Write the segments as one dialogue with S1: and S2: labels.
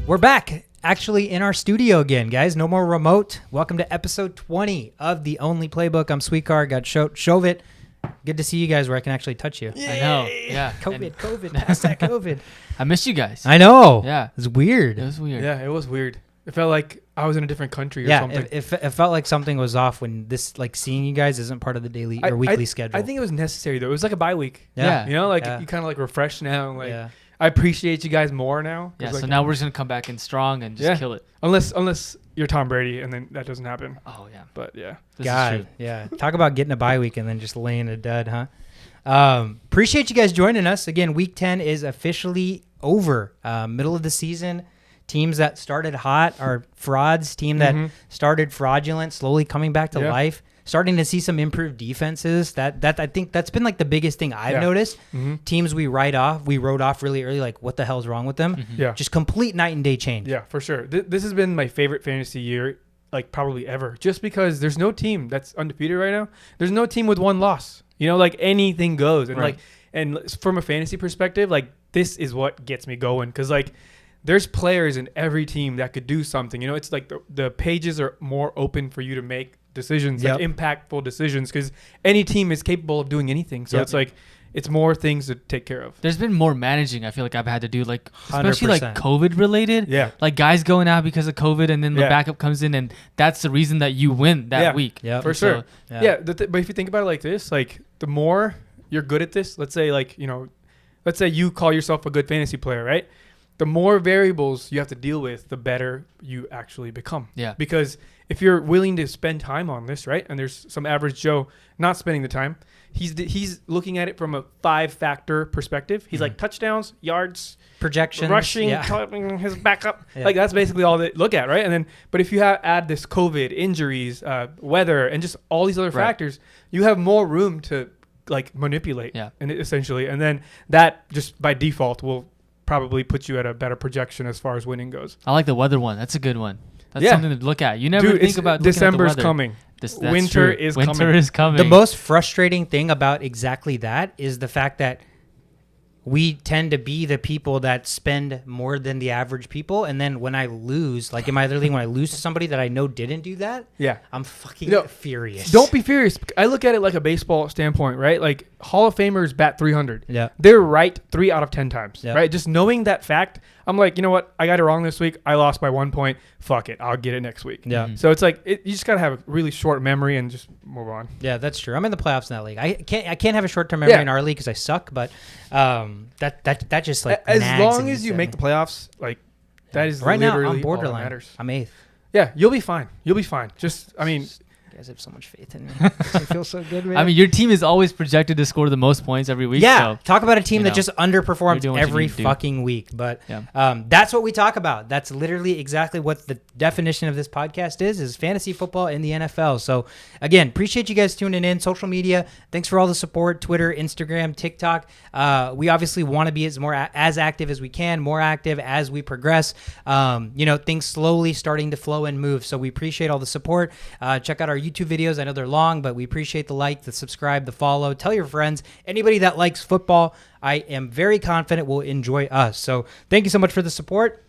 S1: We're back, actually, in our studio again, guys. No more remote. Welcome to episode 20 of The Only Playbook. I'm Sweetcar. Got Shovit. Good to see you guys where I can actually touch you.
S2: Yay! I know. Yeah.
S1: COVID. Pass that COVID.
S2: I missed you guys.
S1: I know.
S2: Yeah.
S1: It's weird.
S2: It was weird.
S3: Yeah, it was weird. It felt like I was in a different country or something.
S1: It felt like something was off when this, like, seeing you guys isn't part of the daily or weekly schedule.
S3: I think it was necessary, though. It was like a bye week.
S2: Yeah.
S3: You know, like you kind of like refresh now. Like
S1: yeah.
S3: I appreciate you guys more now.
S2: Yeah,
S3: like,
S2: so now we're just going to come back in strong and just kill it.
S3: Unless you're Tom Brady and then that doesn't happen.
S2: Oh, yeah.
S3: But, yeah.
S2: This is true.
S1: Yeah. Talk about getting a bye week and then just laying a dud, huh? Appreciate you guys joining us. Again, week 10 is officially over. Middle of the season. Teams that started hot are frauds. Team that started fraudulent, slowly coming back to life. Starting to see some improved defenses. That I think that's been like the biggest thing I've noticed. Teams we wrote off really early. Like, what the hell's wrong with them?
S3: Yeah,
S1: just complete night and day change.
S3: Yeah, for sure. This has been my favorite fantasy year, like probably ever. Just because there's no team that's undefeated right now. There's no team with one loss. You know, like anything goes. And and from a fantasy perspective, like this is what gets me going. Because like there's players in every team that could do something. You know, it's like the pages are more open for you to make decisions, like impactful decisions, because any team is capable of doing anything. So it's like it's more things to take care of.
S2: There's been more managing I feel like I've had to do, like especially
S1: 100%.
S2: like COVID related.
S3: Yeah.
S2: Like guys going out because of COVID and then the backup comes in and that's the reason that you win that week.
S1: Yeah,
S3: for sure. But if you think about it like this, like the more you're good at this, let's say like, you know, let's say you call yourself a good fantasy player, right? The more variables you have to deal with, the better you actually become. Yeah. Because if you're willing to spend time on this, right, and there's some average Joe not spending the time, he's looking at it from a 5-factor perspective. He's like touchdowns, yards,
S1: projections,
S3: rushing, his backup. Like that's basically all they look at, right? And then, but if you add this COVID, injuries, weather, and just all these other factors, you have more room to like manipulate. Yeah. And essentially, and then that just by default will probably put you at a better projection as far as winning goes.
S2: I like the weather one. That's a good one. That's something to look at. You never think about
S3: December's coming. Winter is coming.
S1: The most frustrating thing about exactly that is the fact that we tend to be the people that spend more than the average people. And then when I lose, like in my other league, when I lose to somebody that I know didn't do that, I'm fucking furious.
S3: Don't be furious. I look at it like a baseball standpoint, right? Like Hall of Famers bat 300.
S1: Yeah.
S3: They're right 3 out of 10 times, right? Just knowing that fact, I'm like, you know what? I got it wrong this week. I lost by 1 point. Fuck it. I'll get it next week.
S1: Yeah.
S3: So it's like, you just got to have a really short memory and just move on.
S1: Yeah, that's true. I'm in the playoffs in that league. I can't have a short-term memory in our league because I suck, but that just like
S3: as long as you make the playoffs, like that is
S1: right now
S3: literally
S1: I'm borderline.
S3: all that matters.
S1: I'm 8th.
S3: Yeah, you'll be fine. Just, I mean,
S1: you guys have so much faith in me. I feel so good, man.
S2: I mean, your team is always projected to score the most points every week.
S1: Yeah,
S2: so,
S1: talk about a team that just underperforms every fucking week. But that's what we talk about. That's literally exactly what the definition of this podcast is fantasy football in the NFL. So, again, appreciate you guys tuning in. Social media, thanks for all the support. Twitter, Instagram, TikTok. We obviously want to be as active as we can, more active as we progress. Things slowly starting to flow and move. So we appreciate all the support. Check out our YouTube videos. I know they're long, but we appreciate the like, the subscribe, the follow. Tell your friends. Anybody that likes football, I am very confident will enjoy us. So thank you so much for the support.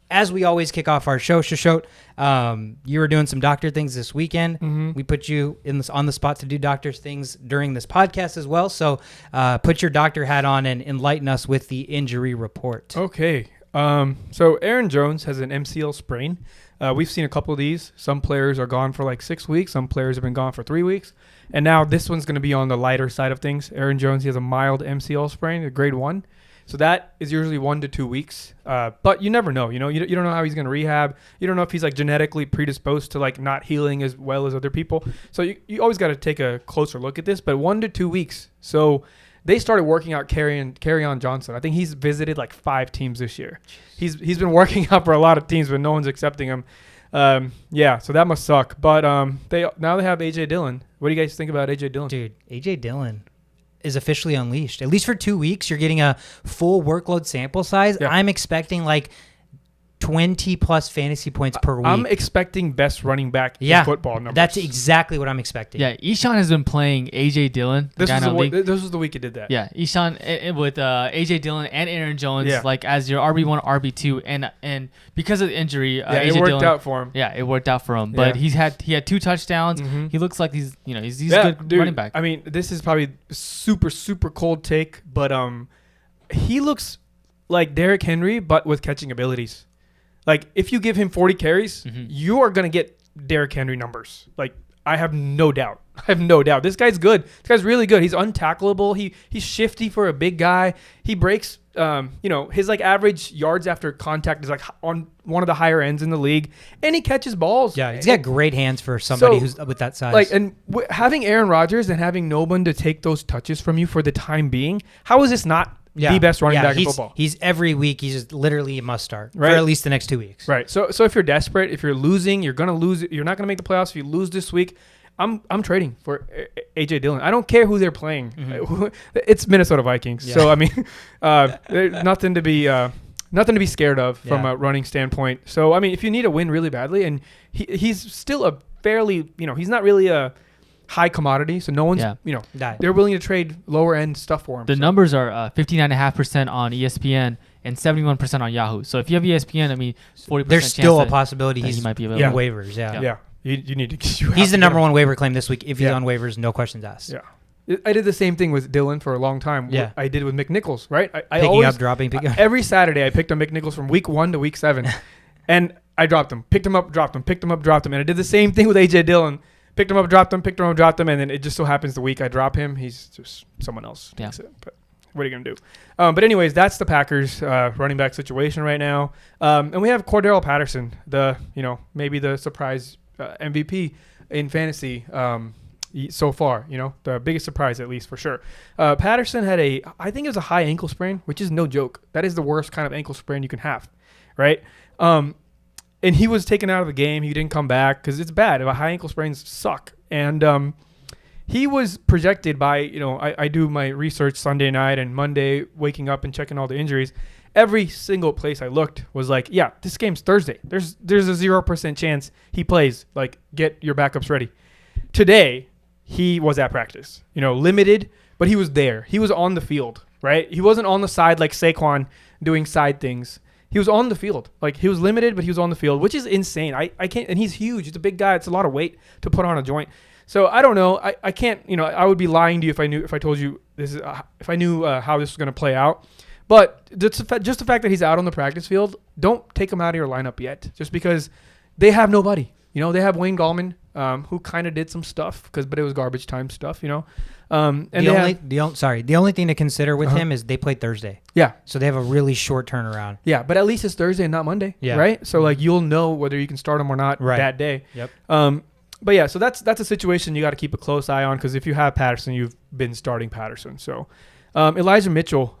S1: As we always kick off our show, you were doing some doctor things this weekend. We put you on the spot to do doctor things during this podcast as well. So put your doctor hat on and enlighten us with the injury report.
S3: Okay. So Aaron Jones has an MCL sprain. We've seen a couple of these. Some players are gone for like 6 weeks. Some players have been gone for 3 weeks. And now this one's going to be on the lighter side of things. Aaron Jones, he has a mild MCL sprain, a grade 1. So that is usually 1 to 2 weeks. But you never know. You know, you don't know how he's going to rehab. You don't know if he's like genetically predisposed to like not healing as well as other people. So you always got to take a closer look at this. But 1 to 2 weeks. So they started working out Kerryon Johnson. I think he's visited like 5 teams this year. He's been working out for a lot of teams, but no one's accepting him. So that must suck. But they have A.J. Dillon. What do you guys think about A.J. Dillon?
S1: Dude, A.J. Dillon is officially unleashed. At least for 2 weeks, you're getting a full workload sample size. Yeah. I'm expecting like 20 plus fantasy points per week.
S3: I'm expecting best running back in football numbers.
S1: That's exactly what I'm expecting.
S2: Yeah, Eshaun has been playing AJ Dillon.
S3: This was the week he did that.
S2: Yeah, Eshaun with AJ Dillon and Aaron Jones like as your RB1, RB2, and because of the injury, AJ
S3: it worked
S2: Dillon,
S3: out for him.
S2: Yeah, it worked out for him. But he had 2 touchdowns.
S3: Mm-hmm.
S2: He looks like he's a good running back.
S3: I mean, this is probably super cold take, but he looks like Derrick Henry, but with catching abilities. Like, if you give him 40 carries, you are going to get Derrick Henry numbers. Like, I have no doubt. This guy's good. This guy's really good. He's untackleable. He's shifty for a big guy. He breaks, his, like, average yards after contact is, like, on one of the higher ends in the league. And he catches balls.
S1: Yeah, he's got great hands for somebody who's with that size.
S3: Like, and having Aaron Rodgers and having no one to take those touches from you for the time being, how is this not the best running back in football?
S1: He's every week. He's just literally a must start for at least the next 2 weeks.
S3: Right. So if you're desperate, if you're losing, you're gonna lose. You're not gonna make the playoffs. If you lose this week, I'm trading for AJ Dillon. I don't care who they're playing. Mm-hmm. It's Minnesota Vikings. Yeah. So I mean, nothing to be scared of from a running standpoint. So I mean, if you need a win really badly, and he's still a fairly, he's not really a high commodity, so no one's, they're willing to trade lower end stuff for him.
S2: The numbers are 59.5% on ESPN and 71% on Yahoo. So if you have ESPN, I mean, 40%.
S1: There's still a possibility he
S2: might be available.
S1: In waivers. Yeah.
S3: You need to.
S1: He's the number one waiver claim this week. If he's on waivers, no questions asked.
S3: Yeah. I did the same thing with Dillon for a long time.
S1: Yeah.
S3: I did with McNichols, right? I
S1: picking
S3: always,
S1: up, dropping.
S3: Every Saturday, I picked up McNichols from week 1 to week 7, and I dropped him. Picked him up, dropped him. Picked him up, dropped him. And I did the same thing with AJ Dillon. Picked him up, dropped him, picked him up, dropped him, and then it just so happens the week I drop him, he's just someone else takes it. But what are you going to do? But anyways, that's the Packers running back situation right now. And we have Cordero Patterson, maybe the surprise MVP in fantasy so far, the biggest surprise at least for sure. Patterson had I think it was a high ankle sprain, which is no joke. That is the worst kind of ankle sprain you can have, right? And he was taken out of the game. He didn't come back because it's bad. High ankle sprains suck. And he was projected by, I do my research Sunday night and Monday, waking up and checking all the injuries. Every single place I looked was like, yeah, this game's Thursday. There's a 0% chance he plays. Like, get your backups ready. Today, he was at practice, limited, but he was there. He was on the field, right? He wasn't on the side like Saquon doing side things. He was on the field. Like, he was limited, but he was on the field, which is insane. I can't, and he's huge. He's a big guy. It's a lot of weight to put on a joint. So I don't know. I can't, I would be lying to you if I told you this is, if I knew how this was going to play out. But just the fact that he's out on the practice field, don't take him out of your lineup yet, just because they have nobody. They have Wayne Gallman, who kind of did some stuff, but it was garbage time stuff, And
S1: the only thing to consider with him is they play Thursday.
S3: Yeah.
S1: So they have a really short turnaround.
S3: Yeah, but at least it's Thursday and not Monday. Yeah. Right? So you'll know whether you can start him or not that day.
S1: Yep.
S3: But yeah, so that's a situation you got to keep a close eye on, because if you have Patterson, you've been starting Patterson. So Elijah Mitchell,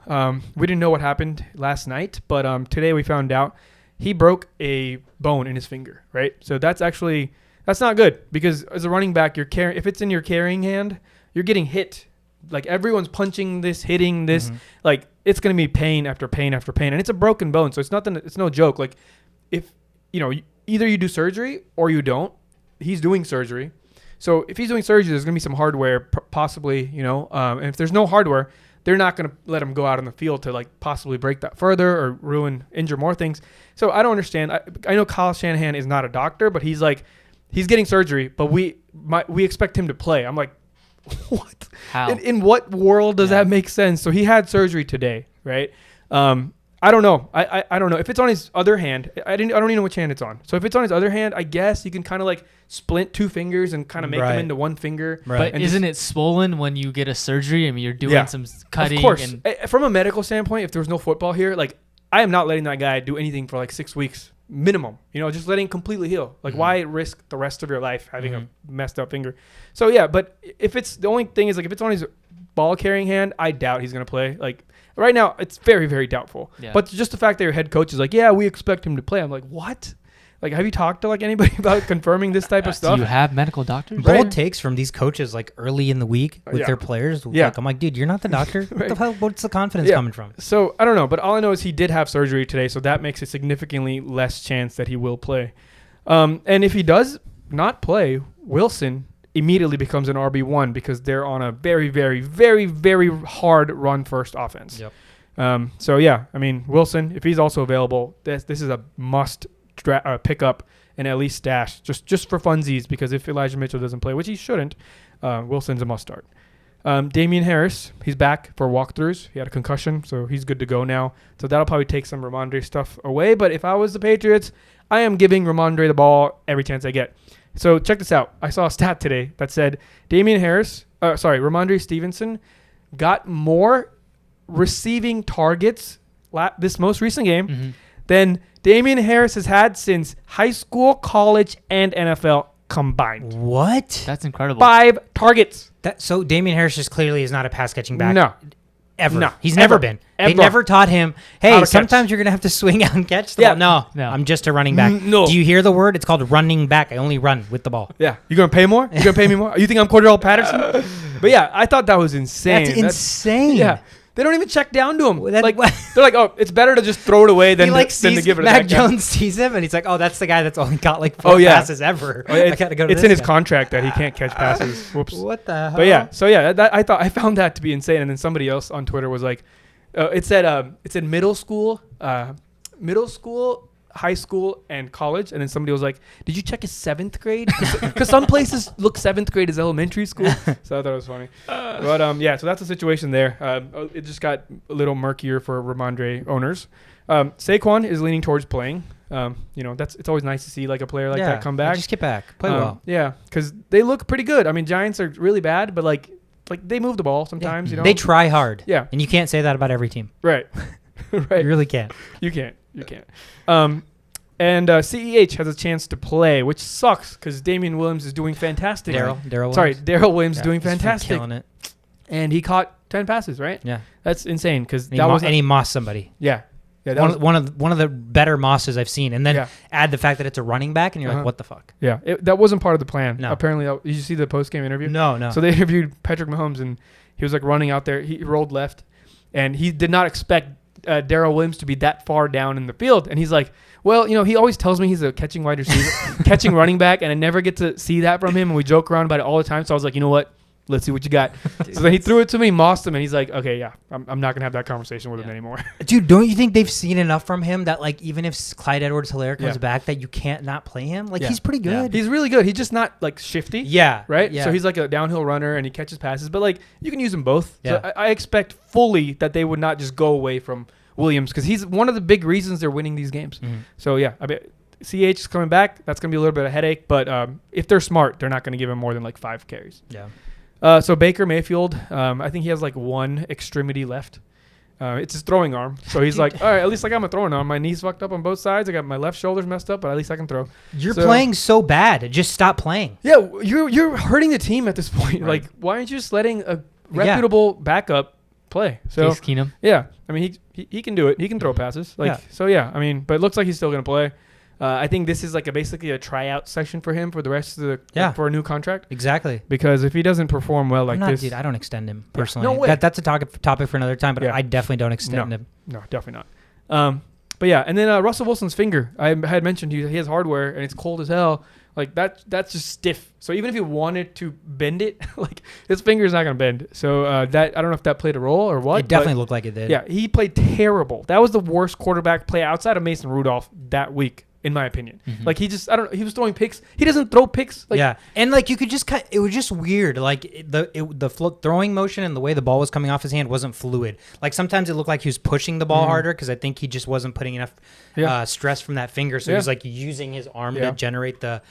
S3: we didn't know what happened last night, but today we found out he broke a bone in his finger, right? So that's not good, because as a running back, if it's in your carrying hand, you're getting hit. Like, everyone's punching this, hitting this. Mm-hmm. Like, it's going to be pain after pain after pain. And it's a broken bone, so it's no joke. Like, if, either you do surgery or you don't. He's doing surgery. So if he's doing surgery, there's going to be some hardware possibly, and if there's no hardware, they're not going to let him go out on the field to possibly break that further or injure more things. So I don't understand. I know Kyle Shanahan is not a doctor, but he's getting surgery, but we expect him to play. I'm like, what?
S2: How?
S3: In what world does that make sense? So he had surgery today, right? I don't know. I don't know. If it's on his other hand, I don't even know which hand it's on. So if it's on his other hand, I guess you can kind of splint 2 fingers and kind of make them into 1 finger.
S2: Right. But isn't it swollen when you get a surgery? I mean, you're doing some cutting.
S3: Of course. From a medical standpoint, if there was no football here, I am not letting that guy do anything for 6 weeks minimum. Just letting him completely heal. Why risk the rest of your life having a messed up finger? So yeah, but if it's the only thing is if it's on his ball carrying hand, I doubt he's gonna play. Right now, it's very, very doubtful. Yeah. But just the fact that your head coach is we expect him to play. I'm like, what? Like, have you talked to like anybody about confirming this type of stuff?
S2: Do you have medical doctors?
S1: Bold takes from these coaches like early in the week with their players.
S3: Yeah.
S1: Like, I'm like, dude, you're not the doctor.
S3: Right.
S1: What the hell? What's the confidence coming from?
S3: So I don't know, but all I know is he did have surgery today, so that makes it significantly less chance that he will play. And if he does not play, Wilson immediately becomes an RB1 because they're on a very, very, very, very hard run-first offense.
S1: Yep.
S3: So, yeah, I mean, Wilson, if he's also available, this is a must pick up and at least stash just for funsies, because if Elijah Mitchell doesn't play, which he shouldn't, Wilson's a must start. Damian Harris, he's back for walkthroughs. He had a concussion, so he's good to go now. So that'll probably take some Ramondre stuff away. But if I was the Patriots, I am giving Ramondre the ball every chance I get. So check this out. I saw a stat today that said Ramondre Stevenson got more receiving targets this most recent game than Damian Harris has had since high school, college, and NFL combined.
S1: What?
S2: That's incredible.
S3: 5 targets.
S1: So Damian Harris just clearly is not a pass catching back.
S3: No.
S1: Ever.
S3: No.
S1: He's
S3: Ever.
S1: never been. They
S3: Ever.
S1: never taught him,
S3: How
S1: hey,
S3: to
S1: sometimes
S3: catch.
S1: you're going to have to swing out and catch the ball. No, I'm just a running back.
S3: No.
S1: Do you hear the word? It's called running back. I only run with the ball.
S3: Yeah. You going to pay more? You going to pay me more? You think I'm Cordell Patterson? But yeah, I thought that was insane.
S1: That's insane.
S3: Yeah. They don't even check down to him.
S1: That-
S3: Like they're like, oh, it's better to just throw it away than,
S1: He
S3: than to give it to
S1: Mac
S3: that guy.
S1: Jones sees him, and he's like, oh, that's the guy that's only got like 4 passes ever.
S3: Oh,
S1: I got to go to
S3: it's
S1: this
S3: in his
S1: guy.
S3: contract that he can't catch passes. Whoops.
S1: What the hell?
S3: But yeah, so yeah, I found that to be insane. And then somebody else on Twitter was like, it said middle school, high school, and college. And then somebody was like, did you check his 7th grade? Because some places look 7th grade as elementary school. So I thought it was funny. But yeah, so that's the situation there. It just got a little murkier for Ramondre owners. Saquon is leaning towards playing. It's always nice to see like a player like that come back.
S1: Just get back. Play well.
S3: Yeah, because they look pretty good. I mean, Giants are really bad, but like they move the ball sometimes.
S1: They try hard.
S3: Yeah,
S1: and you can't say that about every team.
S3: Right. Right.
S1: You really can't.
S3: You can't. And CEH has a chance to play, which sucks because Damian Williams is doing fantastic. Daryl Williams is doing fantastic.
S1: Killing it.
S3: And he caught 10 passes, right?
S1: Yeah.
S3: That's insane because
S1: he mossed somebody.
S3: Yeah. Yeah,
S1: one of the better mosses I've seen, and then add the fact that it's a running back, and you're like, what the fuck?
S3: Yeah, that wasn't part of the plan.
S1: No.
S3: Apparently, did you see the post game interview?
S1: No.
S3: So they interviewed Patrick Mahomes, and he was like running out there. He rolled left, and he did not expect Daryl Williams to be that far down in the field. And he's like, well, he always tells me he's a catching wide receiver, catching running back, and I never get to see that from him. And we joke around about it all the time. So I was like, you know what? Let's see what you got. So then he threw it to me, mossed him, and he's like, okay, yeah, I'm not going to have that conversation with him anymore.
S1: Dude, don't you think they've seen enough from him that, like, even if Clyde Edwards-Helaire comes back, that you can't not play him? Like, he's pretty good.
S3: He's really good. He's just not, like, shifty.
S1: Yeah.
S3: Right?
S1: Yeah.
S3: So he's like a downhill runner, and he catches passes. But, like, you can use them both.
S1: Yeah.
S3: So I expect fully that they would not just go away from Williams because he's one of the big reasons they're winning these games.
S1: Mm-hmm.
S3: So, yeah, I mean, CH is coming back. That's going to be a little bit of a headache. But if they're smart, they're not going to give him more than, like, 5 carries.
S1: Yeah.
S3: So Baker Mayfield, I think he has like one extremity left. It's his throwing arm. So he's like, all right, at least I got my throwing arm. My knee's fucked up on both sides. I got my left shoulder's messed up, but at least I can throw.
S1: You're playing so bad. Just stop playing.
S3: Yeah, you're hurting the team at this point.
S1: Right.
S3: Like, why aren't you just letting a reputable backup play? So
S2: Case Keenum.
S3: Yeah, I mean he can do it. He can throw passes. So yeah, I mean, but it looks like he's still gonna play. I think this is like basically a tryout session for him for the rest of for a new contract.
S1: Exactly.
S3: Because if he doesn't perform well this,
S1: dude, I don't extend him personally.
S3: No way.
S1: That's a topic for another time. But I definitely don't extend him.
S3: No, definitely not. But yeah, and then Russell Wilson's finger. I had mentioned he has hardware and it's cold as hell. Like that's just stiff. So even if he wanted to bend it, like his finger is not gonna bend. So that I don't know if that played a role or what.
S1: It definitely looked like it did.
S3: Yeah, he played terrible. That was the worst quarterback play outside of Mason Rudolph that week, in my opinion.
S1: Mm-hmm.
S3: Like he was throwing picks. He doesn't throw picks. Like,
S1: yeah, and like you could just it was just weird. Like the throwing motion and the way the ball was coming off his hand wasn't fluid. Like sometimes it looked like he was pushing the ball harder because I think he just wasn't putting enough stress from that finger. So he was like using his arm to generate the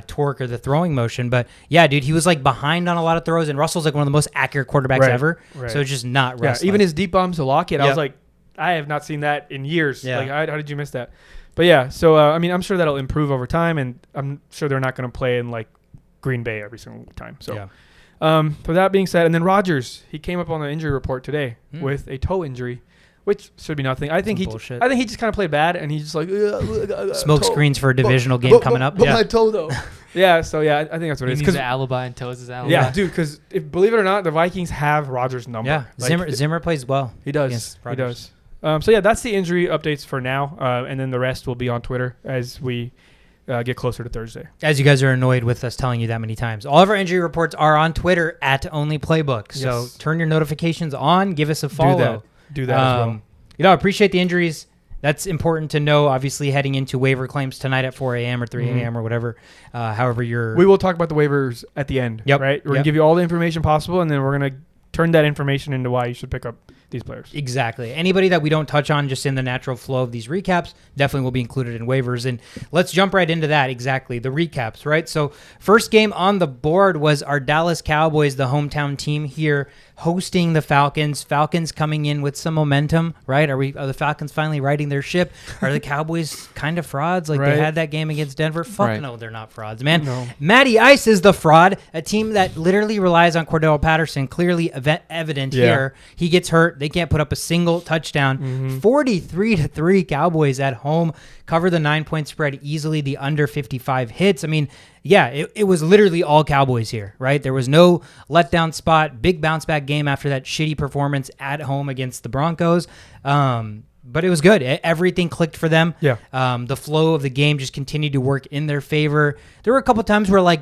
S1: torque or the throwing motion. But yeah, dude, he was like behind on a lot of throws, and Russell's like one of the most accurate quarterbacks ever. Right. So it's just not Russ.
S3: Yeah, even his deep bombs to Lockett, I was like, I have not seen that in years. Yeah. Like, how did you miss that? But yeah, so I mean, I'm sure that'll improve over time, and I'm sure they're not going to play in like Green Bay every single time. So, for that being said, and then Rodgers, he came up on the injury report today with a toe injury, which should be nothing. I think he just kind of played bad, and he's just like
S1: smoke screens for a divisional game coming up.
S3: But my toe though. Yeah, so I think that's what it is.
S2: He needs an alibi, and toes his alibi.
S3: Yeah, dude, because believe it or not, the Vikings have Rodgers' number.
S1: Yeah, like, Zimmer plays well.
S3: He does. He does. So yeah, that's the injury updates for now, and then the rest will be on Twitter as we get closer to Thursday. As
S1: you guys are annoyed with us telling you that many times, all of our injury reports are on Twitter @OnlyPlaybook. So turn your notifications on, give us a follow.
S3: Do that as well.
S1: I appreciate the injuries. That's important to know, obviously, heading into waiver claims tonight at 4 a.m. or 3 a.m. or whatever. However you're...
S3: We will talk about the waivers at the end, right? We're going to give you all the information possible, and then we're going to turn that information into why you should pick up these players.
S1: Exactly. Anybody that we don't touch on just in the natural flow of these recaps definitely will be included in waivers. And let's jump right into that. Exactly. The recaps, right? So first game on the board was our Dallas Cowboys, the hometown team here, hosting the Falcons. Falcons coming in with some momentum, right? Are the Falcons finally righting their ship? Are the Cowboys kind of frauds? Like they had that game against Denver? Fuck no, they're not frauds, man. No. Matty Ice is the fraud, a team that literally relies on Cordell Patterson, clearly evident here. He gets hurt. They can't put up a single touchdown. 43-3 Cowboys at home. Cover the 9-point spread easily. The under 55 hits. I mean, yeah, it was literally all Cowboys here, right? There was no letdown spot. Big bounce back game after that shitty performance at home against the Broncos. But it was good. Everything clicked for them.
S3: Yeah.
S1: The flow of the game just continued to work in their favor. There were a couple times where, like,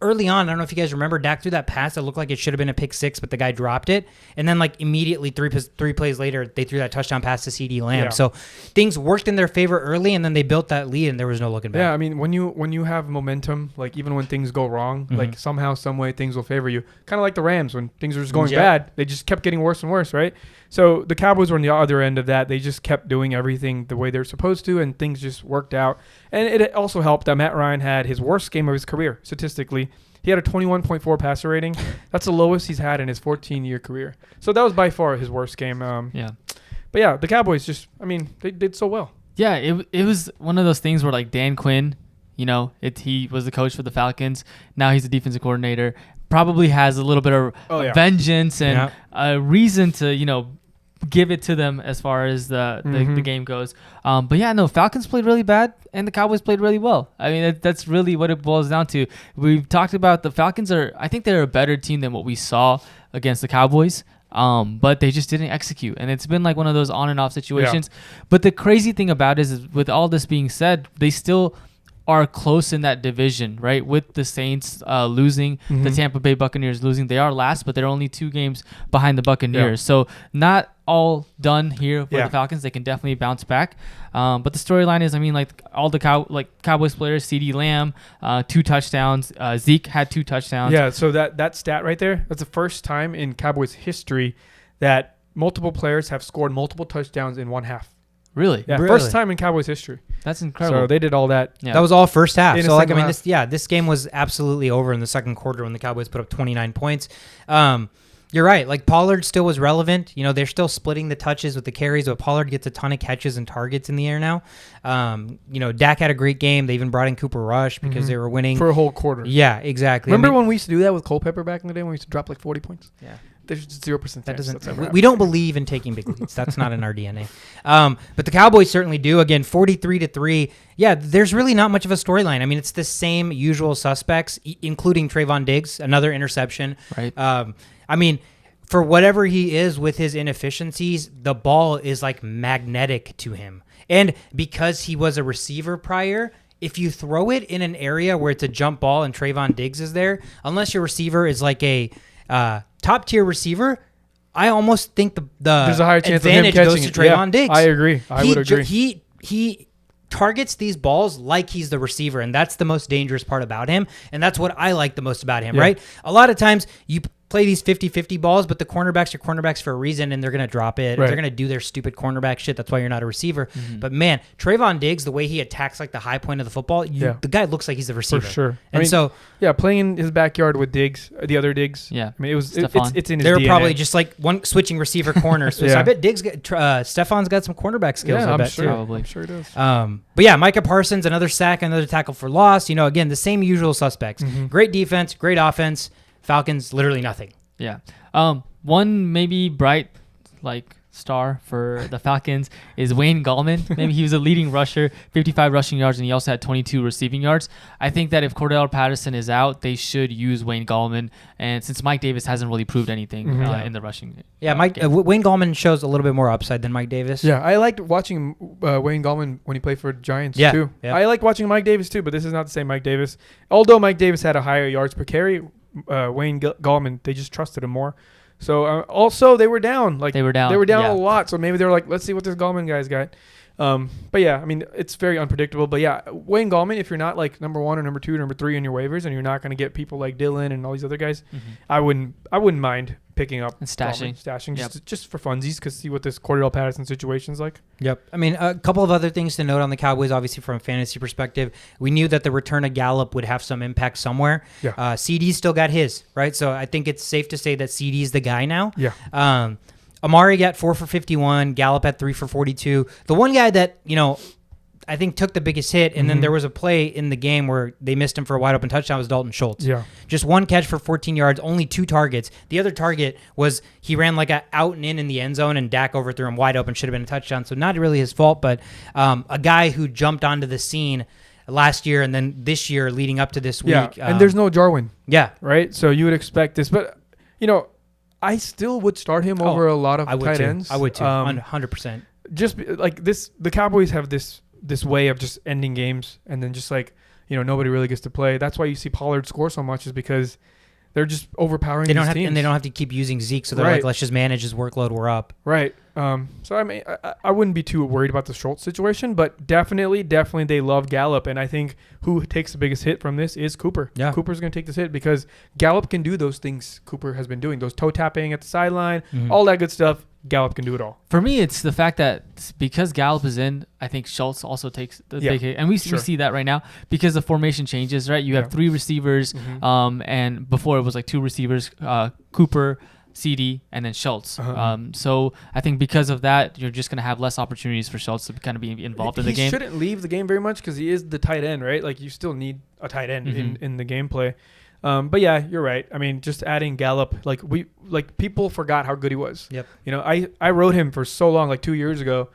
S1: early on, I don't know if you guys remember, Dak threw that pass that looked like it should have been a pick six, but the guy dropped it. And then, like, immediately three plays later, they threw that touchdown pass to CeeDee Lamb. Yeah. So things worked in their favor early, and then they built that lead, and there was no looking back.
S3: Yeah, I mean, when you have momentum, like, even when things go wrong, like, somehow, some way, things will favor you. Kind of like the Rams. When things were just going bad, they just kept getting worse and worse, right? So the Cowboys were on the other end of that. They just kept doing everything the way they're supposed to, and things just worked out. And it also helped that Matt Ryan had his worst game of his career, statistically. He had a 21.4 passer rating. That's the lowest he's had in his 14-year career. So that was by far his worst game. But yeah, the Cowboys they did so well.
S2: Yeah, it was one of those things where, like, Dan Quinn, he was the coach for the Falcons. Now he's the defensive coordinator. Probably has a little bit of vengeance and a reason to, give it to them as far as the game goes. But yeah, no, Falcons played really bad and the Cowboys played really well. I mean, that's really what it boils down to. We've talked about the Falcons I think they're a better team than what we saw against the Cowboys. But they just didn't execute. And it's been like one of those on and off situations. Yeah. But the crazy thing about it is with all this being said, they still are close in that division, right? With the Saints losing, the Tampa Bay Buccaneers losing. They are last, but they're only 2 games behind the Buccaneers. So not all done here for the Falcons. They can definitely bounce back. But the storyline is, all the Cowboys players, CeeDee Lamb, 2 touchdowns. Zeke had 2 touchdowns.
S3: Yeah, so that stat right there, that's the first time in Cowboys history that multiple players have scored multiple touchdowns in one half.
S2: Really?
S3: Yeah, first time in Cowboys history.
S2: That's incredible.
S3: So they did all that.
S1: Yeah. That was all first half. So this game was absolutely over in the second quarter when the Cowboys put up 29 points. You're right. Like, Pollard still was relevant. They're still splitting the touches with the carries, but Pollard gets a ton of catches and targets in the air now. Dak had a great game. They even brought in Cooper Rush because they were winning.
S3: For a whole quarter.
S1: Yeah, exactly.
S3: Remember when we used to do that with Culpepper back in the day when we used to drop like 40 points?
S1: Yeah.
S3: There's 0%
S1: that doesn't. We don't believe in taking big leads. That's not in our DNA. But the Cowboys certainly do. Again, 43-3. Yeah, there's really not much of a storyline. I mean, it's the same usual suspects, including Trayvon Diggs, another interception.
S2: Right.
S1: For whatever he is with his inefficiencies, the ball is like magnetic to him. And because he was a receiver prior, if you throw it in an area where it's a jump ball and Trayvon Diggs is there, unless your receiver is like a top tier receiver, I almost think
S3: there's a higher chance
S1: advantage
S3: of him
S1: goes to Trayvon Diggs.
S3: I agree. I would agree.
S1: He targets these balls like he's the receiver, and that's the most dangerous part about him, and that's what I like the most about him, right? A lot of times you play these 50-50 balls, but the cornerbacks are cornerbacks for a reason, and they're going to drop it. Right. They're going to do their stupid cornerback shit. That's why you're not a receiver. But, man, Trayvon Diggs, the way he attacks like the high point of the football, the guy looks like he's the receiver.
S3: For sure.
S1: And
S3: playing in his backyard with Diggs, the other Diggs.
S2: Yeah.
S3: I mean, it's in his DNA.
S1: They were probably just like one switching receiver corner. So I bet Diggs, Stefan's got some cornerback skills.
S3: Yeah,
S1: I bet
S3: too.
S2: Probably.
S3: I'm sure it does.
S1: But yeah, Micah Parsons, another sack, another tackle for loss. Again, the same usual suspects. Great defense, great offense. Falcons, literally nothing.
S2: Yeah. One maybe bright star for the Falcons is Wayne Gallman. Maybe he was a leading rusher, 55 rushing yards, and he also had 22 receiving yards. I think that if Cordell Patterson is out, they should use Wayne Gallman. And since Mike Davis hasn't really proved anything in the rushing game.
S1: Yeah, Wayne Gallman shows a little bit more upside than Mike Davis.
S3: Yeah, I liked watching Wayne Gallman when he played for the Giants too. Yeah. I like watching Mike Davis too, but this is not the same Mike Davis. Although Mike Davis had a higher yards per carry, Wayne Gallman, they just trusted him more. So also they were down. They were down a lot. So maybe they were like, let's see what this Gallman guy's got. But yeah, I mean, it's very unpredictable. But yeah, Wayne Gallman, if you're not like number 1 or number 2 or number 3 in your waivers, and you're not going to get people like Dylan and all these other guys, I wouldn't mind picking up
S2: and stashing
S3: just for funsies, because see what this Cordell Patterson situation's like.
S1: Yep. I mean, a couple of other things to note on the Cowboys, obviously from a fantasy perspective. We knew that the return of Gallup would have some impact somewhere.
S3: Yeah.
S1: CD still got his, right? So I think it's safe to say that CD's the guy now.
S3: Yeah.
S1: Amari got 4 for 51. Gallup had 3 for 42. The one guy that, I think took the biggest hit, and then there was a play in the game where they missed him for a wide open touchdown, was Dalton Schultz.
S3: Yeah.
S1: Just 1 catch for 14 yards, only 2 targets. The other target was he ran like a out and in the end zone, and Dak overthrew him wide open, should have been a touchdown. So not really his fault, but a guy who jumped onto the scene last year and then this year leading up to this week.
S3: Yeah, and there's no Jarwin.
S1: Yeah.
S3: Right? So you would expect this. But, I still would start him over a lot of tight ends.
S1: I would too, 100%.
S3: Just like this, the Cowboys have this way of just ending games, and then just like, nobody really gets to play. That's why you see Pollard score so much, is because they're just overpowering these teams.
S1: And they don't have to keep using Zeke, so they're like, let's just manage his workload, we're up.
S3: Right. So I mean, I wouldn't be too worried about the Schultz situation, but definitely they love Gallup, and I think who takes the biggest hit from this is Cooper.
S1: Yeah.
S3: Cooper's going to take this hit because Gallup can do those things Cooper has been doing, those toe tapping at the sideline, all that good stuff. Gallup can do it all.
S2: For me, it's the fact that because Gallup is in, I think Schultz also takes the big hit. And we see that right now because the formation changes, right? You have 3 receivers, and before it was like 2 receivers, Cooper, CD, and then Schultz. So I think because of that, you're just going to have less opportunities for Schultz to kind of be involved in the game.
S3: He shouldn't leave the game very much because he is the tight end, right? Like, you still need a tight end in the gameplay. But yeah, you're right. I mean, just adding Gallup, people forgot how good he was.
S1: Yep.
S3: I wrote him for so long, like 2 years ago.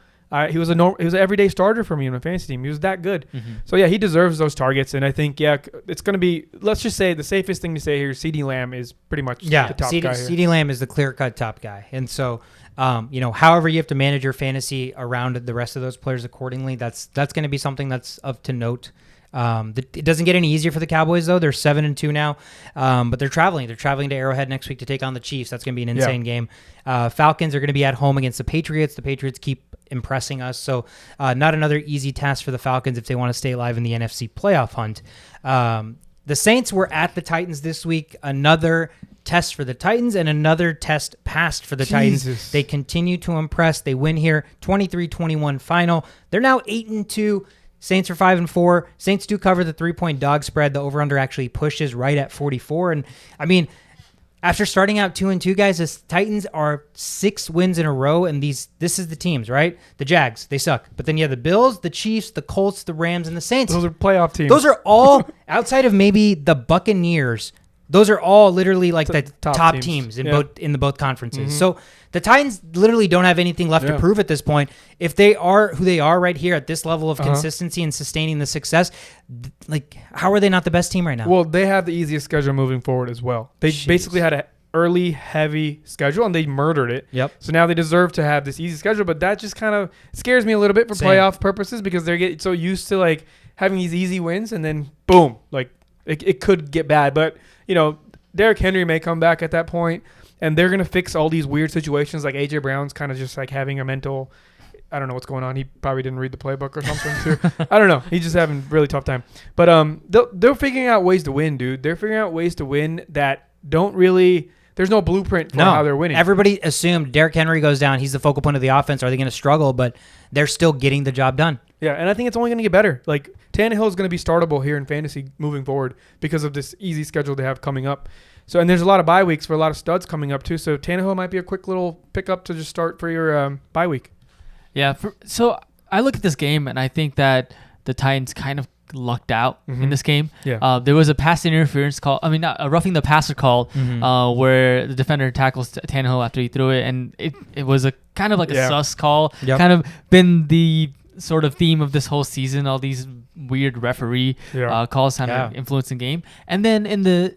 S3: He was an everyday starter for me on my fantasy team. He was that good. So yeah, he deserves those targets. And I think it's going to be, let's just say the safest thing to say here, CeeDee Lamb is pretty much the top guy here.
S1: CeeDee Lamb is the clear-cut top guy. And so, however you have to manage your fantasy around the rest of those players accordingly, that's going to be something that's of to note. It doesn't get any easier for the Cowboys, though. They're 7-2 now, but they're traveling. They're traveling to Arrowhead next week to take on the Chiefs. That's going to be an insane game. Falcons are going to be at home against the Patriots. The Patriots keep impressing us, so not another easy task for the Falcons if they want to stay alive in the NFC playoff hunt. The Saints were at the Titans this week. Another test for the Titans and another test passed for the Titans. They continue to impress. They win here, 23-21 final. They're now 8-2. Saints are 5-4. Saints do cover the 3-point dog spread. The over-under actually pushes right at 44. And I mean, after starting out 2-2, guys, the Titans are 6 wins in a row, and this is the teams, right? The Jags, they suck. But then you have the Bills, the Chiefs, the Colts, the Rams, and the Saints.
S3: Those are playoff teams.
S1: Those are all, outside of maybe the Buccaneers, those are all literally like the top teams in both conferences. So the Titans literally don't have anything left to prove at this point. If they are who they are right here at this level of consistency and sustaining the success, like, how are they not the best team right now?
S3: Well, they have the easiest schedule moving forward as well. They basically had an early, heavy schedule, and they murdered it.
S1: Yep.
S3: So now they deserve to have this easy schedule, but that just kind of scares me a little bit for playoff purposes because they're getting so used to like having these easy wins, and then boom, like it could get bad. But Derrick Henry may come back at that point, and they're going to fix all these weird situations. Like A.J. Brown's kind of just like having a mental, I don't know what's going on. He probably didn't read the playbook or something too. I don't know. He's just having a really tough time. But they're figuring out ways to win, dude. They're figuring out ways to win that don't really – there's no blueprint for how they're winning.
S1: Everybody assumed Derrick Henry goes down. He's the focal point of the offense. Are they going to struggle? But they're still getting the job done.
S3: Yeah, and I think it's only going to get better. Like, Tannehill is going to be startable here in fantasy moving forward because of this easy schedule they have coming up. So, and there's a lot of bye weeks for a lot of studs coming up too. So Tannehill might be a quick little pickup to just start for your bye week.
S2: Yeah. So I look at this game and I think that the Titans kind of lucked out in this game.
S3: Yeah.
S2: There was a pass interference call. I mean, not a roughing the passer call, where the defender tackles Tannehill after he threw it, and it was a kind of like a sus call. Yep. Kind of been the sort of theme of this whole season. All these weird referee calls kind of influencing game. And then in the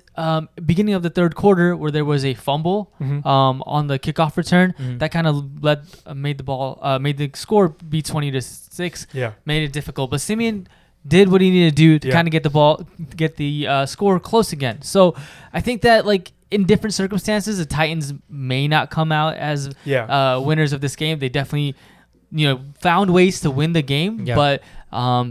S2: beginning of the third quarter, where there was a fumble on the kickoff return, that kind of made the score be 20-6.
S3: Yeah,
S2: made it difficult. But Simeon did what he needed to do to kind of get the score close again. So I think that like in different circumstances, the Titans may not come out as winners of this game. They definitely found ways to win the game, but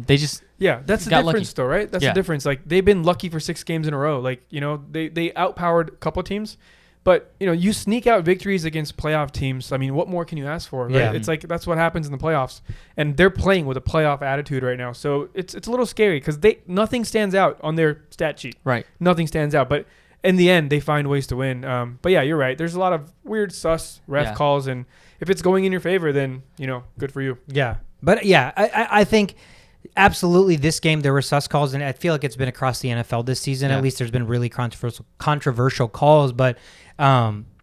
S2: they just
S3: that's the difference though, right? That's the difference. Like they've been lucky for 6 games in a row. Like they outpowered a couple of teams, but you sneak out victories against playoff teams. I mean, what more can you ask for? Right? Yeah. It's like that's what happens in the playoffs, and they're playing with a playoff attitude right now. So it's a little scary because nothing stands out on their stat sheet.
S2: Right,
S3: nothing stands out, but in the end, they find ways to win. But yeah, you're right. There's a lot of weird sus ref calls, and if it's going in your favor, then good for you.
S1: Yeah, but I think absolutely this game there were sus calls, and I feel like it's been across the NFL this season. At least there's been really controversial calls, but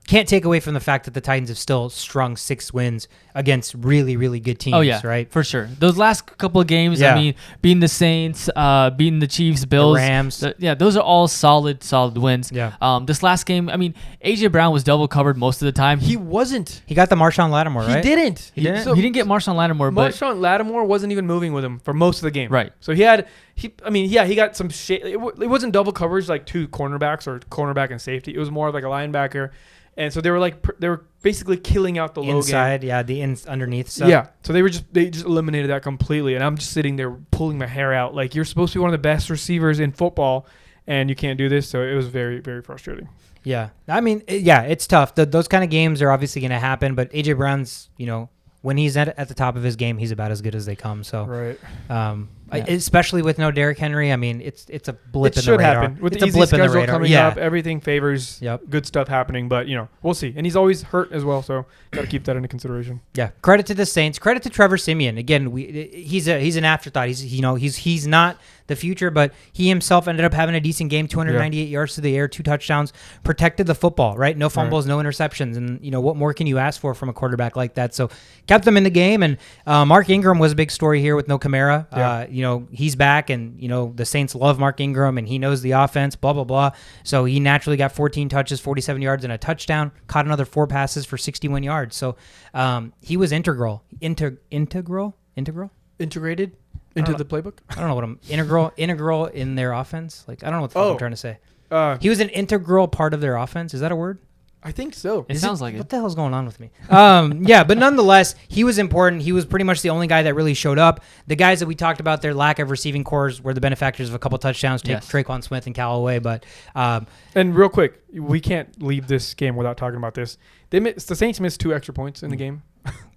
S1: can't take away from the fact that the Titans have still strung 6 wins against really, really good teams.
S2: Oh yeah,
S1: right,
S2: for sure. Those last couple of games, I mean, beating the Saints, beating the Chiefs, Bills,
S1: the Rams,
S2: those are all solid wins.
S1: Yeah.
S2: This last game, I mean, AJ Brown was double covered most of the time.
S3: He wasn't.
S1: He got the Marshawn Lattimore, right?
S3: He didn't.
S2: He didn't get Marshawn Lattimore, but
S3: Marshawn Lattimore wasn't even moving with him for most of the game.
S2: Right.
S3: So he got some shit. It wasn't double coverage like 2 cornerbacks or cornerback and safety. It was more of like a linebacker. And so they were basically killing out the
S1: inside,
S3: low
S1: game. Underneath stuff.
S3: Yeah. So they just eliminated that completely. And I'm just sitting there pulling my hair out. Like, you're supposed to be one of the best receivers in football, and you can't do this. So it was very, very frustrating.
S1: Yeah. I mean, it's tough. Those kind of games are obviously going to happen, but AJ Brown's, when he's at the top of his game, he's about as good as they come. So,
S3: right.
S1: Especially with no Derrick Henry, I mean, it's a blip in the radar. It should
S3: happen. With the easy schedule coming up, everything favors good stuff happening. But, we'll see. And he's always hurt as well, so got to keep that into consideration.
S1: Yeah. Credit to the Saints. Credit to Trevor Siemian. Again, he's an afterthought. He's not the future, but he himself ended up having a decent game, 298 yards to the air, 2 touchdowns, protected the football, right? No fumbles, no interceptions. And, what more can you ask for from a quarterback like that? So kept them in the game. And Mark Ingram was a big story here with no Kamara. He's back, and, the Saints love Mark Ingram, and he knows the offense, blah, blah, blah. So he naturally got 14 touches, 47 yards, and a touchdown, caught another 4 passes for 61 yards. So he was integral. Integrated?
S3: Into the playbook?
S1: I don't know what I'm integral in their offense. Like, I don't know what the fuck I'm trying to say. He was an integral part of their offense. Is that a word?
S3: I think so.
S2: It sounds like it.
S1: What the hell's going on with me? But nonetheless, he was important. He was pretty much the only guy that really showed up. The guys that we talked about, their lack of receiving cores, were the benefactors of a couple touchdowns, Traquan Smith and Callaway. But
S3: and real quick, we can't leave this game without talking about this. The Saints missed 2 extra points in the game.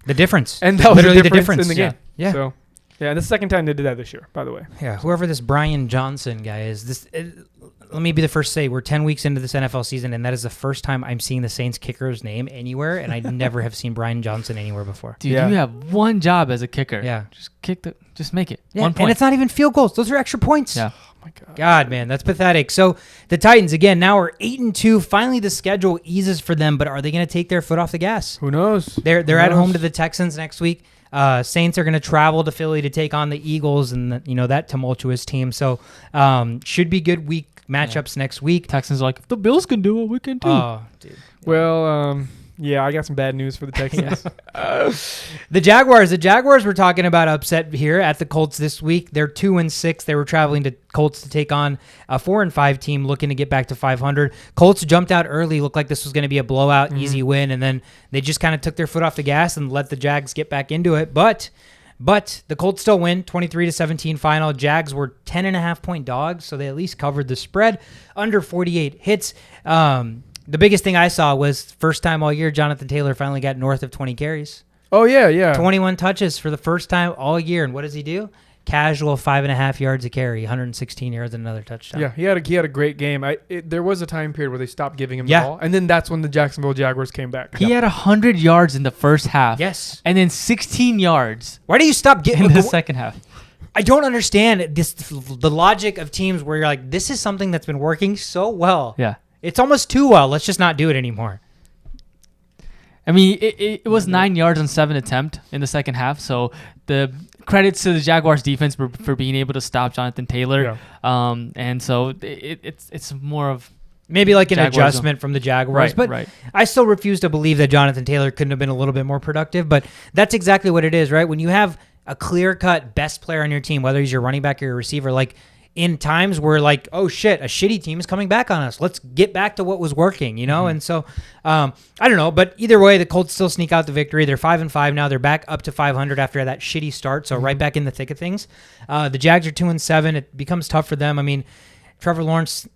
S1: The difference.
S3: And that was literally the difference in the game.
S1: Yeah.
S3: So, and the second time they did that this year, by the way.
S1: Yeah, whoever this Brian Johnson guy is, let me be the first to say, we're 10 weeks into this NFL season, and that is the first time I'm seeing the Saints kicker's name anywhere, and I never have seen Brian Johnson anywhere before.
S2: Dude, you have one job as a kicker.
S1: Yeah.
S2: Just make it.
S1: Yeah,
S2: 1 point.
S1: And it's not even field goals. Those are extra points.
S2: Yeah.
S3: Oh my God.
S1: God, man, that's pathetic. So the Titans, again, now are 8-2. Finally, the schedule eases for them, but are they going to take their foot off the gas?
S3: Who knows?
S1: They're at home to the Texans next week. Saints are going to travel to Philly to take on the Eagles and that tumultuous team. So should be good week matchups next week.
S2: Texans are like, if the Bills can do it, we can too.
S1: Oh, dude.
S3: Well, I got some bad news for the Texans.
S1: The Jaguars were talking about upset here at the Colts this week. They're 2-6. They were traveling to Colts to take on a 4-5 team looking to get back to 500. Colts jumped out early, looked like this was going to be a blowout, easy win, and then they just kind of took their foot off the gas and let the Jags get back into it. But the Colts still win, 23-17 final. Jags were 10.5-point dogs, so they at least covered the spread. Under 48 hits. The biggest thing I saw was first time all year, Jonathan Taylor finally got north of 20 carries.
S3: Oh, yeah.
S1: 21 touches for the first time all year. And what does he do? Casual 5.5 yards a carry, 116 yards and another touchdown.
S3: Yeah, he had a great game. There was a time period where they stopped giving him the ball, and then that's when the Jacksonville Jaguars came back.
S2: He had 100 yards in the first half.
S1: Yes.
S2: And then 16 yards.
S1: Why do you stop getting
S2: in the second half?
S1: I don't understand the logic of teams where you're like, this is something that's been working so well.
S2: Yeah.
S1: It's almost too well. Let's just not do it anymore.
S2: I mean, it was 9 yards on 7 attempts in the second half. So the credits to the Jaguars defense for being able to stop Jonathan Taylor. Yeah. And so it's more of
S1: maybe like an adjustment from the Jaguars.
S2: Right,
S1: but I still refuse to believe that Jonathan Taylor couldn't have been a little bit more productive. But that's exactly what it is, right? When you have a clear-cut best player on your team, whether he's your running back or your receiver, like in times where like, oh shit, a shitty team is coming back on us. Let's get back to what was working, you know? Mm-hmm. And so, I don't know, but either way, the Colts still sneak out the victory. They're 5-5 now. They're back up to 500 after that shitty start. So right back in the thick of things. The Jags are 2-7. It becomes tough for them. I mean, Trevor Lawrence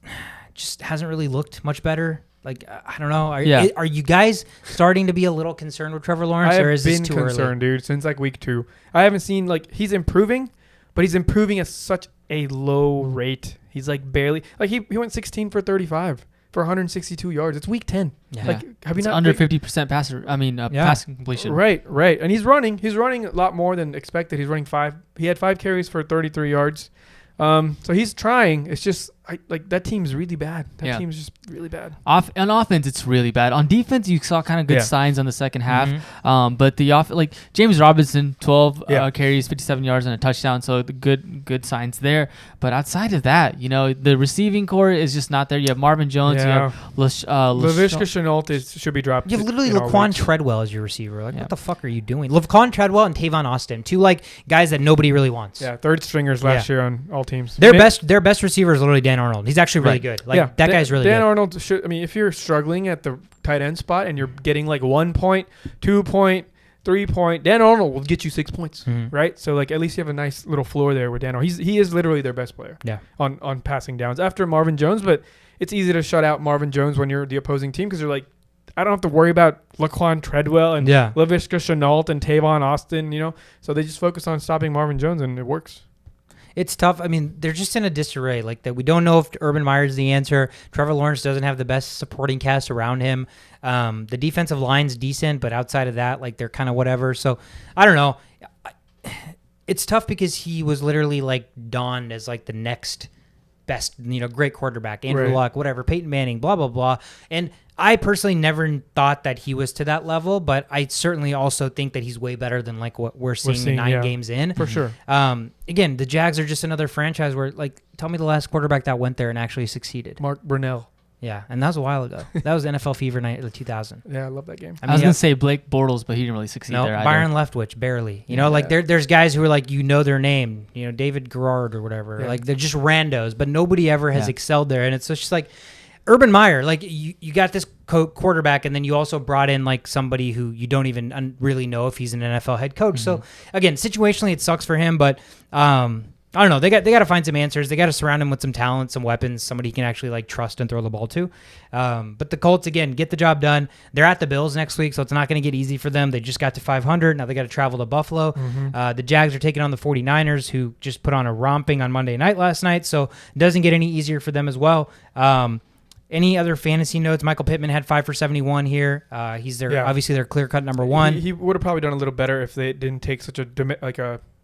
S1: just hasn't really looked much better. Like, I don't know. Are you guys starting to be a little concerned with Trevor Lawrence, or is this too early? I've been concerned,
S3: dude, since like week 2. I haven't seen, like, he's improving, but he's improving at such a low rate. He's like barely, like he went 16 for 35 for 162 yards. It's week 10.
S2: Yeah. Like, have you not under 50% passer? I mean, passing completion.
S3: Right. And he's running a lot more than expected. He's running 5. He had 5 carries for 33 yards. So he's trying. It's just like that team's really bad. That team's just really bad.
S2: On offense, it's really bad. On defense, you saw kind of good signs on the second half. Mm-hmm. But the like James Robinson, 12 carries, 57 yards and a touchdown. So the good signs there. But outside of that, you know, the receiving core is just not there. You have Marvin Jones. You have
S3: Laviska Shenault should be dropped.
S1: You have literally Laquan Treadwell as your receiver. Like, what the fuck are you doing? Laquan Treadwell and Tavon Austin, 2 like guys that nobody really wants.
S3: Yeah, third stringers last year on all teams.
S1: Their best receiver is literally Dan Arnold. He's actually really good. Like that guy's really good.
S3: Dan Arnold should. I mean, if you're struggling at the tight end spot and you're getting like 1 point, 2 point, 3 point, Dan Arnold will get you 6 points, right? So like at least you have a nice little floor there with Dan Arnold. He is literally their best player.
S1: Yeah.
S3: On passing downs after Marvin Jones, but it's easy to shut out Marvin Jones when you're the opposing team because you're like, I don't have to worry about Laquan Treadwell and Laviska Shenault and Tavon Austin, you know. So they just focus on stopping Marvin Jones and it works.
S1: It's tough. I mean, they're just in a disarray like that. We don't know if Urban Meyer's the answer. Trevor Lawrence doesn't have the best supporting cast around him. The defensive line's decent, but outside of that, like they're kind of whatever. So I don't know. It's tough because he was literally like donned as like the next best, you know, great quarterback, Andrew Luck, whatever, Peyton Manning, blah, blah, blah. And I personally never thought that he was to that level, but I certainly also think that he's way better than like what we're seeing 9 games in.
S3: For sure.
S1: Again, the Jags are just another franchise where, like, tell me the last quarterback that went there and actually succeeded.
S3: Mark Brunell.
S1: Yeah, and that was a while ago. That was NFL Fever 2000.
S3: Yeah, I love that game.
S2: I was going to say Blake Bortles, but he didn't really succeed there either.
S1: Byron Leftwich, barely. You know, like there's guys who are like, you know their name, you know, David Garrard or whatever. Yeah. Like, they're just randos, but nobody ever has excelled there. And it's just like, Urban Meyer, like you got this quarterback, and then you also brought in like somebody who you don't even really know if he's an NFL head coach. Mm-hmm. So again, situationally, it sucks for him, but I don't know. They got to find some answers. They got to surround him with some talent, some weapons, somebody he can actually like trust and throw the ball to. But the Colts again get the job done. They're at the Bills next week, so it's not going to get easy for them. They just got to 500. Now they got to travel to Buffalo. Mm-hmm. The Jags are taking on the 49ers, who just put on a romping on Monday night last night, so it doesn't get any easier for them as well. Any other fantasy notes? Michael Pittman had 5 for 71 here. He's obviously their clear-cut number 1.
S3: He would have probably done a little better if they didn't take such a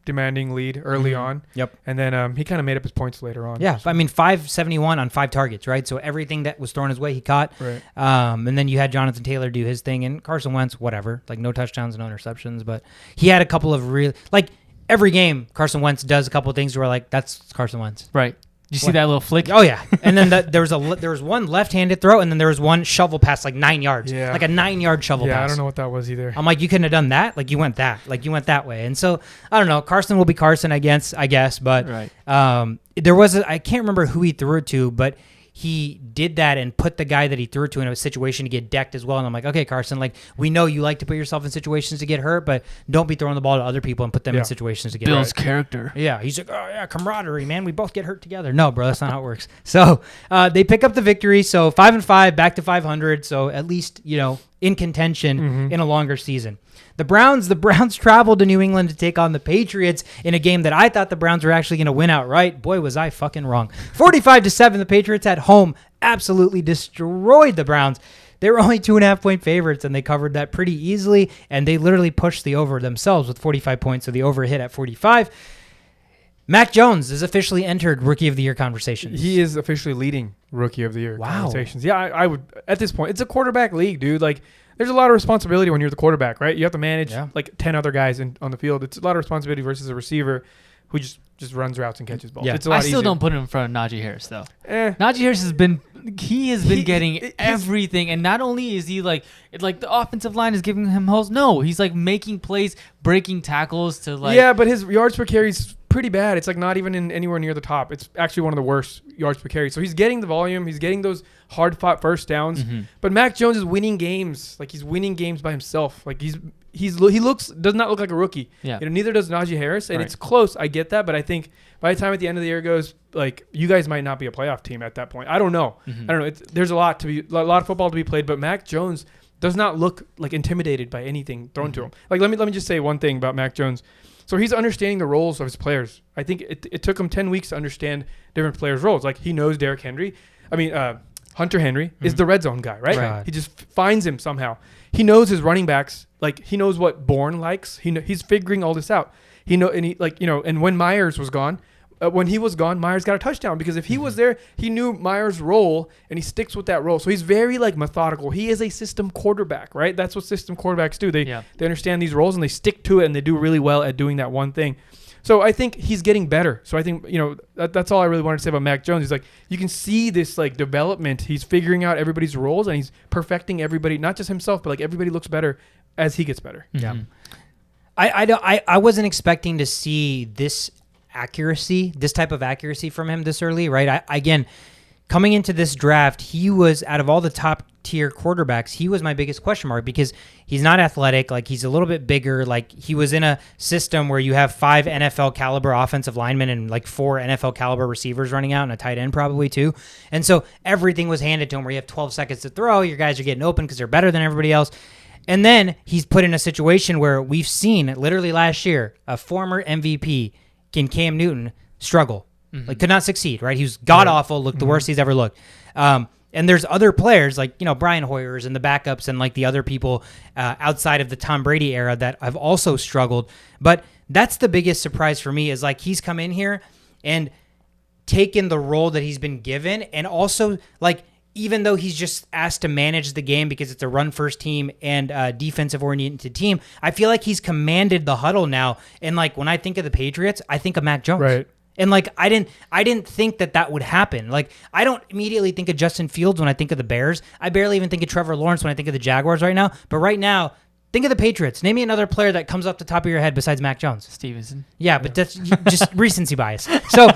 S3: demanding lead early on.
S1: Yep.
S3: And then he kind of made up his points later on.
S1: Yeah, so. I mean, 571 on 5 targets, right? So everything that was thrown his way, he caught.
S3: Right.
S1: And then you had Jonathan Taylor do his thing, and Carson Wentz, whatever, like no touchdowns, no interceptions, but he had a couple of really, like every game, Carson Wentz does a couple of things where like that's Carson Wentz.
S2: Right. Did you see that little flick?
S1: Oh yeah, and then there was one left-handed throw, and then there was one shovel pass like 9 yards, like a 9-yard shovel pass.
S3: Yeah, I don't know what that was either.
S1: I'm like, you couldn't have done that. Like you went that way, and so I don't know. Carson will be Carson, I guess, but there was I can't remember who he threw it to, but he did that and put the guy that he threw it to in a situation to get decked as well. And I'm like, okay, Carson, like we know you like to put yourself in situations to get hurt, but don't be throwing the ball to other people and put them in situations to get hurt.
S2: Bill's character.
S1: Yeah, he's like, oh yeah, camaraderie, man. We both get hurt together. No, bro, that's not how it works. So they pick up the victory. So 5-5, back to 500. So at least, you know, in contention in a longer season. The Browns traveled to New England to take on the Patriots in a game that I thought the Browns were actually going to win outright. Boy, was I fucking wrong. 45-7, the Patriots at home absolutely destroyed the Browns. They were only 2.5-point favorites, and they covered that pretty easily, and they literally pushed the over themselves with 45 points, so the over hit at 45. Mac Jones is officially entered Rookie of the Year conversations.
S3: He is officially leading Rookie of the Year conversations. Yeah, I would at this point. It's a quarterback league, dude. Like, there's a lot of responsibility when you're the quarterback, right? You have to manage like 10 other guys on the field. It's a lot of responsibility versus a receiver who just runs routes and catches balls.
S1: Yeah.
S3: It's a lot
S2: I still
S3: easier.
S2: don't put him in front of Najee Harris though. Najee Harris has been getting everything, and not only is he like the offensive line is giving him holes. No, he's like making plays, breaking tackles to like.
S3: Yeah, but his yards per carry is pretty bad. It's like not even anywhere near the top. It's actually one of the worst yards per carry. So he's getting the volume. He's getting those hard fought first downs. Mm-hmm. But Mac Jones is winning games. Like, he's winning games by himself. Like, he does not look like a rookie.
S2: Yeah.
S3: Neither does Najee Harris, and it's close. I get that, but I think by the time at the end of the year goes, like, you guys might not be a playoff team at that point. I don't know. Mm-hmm. I don't know. There's a lot of football to be played, but Mac Jones does not look like intimidated by anything thrown to him. Like, let me just say one thing about Mac Jones. So he's understanding the roles of his players. I think it took him 10 weeks to understand different players' roles. Like, he knows Hunter Henry is the red zone guy, right? He just finds him somehow. He knows his running backs. Like, he knows what Bourne likes. He's figuring all this out. And when Myers was gone, Myers got a touchdown because if he was there, he knew Myers' role and he sticks with that role. So he's very like methodical. He is a system quarterback, right? That's what system quarterbacks do. They understand these roles and they stick to it, and they do really well at doing that one thing. So I think he's getting better. So I think, that's all I really wanted to say about Mac Jones. He's like, you can see this like development. He's figuring out everybody's roles and he's perfecting everybody, not just himself, but like everybody looks better as he gets better.
S1: Mm-hmm. Yeah. I wasn't expecting to see this type of accuracy from him this early, right? Again, coming into this draft, he was, out of all the top tier quarterbacks, he was my biggest question mark because he's not athletic. Like, he's a little bit bigger. Like, he was in a system where you have 5 NFL caliber offensive linemen and like 4 NFL caliber receivers running out and a tight end probably too. And so everything was handed to him where you have 12 seconds to throw. Your guys are getting open because they're better than everybody else. And then he's put in a situation where we've seen literally last year, a former MVP in Cam Newton struggle, like could not succeed, right? He was god-awful, looked the worst he's ever looked. And there's other players like, Brian Hoyers and the backups and like the other people outside of the Tom Brady era that have also struggled. But that's the biggest surprise for me is like he's come in here and taken the role that he's been given, and also like even though he's just asked to manage the game because it's a run-first team and a defensive-oriented team, I feel like he's commanded the huddle now. And, like, when I think of the Patriots, I think of Mac Jones.
S3: Right.
S1: And, like, I didn't think that would happen. Like, I don't immediately think of Justin Fields when I think of the Bears. I barely even think of Trevor Lawrence when I think of the Jaguars right now. But right now, think of the Patriots. Name me another player that comes off the top of your head besides Mac Jones.
S2: Stevenson.
S1: Yeah, but that's just recency bias. So,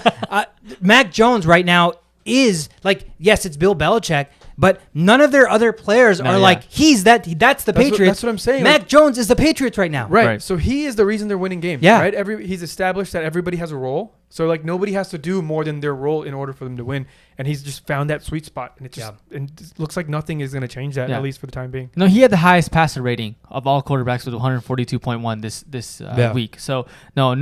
S1: Mac Jones right now is like, yes, it's Bill Belichick, but none of their other players are like, that's the Patriots.
S3: That's what I'm saying.
S1: Mac Jones is the Patriots right now.
S3: Right. So he is the reason they're winning games.
S1: Yeah.
S3: Right. He's established that everybody has a role. So like nobody has to do more than their role in order for them to win. And he's just found that sweet spot. And it looks like nothing is going to change that, at least for the time being.
S2: No, he had the highest passer rating of all quarterbacks with 142.1 this week. So no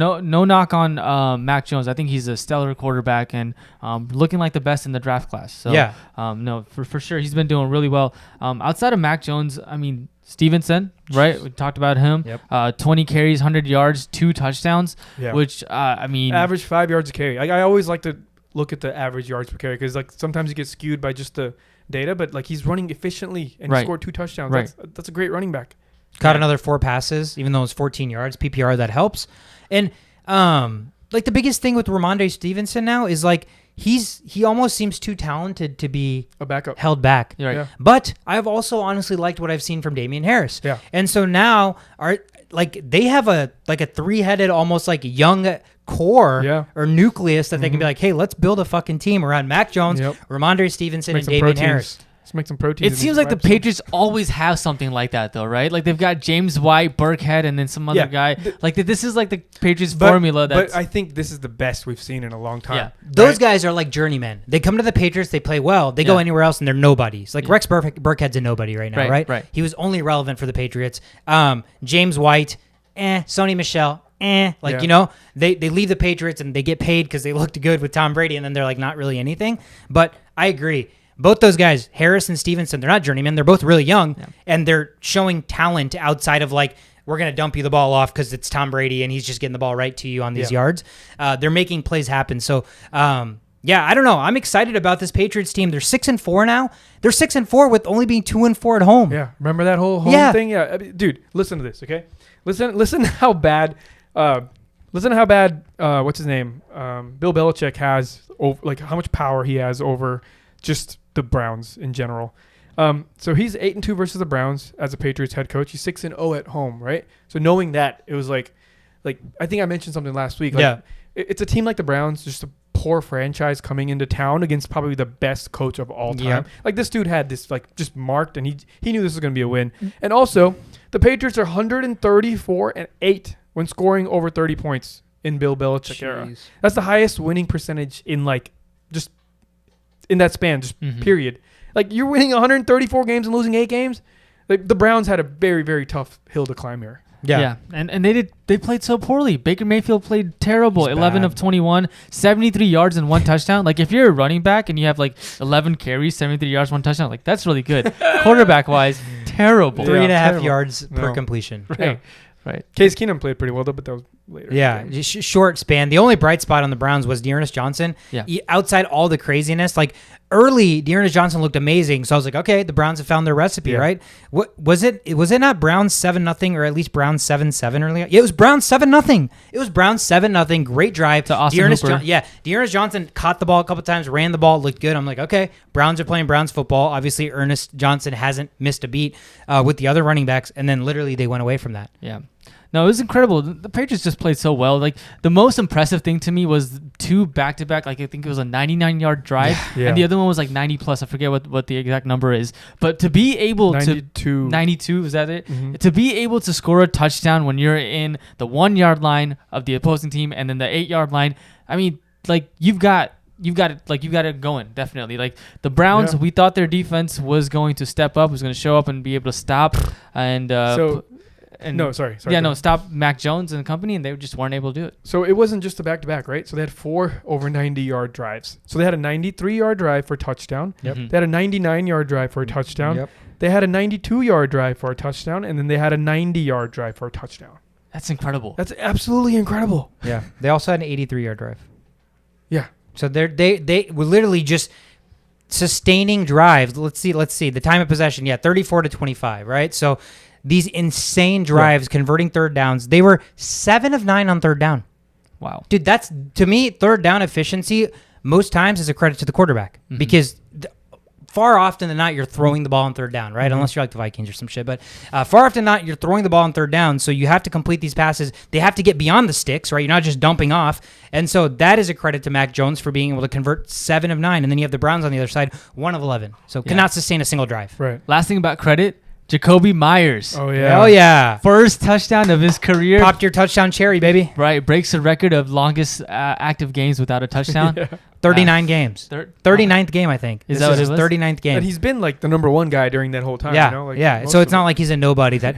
S2: knock on Mac Jones. I think he's a stellar quarterback and looking like the best in the draft class. So no, for sure he's been doing really well. Outside of Mac Jones, I mean, Stevenson, right? We talked about him. Yep. 20 carries, 100 yards, 2 touchdowns, which, I mean...
S3: Average 5 yards a carry. I always like to look at the average yards per carry because like sometimes you get skewed by just the data, but like he's running efficiently and he scored 2 touchdowns. Right. That's a great running back.
S1: Caught another 4 passes, even though it was 14 yards. PPR, that helps. And like the biggest thing with Ramondre Stevenson now is like he almost seems too talented to be
S3: a backup,
S1: held back.
S2: Right. Yeah.
S1: But I've also honestly liked what I've seen from Damian Harris.
S3: Yeah.
S1: And so now they have a 3-headed, almost like young core or nucleus that they can be like, hey, let's build a fucking team around Mac Jones, Ramondre Stevenson, and Damian Harris.
S3: Let's make some protein.
S2: It seems like the Patriots always have something like that, though, right? Like they've got James White, Burkhead, and then some other guy. Like this is like the Patriots formula. But
S3: I think this is the best we've seen in a long time.
S1: Yeah. Those guys are like journeymen. They come to the Patriots, they play well. They go anywhere else, and they're nobodies. Like Rex Burkhead's a nobody right now, right? He was only relevant for the Patriots. James White, Sony Michel, they leave the Patriots and they get paid because they looked good with Tom Brady, and then they're like not really anything. But I agree. Both those guys, Harris and Stevenson, they're not journeymen. They're both really young, and they're showing talent outside of like we're going to dump you the ball off because it's Tom Brady and he's just getting the ball right to you on these yards. They're making plays happen. So, I don't know. I'm excited about this Patriots team. They're 6-4 now. They're 6-4 with only being 2-4 at home.
S3: Yeah, remember that whole home thing? Yeah, I mean, dude, listen to this, okay? Listen how bad. What's his name? Bill Belichick has how much power he has over just the Browns in general. So he's 8-2 versus the Browns as a Patriots head coach. He's 6-0 at home, right? So knowing that, it was like I think I mentioned something last week. It's a team like the Browns, just a poor franchise coming into town against probably the best coach of all time. Yeah. Like this dude had this just marked, and he knew this was going to be a win. And also, the Patriots are 134-8 when scoring over 30 points in Bill Belichick era. That's the highest winning percentage in just in that span, period. Like you're winning 134 games and losing 8 games. Like the Browns had a very, very tough hill to climb here.
S2: Yeah. And they played so poorly. Baker Mayfield played terrible. 11 of 21, 73 yards and 1 touchdown. Like if you're a running back and you have 11 carries, 73 yards, 1 touchdown, that's really good. Quarterback wise, terrible.
S1: 3.5 yards per completion.
S2: Right.
S3: Case Keenum played pretty well though, but that was later.
S1: Yeah, just short span. The only bright spot on the Browns was Dearness Johnson.
S2: Yeah.
S1: Outside all the craziness, early, Dearness Johnson looked amazing. So I was like, okay, the Browns have found their recipe, right? What was it? Was it not Browns 7-0 or at least Browns 7-7 earlier? Yeah, it was Browns 7-0. It was Browns 7-0. Great drive
S2: to Austin Hooper.
S1: Dearness Johnson caught the ball a couple times, ran the ball, looked good. I'm like, okay, Browns are playing Browns football. Obviously, Ernest Johnson hasn't missed a beat with the other running backs, and then literally they went away from that.
S2: Yeah. No, it was incredible. The Patriots just played so well. The most impressive thing to me was 2 back-to-back. I think it was a 99-yard drive, and the other one was 90+. I forget what the exact number is. But to be able 92, is that it? Mm-hmm. To be able to score a touchdown when you're in the 1-yard line of the opposing team and then the 8-yard line, I mean, you've got it going, definitely. The Browns, we thought their defense was going to step up, was going to show up and be able to stop stop Mac Jones and company, and they just weren't able to do it.
S3: So it wasn't just a back-to-back, right? So they had 4 over 90-yard drives. So they had a 93-yard drive for a touchdown.
S1: Yep.
S3: They had a 99-yard drive for a touchdown.
S1: Yep.
S3: They had a 92-yard drive for a touchdown, and then they had a 90-yard drive for a touchdown.
S2: That's incredible.
S3: That's absolutely incredible.
S1: Yeah. They also had an 83-yard drive.
S3: Yeah.
S1: So they were literally just sustaining drives. Let's see. The time of possession, 34-25, right? So these insane drives, converting third downs. They were 7 of 9 on third down.
S2: Wow.
S1: Dude, that's, to me, third down efficiency most times is a credit to the quarterback because far often than not, you're throwing the ball on third down, right? Mm-hmm. Unless you're like the Vikings or some shit. But far often than not, you're throwing the ball on third down, so you have to complete these passes. They have to get beyond the sticks, right? You're not just dumping off. And so that is a credit to Mac Jones for being able to convert 7 of 9. And then you have the Browns on the other side, 1 of 11. So cannot sustain a single drive.
S3: Right.
S2: Last thing about credit, Jacoby Myers.
S3: Oh, yeah.
S1: Hell yeah.
S2: First touchdown of his career.
S1: Popped your touchdown cherry, baby.
S2: Right. Breaks the record of longest active games without a touchdown.
S1: 39 games. 39th game, I think.
S2: Is that what it was?
S1: 39th game.
S3: And he's been the number 1 guy during that whole time.
S1: Yeah. So it's not like he's a nobody that,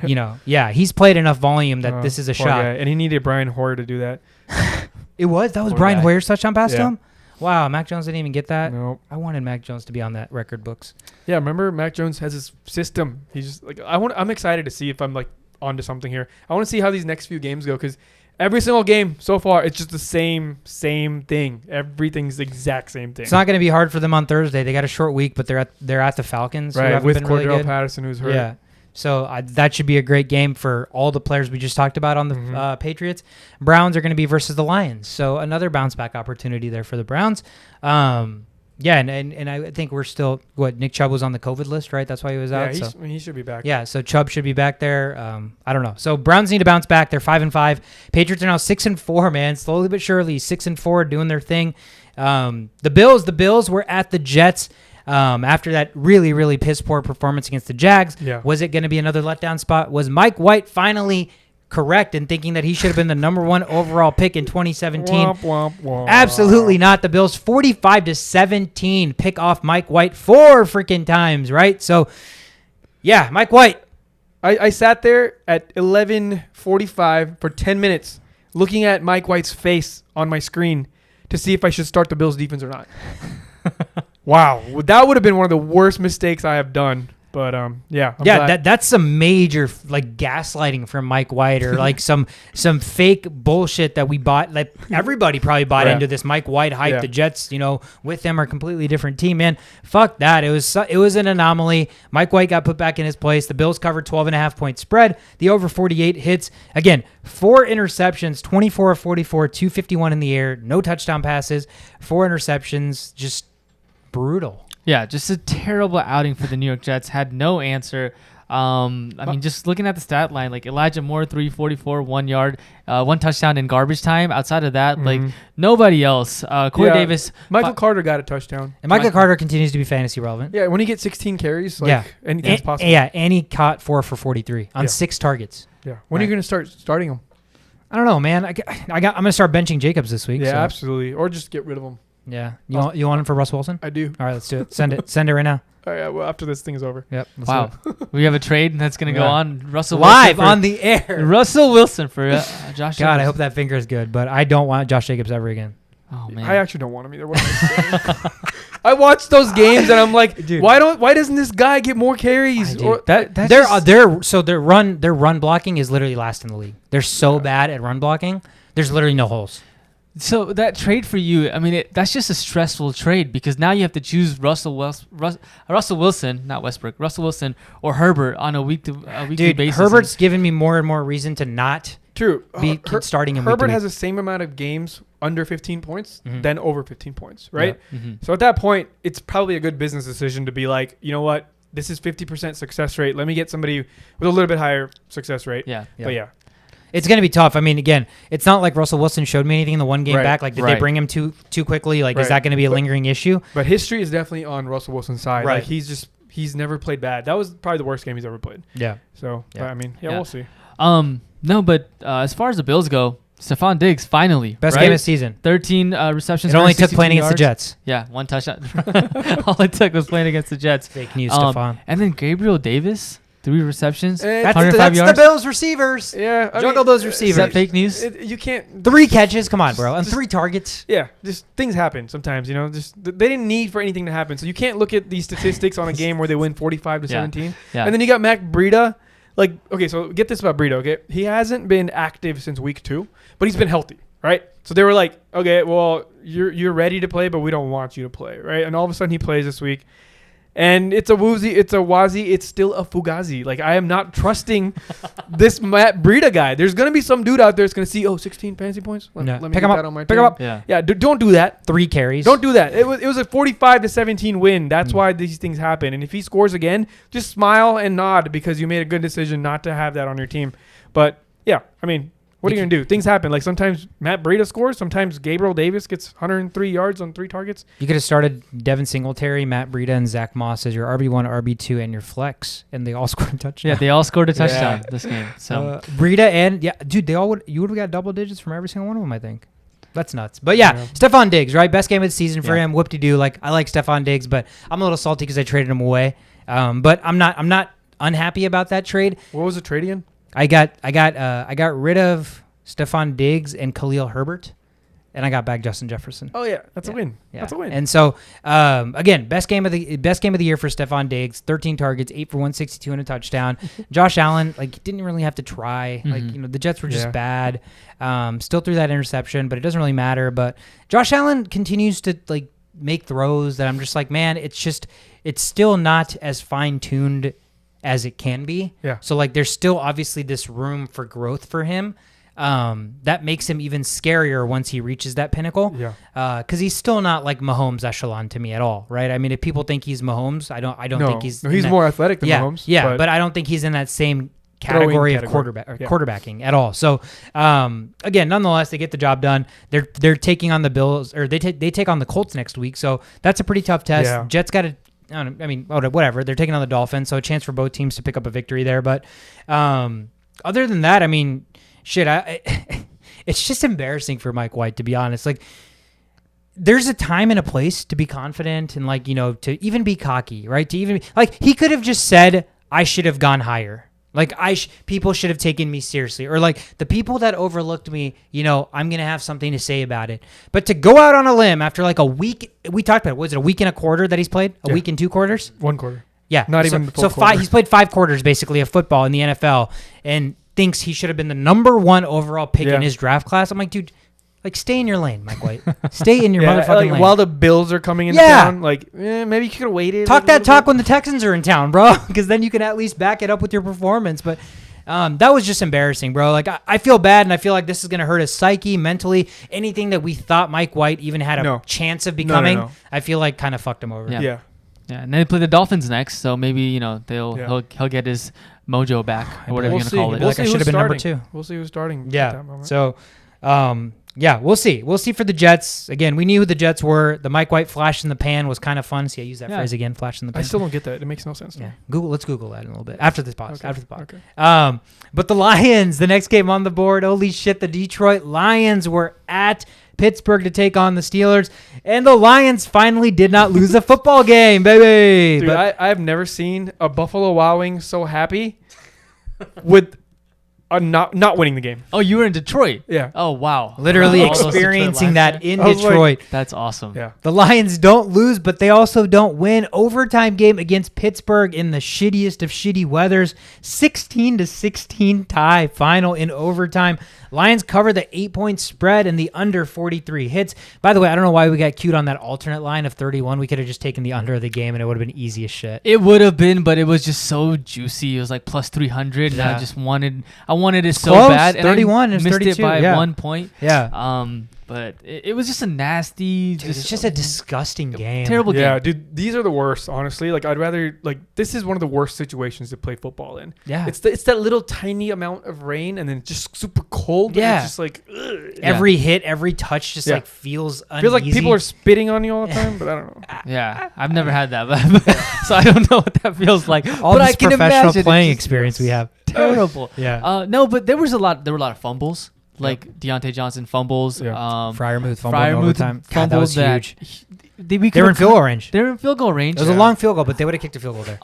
S1: he's played enough volume that this is a shot.
S3: Guy. And he needed Brian Hoyer to do that.
S1: That was Brian Hoyer's touchdown pass to him? Wow, Mac Jones didn't even get that?
S3: Nope.
S1: I wanted Mac Jones to be on that record books.
S3: Yeah, remember Mac Jones has his system. He's just I'm excited to see if I'm onto something here. I want to see how these next few games go because every single game so far, it's just the same thing. Everything's the exact same thing.
S1: It's not going to be hard for them on Thursday. They got a short week, but they're at the Falcons.
S3: Right, with Cordell Patterson, who's hurt.
S1: Yeah. So that should be a great game for all the players we just talked about on the Patriots. Browns are going to be versus the Lions. So another bounce back opportunity there for the Browns. And I think we're still, Nick Chubb was on the COVID list, right? That's why he was out.
S3: Yeah, he should be back.
S1: Yeah, so Chubb should be back there. I don't know. So Browns need to bounce back. They're 5-5. Patriots are now 6-4, man. Slowly but surely, 6-4, doing their thing. The Bills were at the Jets. After that really, really piss poor performance against the Jags.
S3: Yeah.
S1: Was it going to be another letdown spot? Was Mike White finally correct in thinking that he should have been the number 1 overall pick in 2017?
S3: Womp, womp, womp.
S1: Absolutely not. The Bills 45-17 pick off Mike White 4 freaking times, right? So, yeah, Mike White.
S3: I sat there at 11:45 for 10 minutes looking at Mike White's face on my screen to see if I should start the Bills defense or not. Wow. That would have been one of the worst mistakes I have done But
S1: that's some major like gaslighting from Mike White, or like some fake bullshit that we bought. Like everybody probably bought into this Mike White hype. The Jets, with them are a completely different team. Man, fuck that. It was an anomaly. Mike White got put back in his place. The Bills covered 12.5 point spread. The over 48 hits. Again, 4 interceptions, 24 of 44, 251 in the air, no touchdown passes, 4 interceptions, just brutal.
S2: Yeah, just a terrible outing for the New York Jets. Had no answer. Just looking at the stat line, like Elijah Moore, 344, 1 yard, 1 touchdown in garbage time. Outside of that, like nobody else. Corey Davis.
S3: Michael Carter got a touchdown.
S1: And Michael Carter continues to be fantasy relevant.
S3: Yeah, when he gets 16 carries, anything's possible.
S1: Yeah, and he caught 4 for 43 on 6 targets.
S3: Yeah. When are you going to start starting him?
S1: I don't know, man. I'm going to start benching Jacobs this week.
S3: Yeah, absolutely. Or just get rid of him.
S1: Yeah. You want him for Russell Wilson?
S3: I do.
S1: All right, let's do it. Send it right now.
S3: All right, well, after this thing is over.
S1: Yep.
S2: Wow. We have a trade that's going to go on. Russell
S1: Live
S2: Wilson
S1: on the air.
S2: Russell Wilson for Josh
S1: God,
S2: Jacobs.
S1: I hope that finger is good, but I don't want Josh Jacobs ever again.
S2: Oh, man.
S3: I actually don't want him either. What am I saying? I watched those games and I'm like, dude, why doesn't this guy get more carries?
S1: Their run blocking is literally last in the league. They're so bad at run blocking. There's literally no holes.
S2: So that trade for you, I mean, that's just a stressful trade because now you have to choose Russell Wilson, not Westbrook, Russell Wilson or Herbert on a weekly basis.
S1: Herbert's given me more and more reason to not be starting him.
S3: Herbert has the same amount of games under 15 points than over 15 points, right? Yeah. Mm-hmm. So at that point, it's probably a good business decision to be like, you know what, this is 50% success rate. Let me get somebody with a little bit higher success rate.
S2: Yeah.
S3: But yeah.
S1: It's going to be tough. I mean, again, it's not like Russell Wilson showed me anything in the one game back. Like, did they bring him too quickly? Like, is that going to be a lingering issue?
S3: But history is definitely on Russell Wilson's side. Right. Like, he's never played bad. That was probably the worst game he's ever played.
S1: Yeah.
S3: So, but, I mean, we'll see.
S2: No, but as far as the Bills go, Stephon Diggs finally
S1: best game of the season.
S2: 13 receptions.
S1: It only took playing against the Jets.
S2: Yeah, 1 touchdown. All it took was playing against the Jets.
S1: Fake news, Stephon.
S2: And then Gabriel Davis. 3 receptions,
S1: that's
S2: 105 yards.
S1: The Bills receivers.
S3: Yeah,
S1: juggle those receivers.
S2: Is that fake news?
S3: You can't.
S1: 3 catches, come on, bro, and 3 targets.
S3: Yeah, just things happen sometimes. Just they didn't need for anything to happen. So you can't look at these statistics on a game where they win 45-17.
S2: Yeah.
S3: And then you got Mac Breida. Like, okay, so get this about Breida. Okay, he hasn't been active since week 2, but he's been healthy, right? So they were like, okay, well, you're ready to play, but we don't want you to play, right? And all of a sudden he plays this week. And it's a woozy, it's a wazi, it's still a fugazi. Like, I am not trusting this Matt Breida guy. There's going to be some dude out there that's going to see, 16 fantasy points? Let me pick him up. On my team.
S1: Pick him up.
S3: Yeah, don't do that.
S1: 3 carries.
S3: Don't do that. It was a 45-17 win. That's why these things happen. And if he scores again, just smile and nod because you made a good decision not to have that on your team. But, yeah, I mean, what are you going to do? Things happen. Like, sometimes Matt Breida scores. Sometimes Gabriel Davis gets 103 yards on 3 targets.
S1: You could have started Devin Singletary, Matt Breida, and Zach Moss as your RB1, RB2, and your flex, and they all scored a touchdown.
S2: Yeah, they all scored a touchdown this game. So
S1: Breida and, dude, you would have got double digits from every single one of them, I think. That's nuts. But, Stephon Diggs, right? Best game of the season for him. Whoop-de-doo. Like, I like Stephon Diggs, but I'm a little salty because I traded him away. But I'm not unhappy about that trade.
S3: What was the trade again?
S1: I got rid of Stephon Diggs and Khalil Herbert, and I got back Justin Jefferson.
S3: Oh yeah, that's a win. Yeah. That's a win.
S1: And so, again, best game of the year for Stephon Diggs. 13 targets, 8 for 162 and a touchdown. Josh Allen didn't really have to try. The Jets were just bad. Still threw that interception, but it doesn't really matter. But Josh Allen continues to make throws that I'm just like, man, it's still not as fine tuned as it can be.
S3: Yeah.
S1: So there's still obviously this room for growth for him. That makes him even scarier once he reaches that pinnacle.
S3: Yeah.
S1: Because he's still not like Mahomes echelon to me at all, right? I mean, if people think he's Mahomes, I don't think he's.
S3: No, he's more athletic than Mahomes.
S1: Yeah, but I don't think he's in that same category of quarterbacking at all. So, again, nonetheless, they get the job done. They're taking on the Bills, or they take on the Colts next week. So that's a pretty tough test.
S3: Yeah.
S1: Jets got to. Whatever. They're taking on the Dolphins, so a chance for both teams to pick up a victory there. But other than that, I mean. Shit, it's just embarrassing for Mike White, to be honest. There's a time and a place to be confident and to even be cocky, right? To even he could have just said, "I should have gone higher." People should have taken me seriously, or the people that overlooked me. I'm gonna have something to say about it. But to go out on a limb after a week, we talked about it, was it a week and a quarter that he's played? A week and 2 quarters?
S3: 1 quarter.
S1: Yeah.
S3: Not even the full
S1: quarter. He's played 5 quarters basically of football in the NFL and thinks he should have been the number 1 overall pick in his draft class. I'm like, dude, like stay in your lane, Mike White. Stay in your motherfucking lane.
S3: While the Bills are coming into town, like maybe you could have waited.
S1: Talk that talk when the Texans are in town, bro, because then you can at least back it up with your performance. But that was just embarrassing, bro. Like I feel bad, and I feel like this is gonna hurt his psyche mentally. Anything that we thought Mike White even had a chance of becoming, I feel like kind of fucked him over.
S2: Yeah, and they play the Dolphins next, so maybe he'll get his mojo back or whatever you're gonna call it.
S1: Like I should have been number 2.
S3: We'll see who's starting.
S1: Yeah.
S3: At that moment.
S1: So, we'll see. We'll see for the Jets. Again, we knew who the Jets were. The Mike White flash in the pan was kind of fun. See, I use that phrase again, flash in the pan.
S3: I still don't get that. It makes no sense.
S1: Yeah. Let's Google that in a little bit after this podcast.
S3: Okay.
S1: After the podcast.
S3: Okay.
S1: But the Lions, the next game on the board. Holy shit! The Detroit Lions were at Pittsburgh to take on the Steelers, and the Lions finally did not lose a football game, baby.
S3: Dude, I have never seen a Buffalo Wild Wing so happy with not winning the game.
S2: Oh, you were in Detroit?
S3: Yeah.
S2: Oh, wow.
S1: Literally experiencing that in Detroit.
S2: That's awesome.
S3: Yeah.
S1: The Lions don't lose, but they also don't win. Overtime game against Pittsburgh in the shittiest of shitty weathers. 16-16 tie final in overtime. Lions cover the 8-point spread and the under 43 hits. By the way, I don't know why we got cute on that alternate line of 31. We could have just taken the under of the game and it would have been easy as shit.
S2: It would have been, but it was just so juicy. It was like plus 300. Yeah. And I wanted it so bad.
S1: 31 and
S2: missed
S1: 32.
S2: It by 1 point.
S1: Yeah.
S2: But it was just a nasty,
S1: it's just a disgusting game.
S2: Terrible game.
S3: Yeah, dude, these are the worst, honestly. Like, I'd rather, this is one of the worst situations to play football in.
S1: Yeah.
S3: It's that little tiny amount of rain and then just super cold.
S1: Yeah.
S3: And it's just like, ugh.
S1: Every hit, every touch just feels uneasy.
S3: Feels like people are spitting on you all the time, but I don't know.
S2: Yeah, I've never had that, so I don't know what that feels like.
S1: All
S2: but
S1: this
S2: I can
S1: professional playing experience we have.
S2: Terrible.
S1: Yeah.
S2: No, but there were a lot of fumbles. Like Deontay Johnson fumbles.
S1: Yeah. Fryermuth fumbled in overtime. God, that was huge.
S2: They
S1: were in field goal range.
S2: They were in field goal range.
S1: It was a long field goal, but they would have kicked a field goal there.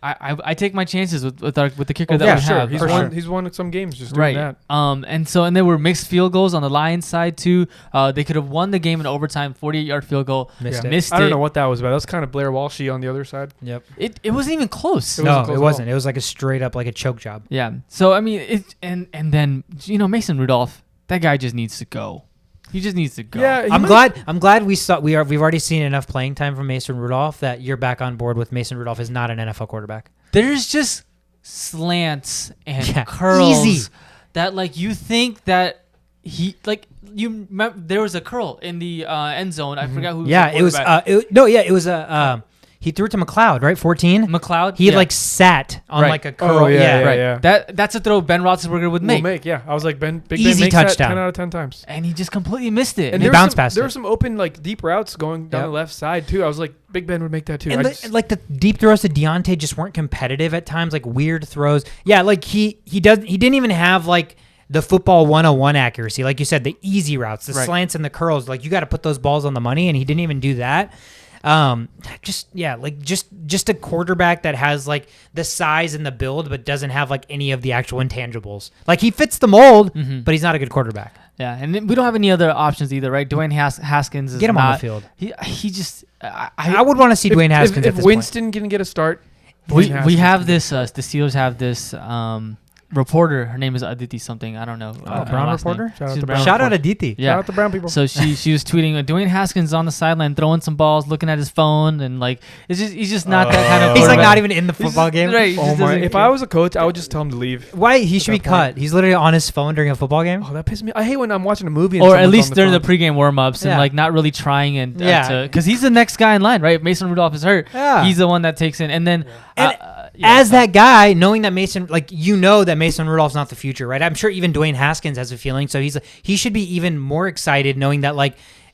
S2: I take my chances with the kicker that we have.
S3: He's won some games just doing that.
S2: And there were mixed field goals on the Lions side too. They could have won the game in overtime, 48-yard field goal. Missed it.
S3: I don't know what that was about. That was kind of Blair Walshy on the other side.
S1: It
S2: wasn't even close.
S1: It wasn't. It was like a straight up like a choke job.
S2: Yeah. So I mean, and then Mason Rudolph. That guy just needs to go. He just needs to go.
S1: Yeah, I'm glad we've already seen enough playing time from Mason Rudolph that you're back on board with Mason Rudolph is not an NFL quarterback.
S2: There's just slants and curls that you think that he there was a curl in the end zone. I forgot who.
S1: Yeah, it was. It was a. He threw it to McLeod, right? 14.
S2: McLeod.
S1: He had sat on a curl.
S3: Oh, yeah.
S2: That's a throw Ben Roethlisberger would make.
S3: Yeah, I was like Big Ben
S1: easy
S3: makes
S1: touchdown.
S3: That 10 out of 10 times,
S2: and he just completely missed it.
S1: And he bounced past it.
S3: There were some open deep routes going down the left side too. I was like, Big Ben would make that too.
S1: And the deep throws to Deontay just weren't competitive at times. Weird throws. Yeah, he didn't even have the football 101 accuracy, like you said, the easy routes, the slants and the curls. You got to put those balls on the money, and he didn't even do that. Just a quarterback that has the size and the build, but doesn't have any of the actual intangibles. He fits the mold, but he's not a good quarterback.
S2: Yeah, and we don't have any other options either, right? Dwayne Haskins is
S1: get him on the field.
S2: He just.
S1: I would want to see Dwayne Haskins
S3: if Winston can get a start.
S2: We have this. The Steelers have this. Reporter, her name is Aditi something. I don't know.
S1: Brown reporter.
S3: Shout
S1: out Aditi.
S2: Yeah.
S3: Shout out to brown people.
S2: So she was tweeting Dwayne Haskins on the sideline throwing some balls, looking at his phone, and he's just not that kind of.
S1: He's not even in the football game.
S2: Right.
S3: Oh my! If I was a coach, I would just tell him to leave.
S1: Why he should be cut? He's literally on his phone during a football game.
S3: Oh, that pisses me. I hate when I'm watching a movie.
S2: Or at least during the pregame warm-ups and not really trying and because he's the next guy in line, right? Mason Rudolph is hurt. Yeah. He's the one that takes in, and then.
S1: As that guy, knowing that Mason, that Mason Rudolph's not the future, right? I'm sure even Dwayne Haskins has a feeling. So he should be even more excited knowing that,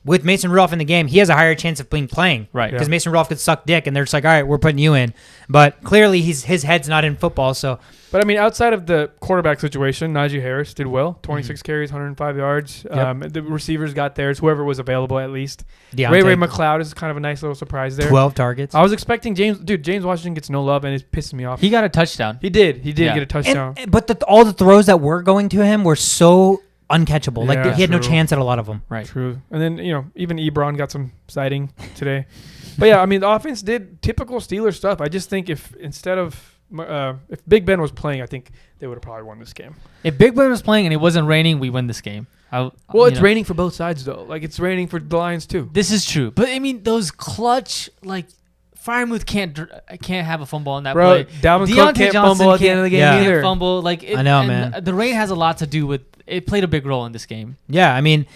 S1: with Mason Rudolph in the game, he has a higher chance of playing.
S2: Right.
S1: Because Mason Rudolph could suck dick, and they're just all right, we're putting you in. But clearly his head's not in football, so.
S3: But, I mean, outside of the quarterback situation, Najee Harris did well. 26 carries, 105 yards. Yep. The receivers got theirs, whoever was available at least. Ray McLeod is kind of a nice little surprise there.
S1: 12 targets.
S3: I was expecting James Washington gets no love, and it's pissing me off.
S2: He got a touchdown.
S3: He did get a touchdown.
S1: But all the throws that were going to him were so uncatchable.
S3: Yeah,
S1: like he had no chance at a lot of them.
S2: Right.
S3: True. And then, even Ebron got some sighting today. But yeah, I mean, the offense did typical Steelers stuff. I just think if Big Ben was playing, I think they would have probably won this game.
S2: If Big Ben was playing and it wasn't raining, we win this game.
S3: It's raining for both sides, though. Like, it's raining for the Lions, too.
S2: This is true. But, I mean, those clutch, like, Freiermuth can't have a fumble on that play.
S3: Dalvin Cook can't fumble at the end of the game either.
S2: Fumble. Like,
S1: I know, man.
S2: The rain has a lot to do with it. Played a big role in this game.
S1: Yeah, I mean,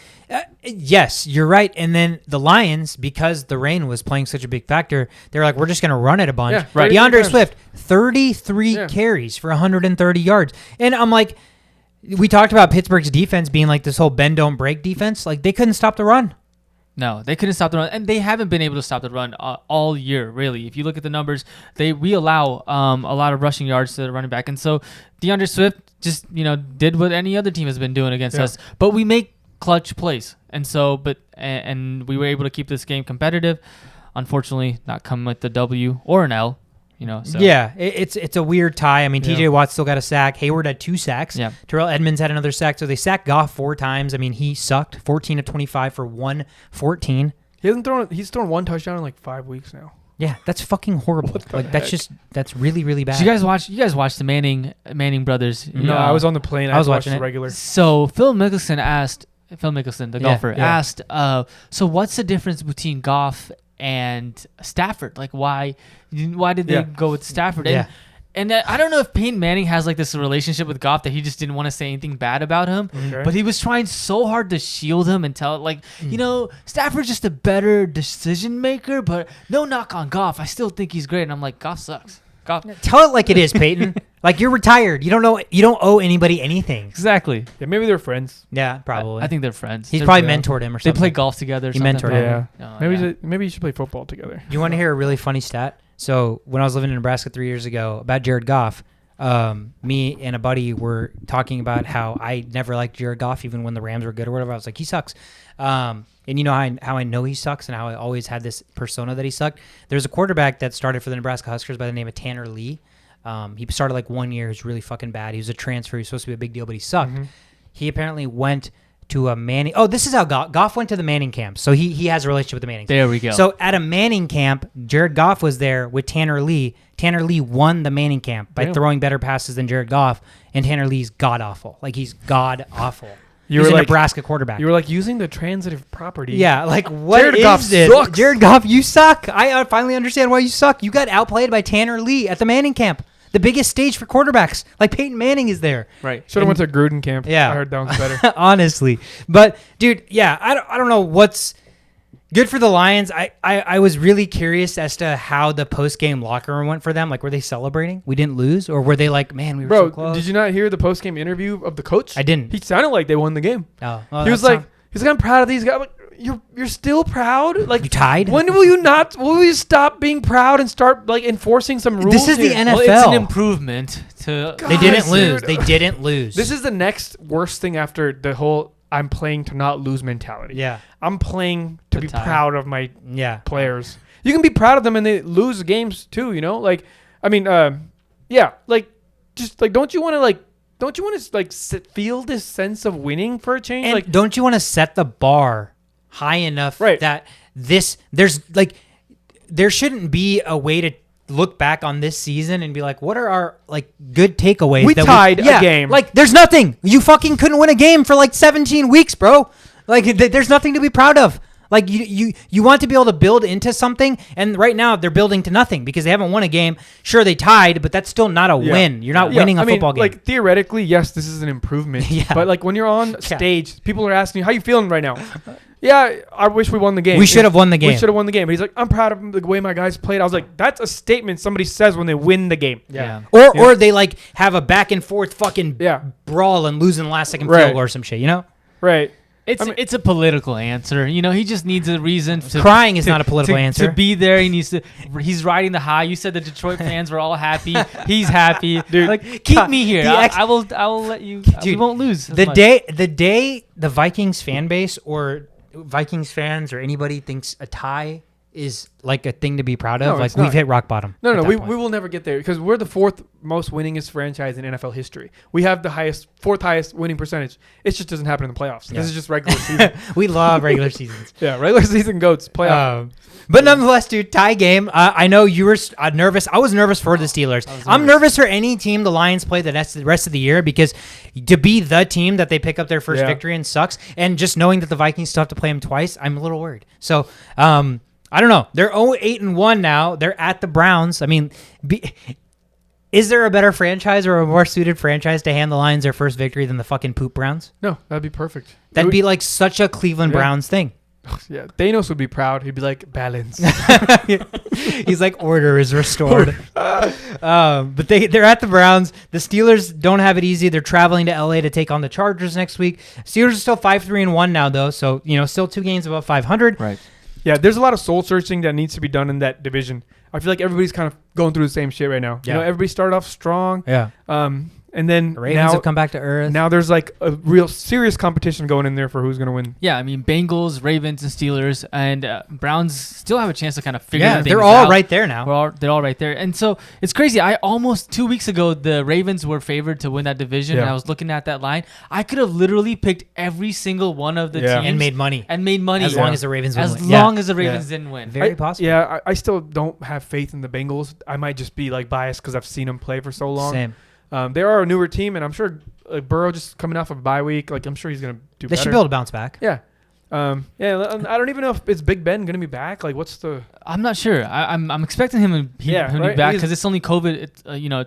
S1: yes, you're right. And then the Lions, because the rain was playing such a big factor, they're like, we're just going to run it a bunch.
S3: Yeah, right.
S1: DeAndre Swift, 33 carries for 130 yards. And I'm like, we talked about Pittsburgh's defense being like this whole bend, don't break defense. Like, they couldn't stop the run.
S2: No, they couldn't stop the run, and they haven't been able to stop the run all year, really. If you look at the numbers, we allow a lot of rushing yards to the running back, and so DeAndre Swift just did what any other team has been doing against us. But we make clutch plays, and so and we were able to keep this game competitive. Unfortunately, not come with the W or an L. So.
S1: Yeah, it's a weird tie. I mean, TJ Watt still got a sack. Hayward had 2 sacks.
S2: Yeah.
S1: Terrell Edmonds had another sack. So they sacked Goff 4 times. I mean, he sucked. 14 of 25 for 114.
S3: He's thrown 1 touchdown in like 5 weeks now.
S1: Yeah, that's fucking horrible. Like that's really, really bad.
S2: Did you guys watch the Manning brothers?
S3: No, I was on the plane. I was watching the regular.
S2: So Phil Mickelson, the golfer, asked, so what's the difference between Goff and Stafford? Like, why did they go with Stafford? And I don't know if Peyton Manning has like this relationship with Goff that he just didn't want to say anything bad about him, but he was trying so hard to shield him and tell Stafford's just a better decision maker, but no knock on Goff. I still think he's great. And I'm like, Goff sucks. Goff.
S1: Tell it like it is, Peyton. Like, you're retired. You don't owe anybody anything.
S2: Exactly.
S3: Yeah, maybe they're friends.
S1: Yeah, probably.
S2: I think they're friends.
S1: He's probably mentored him or something.
S2: They play golf together.
S1: He mentored him.
S3: Yeah. Maybe you should play football together.
S1: You want to hear a really funny stat? So when I was living in Nebraska 3 years ago about Jared Goff, me and a buddy were talking about how I never liked Jared Goff even when the Rams were good or whatever. I was like, he sucks. And you know how I know he sucks and how I always had this persona that he sucked? There's a quarterback that started for the Nebraska Huskers by the name of Tanner Lee. He started like 1 year. He was really fucking bad. He was a transfer. He was supposed to be a big deal, but he sucked. Mm-hmm. He apparently went to a Manning. Oh, this is how Goff went to the Manning camp. So he has a relationship with the Mannings.
S2: There we go.
S1: So at a Manning camp, Jared Goff was there with Tanner Lee. Tanner Lee won the Manning camp by throwing better passes than Jared Goff, and Tanner Lee's god-awful. Like, he's god-awful. He's a Nebraska quarterback.
S3: You were like using the transitive property.
S1: Yeah, like what
S3: Jared Goff
S1: this?
S3: Sucks.
S1: Jared Goff, you suck. I finally understand why you suck. You got outplayed by Tanner Lee at the Manning camp. The biggest stage for quarterbacks. Like, Peyton Manning is there.
S3: Right. Should have went to Gruden camp.
S1: Yeah.
S3: I heard that one's better.
S1: Honestly. But, dude, yeah, I don't know what's good for the Lions. I was really curious as to how the post-game locker room went for them. Like, were they celebrating? We didn't lose? Or were they like, man, we were so close?
S3: Did you not hear the post-game interview of the coach?
S1: I didn't.
S3: He sounded like they won the game.
S1: Oh. Well,
S3: he was like, I'm proud of these guys. Like, you're still proud? Like,
S1: you tied?
S3: When will you stop being proud and start like enforcing some rules?
S1: This is the NFL.
S2: Well, it's an improvement to.
S1: They didn't lose. They didn't lose.
S3: This is the next worst thing after the whole I'm playing to not lose mentality.
S1: Yeah.
S3: I'm playing to be proud of my players. You can be proud of them and they lose games too, Like, I mean, just like don't you want to feel this sense of winning for a change?
S1: And
S3: like,
S1: don't you want to set the bar high enough that there shouldn't be a way to look back on this season and be like, what are our like good takeaways?
S3: We tied a game.
S1: Like, there's nothing. You fucking couldn't win a game for like 17 weeks, bro. Like, there's nothing to be proud of. Like, you want to be able to build into something, and right now they're building to nothing because they haven't won a game. Sure, they tied, but that's still not a win. You're not winning a football game.
S3: Like, theoretically, yes, this is an improvement. But like when you're on stage, people are asking you, how you feeling right now? Yeah, I wish we won the game.
S1: We should have won the game.
S3: We should have won the game. But he's like, I'm proud of the way my guys played. I was like, that's a statement somebody says when they win the game.
S1: Yeah. Or they like have a back and forth fucking brawl and lose in the last second field goal or some shit,
S3: Right.
S2: It's a political answer. He just needs a reason to...
S1: Crying is not a political answer.
S2: To be there, he's riding the high. You said the Detroit fans were all happy. He's happy. Dude, like, keep me here. I will let you... Dude, we won't lose.
S1: The day the Vikings fan base or Vikings fans or anybody thinks a tie is like a thing to be proud of.
S3: No,
S1: like we've hit rock bottom.
S3: No, we will never get there because we're the 4th most winningest franchise in NFL history. We have the 4th highest winning percentage. It just doesn't happen in the playoffs. Yeah. This is just regular season.
S1: We love regular seasons.
S3: Yeah, regular season goats, playoff.
S1: But nonetheless, dude, tie game. I know you were nervous. I was nervous for the Steelers. I'm nervous for any team the Lions play the rest of the year because to be the team that they pick up their first victory in sucks. And just knowing that the Vikings still have to play them twice, I'm a little worried. So, I don't know. They're 0-8-1 now. They're at the Browns. I mean, is there a better franchise or a more suited franchise to hand the Lions their first victory than the fucking poop Browns?
S3: No, that'd be perfect.
S1: That'd be like such a Cleveland Browns thing.
S3: Yeah, Thanos would be proud. He'd be like, balance.
S1: He's like, order is restored. But they're at the Browns. The Steelers don't have it easy. They're traveling to LA to take on the Chargers next week. Steelers are still 5-3-1 now, though. So, still 2 games above 500.
S3: Right. Yeah, there's a lot of soul searching that needs to be done in that division. I feel like everybody's kind of going through the same shit right now. Yeah. Everybody started off strong.
S1: Yeah.
S3: And then
S1: the Ravens have come back to earth.
S3: Now there's like a real serious competition going in there for who's going to win.
S2: Yeah, I mean, Bengals, Ravens, and Steelers, and Browns still have a chance to kind of figure things out.
S3: Yeah,
S2: they're
S1: all right there now.
S2: They're all right there. And so it's crazy. I almost 2 weeks ago, the Ravens were favored to win that division, and I was looking at that line. I could have literally picked every single one of the teams.
S1: And made money.
S2: As
S1: long as the Ravens win.
S2: As long as the Ravens didn't win.
S1: Very possible.
S3: Yeah, I still don't have faith in the Bengals. I might just be like biased because I've seen them play for so long.
S1: Same.
S3: They are a newer team, and I'm sure Burrow just coming off of a bye week. Like I'm sure he's gonna do better.
S1: They should be able to bounce back.
S3: Yeah. I don't even know if it's Big Ben gonna be back. Like, what's the?
S2: I'm not sure. I'm expecting him to be back because it's only COVID. It's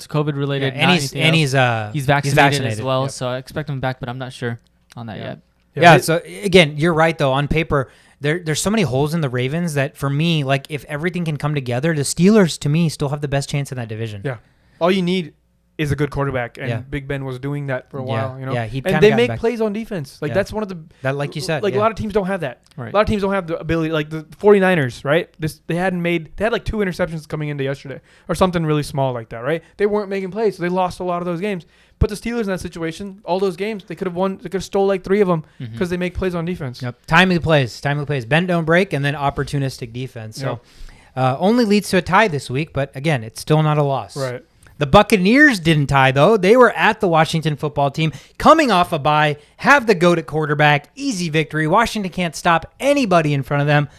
S2: COVID related.
S1: And he's vaccinated
S2: as well. So I expect him back, but I'm not sure on that yet.
S1: Yeah. So again, you're right though. On paper, there's so many holes in the Ravens that for me, like if everything can come together, the Steelers to me still have the best chance in that division.
S3: Yeah. All you need is a good quarterback, and Big Ben was doing that for a while.
S1: Yeah,
S3: and they make plays on defense. Like that's one of the
S1: like you said.
S3: Like a lot of teams don't have that.
S2: Right.
S3: A lot of teams don't have the ability. Like the 49ers, right? They had like 2 interceptions coming into yesterday, or something really small like that, right? They weren't making plays, so they lost a lot of those games. But the Steelers in that situation, all those games, they could have won. They could have stole like 3 of them because they make plays on defense.
S1: Yep. Timely plays. Bend, don't break, and then opportunistic defense. So only leads to a tie this week, but again, it's still not a loss.
S3: Right.
S1: The Buccaneers didn't tie, though. They were at the Washington football team, coming off a bye, have the GOAT at quarterback, easy victory. Washington can't stop anybody in front of them.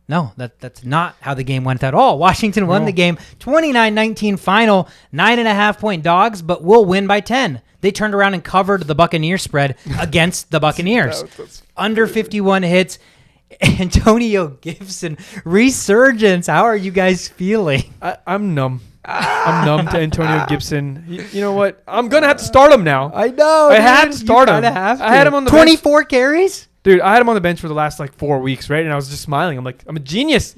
S1: No, that's not how the game went at all. Washington won the game, 29-19 final, 9.5-point dogs, but will win by 10. They turned around and covered the Buccaneers spread against the Buccaneers. Under 51 hits. Antonio Gibson, resurgence. How are you guys feeling?
S3: I'm numb. I'm numb to Antonio Gibson. You know what? I'm going to have to start him now.
S1: I know.
S3: I had to start him. I had him on the
S1: 24 carries?
S3: Dude, I had him on the bench for the last 4 weeks, right? And I was just smiling. I'm like, I'm a genius.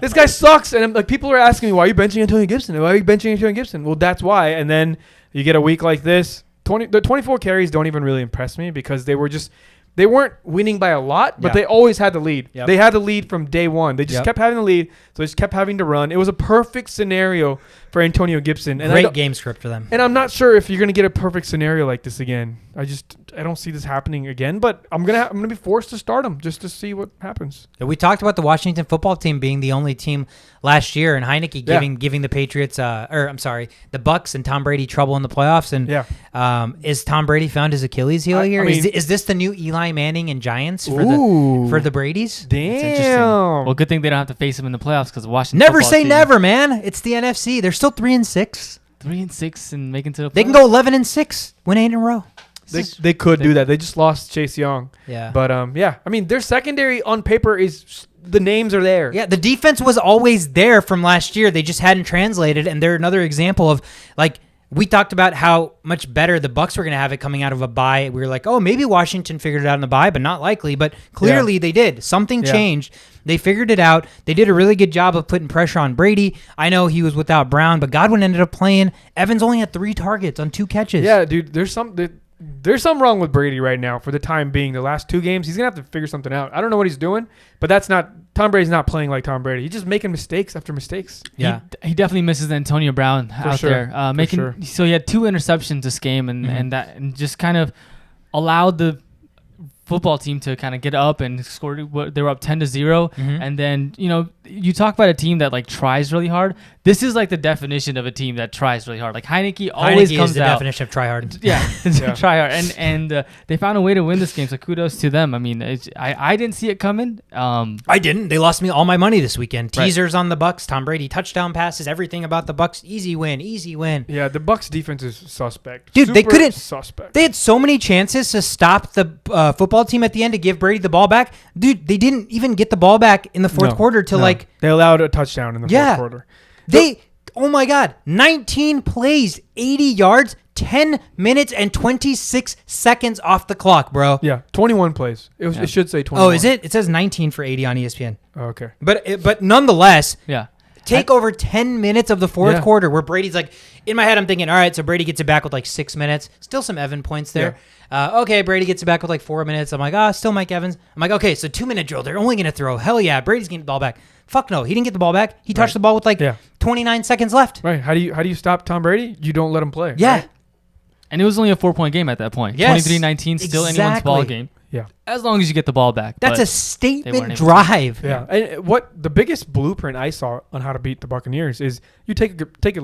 S3: This guy sucks. And people are asking me, why are you benching Antonio Gibson? Why are you benching Antonio Gibson? Well, that's why. And then you get a week like this. The 24 carries don't even really impress me because they weren't winning by a lot, but they always had the lead. Yep. They had the lead from day one. They just kept having the lead, so they just kept having to run. It was a perfect scenario for Antonio Gibson. And
S1: great game script for them.
S3: And I'm not sure if you're going to get a perfect scenario like this again. I don't see this happening again, but I'm gonna be forced to start him just to see what happens.
S1: We talked about the Washington football team being the only team last year, and Heineke giving the Patriots, the Bucs and Tom Brady trouble in the playoffs. And is Tom Brady found his Achilles heel here? Is this the new Eli Manning and Giants for the Brady's?
S3: Damn.
S2: Well, good thing they don't have to face him in the playoffs because Washington.
S1: Never say never, man. It's the NFC. They're still 3-6.
S2: 3-6 and making to the playoffs.
S1: They can go 11-6, win 8 in a row.
S3: They could do that. They just lost Chase Young.
S1: Yeah.
S3: But their secondary on paper is the names are there.
S1: Yeah, the defense was always there from last year. They just hadn't translated, and they're another example of we talked about how much better the Bucs were going to have it coming out of a bye. We were like, oh, maybe Washington figured it out in the bye, but not likely. But clearly they did. Something changed. They figured it out. They did a really good job of putting pressure on Brady. I know he was without Brown, but Godwin ended up playing. Evans only had 3 targets on 2 catches.
S3: Yeah, dude, there's something wrong with Brady right now for the time being. The last 2 games, he's going to have to figure something out. I don't know what he's doing, but Tom Brady's not playing like Tom Brady. He's just making mistakes after mistakes.
S2: Yeah. He definitely misses Antonio Brown out there. So he had 2 interceptions this game and just kind of allowed the football team to kind of get up and score. They were up 10-0, and then you talk about a team that like tries really hard. This is like the definition of a team that tries really hard. Like Heineke always comes
S1: is the
S2: out.
S1: definition of try hard.
S2: Yeah, try hard, and they found a way to win this game. So kudos to them. I mean, I didn't see it coming.
S1: I didn't. They lost me all my money this weekend. Teasers on the Bucs. Tom Brady touchdown passes. Everything about the Bucs. Easy win.
S3: Yeah, the Bucs defense is suspect.
S1: Dude, they couldn't.
S3: Suspect.
S1: They had so many chances to stop the football team at the end to give Brady the ball back. Dude, they didn't even get the ball back in the fourth quarter they
S3: allowed a touchdown in the fourth quarter.
S1: Oh my God, 19 plays, 80 yards, 10 minutes and 26 seconds off the clock, bro.
S3: Yeah, 21 plays. It should say 21.
S1: Oh, is it? It says 19 for 80 on ESPN.
S3: Oh, okay.
S1: But nonetheless,
S2: yeah.
S1: Take over 10 minutes of the fourth quarter where Brady's like, in my head, I'm thinking, all right, so Brady gets it back with like 6 minutes. Still some Evan points there. Yeah. Okay, Brady gets it back with like 4 minutes. I'm like, still Mike Evans. I'm like, okay, so 2-minute drill. They're only going to throw. Hell yeah, Brady's getting the ball back. Fuck no, he didn't get the ball back. He touched the ball with like 29 seconds left.
S3: Right. How do you stop Tom Brady? You don't let him play.
S1: Yeah.
S3: Right?
S2: And it was only a 4-point game at that point.
S1: Yes,
S2: 23-19, still anyone's ball game.
S3: Yeah.
S2: As long as you get the ball back.
S1: That's a statement drive.
S3: Yeah. And what the biggest blueprint I saw on how to beat the Buccaneers is you take the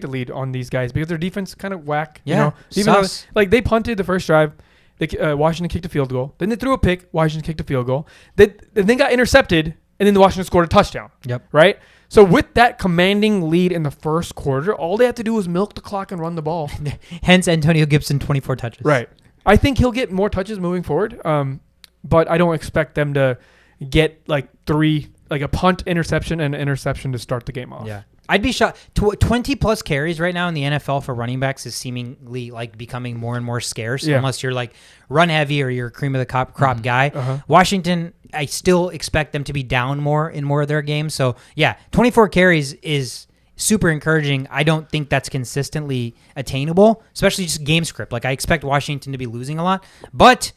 S3: lead on these guys because their defense kind of whack.
S1: Yeah.
S3: Even though, like they punted the first drive, Washington kicked a field goal. Then they threw a pick. Washington kicked a field goal. They then got intercepted, and then the Washington scored a touchdown.
S1: Yep.
S3: Right. So with that commanding lead in the first quarter, all they have to do is milk the clock and run the ball.
S1: Hence Antonio Gibson 24 touches.
S3: Right. I think he'll get more touches moving forward, but I don't expect them to get like a punt, interception, and interception to start the game off.
S1: Yeah. I'd be shocked. 20-plus carries right now in the NFL for running backs is seemingly like becoming more and more scarce unless you're like run heavy or you're a cream of the crop guy. Uh-huh. Washington, I still expect them to be down more in more of their games. So, 24 carries is super encouraging. I don't think that's consistently attainable, especially just game script. Like I expect Washington to be losing a lot, but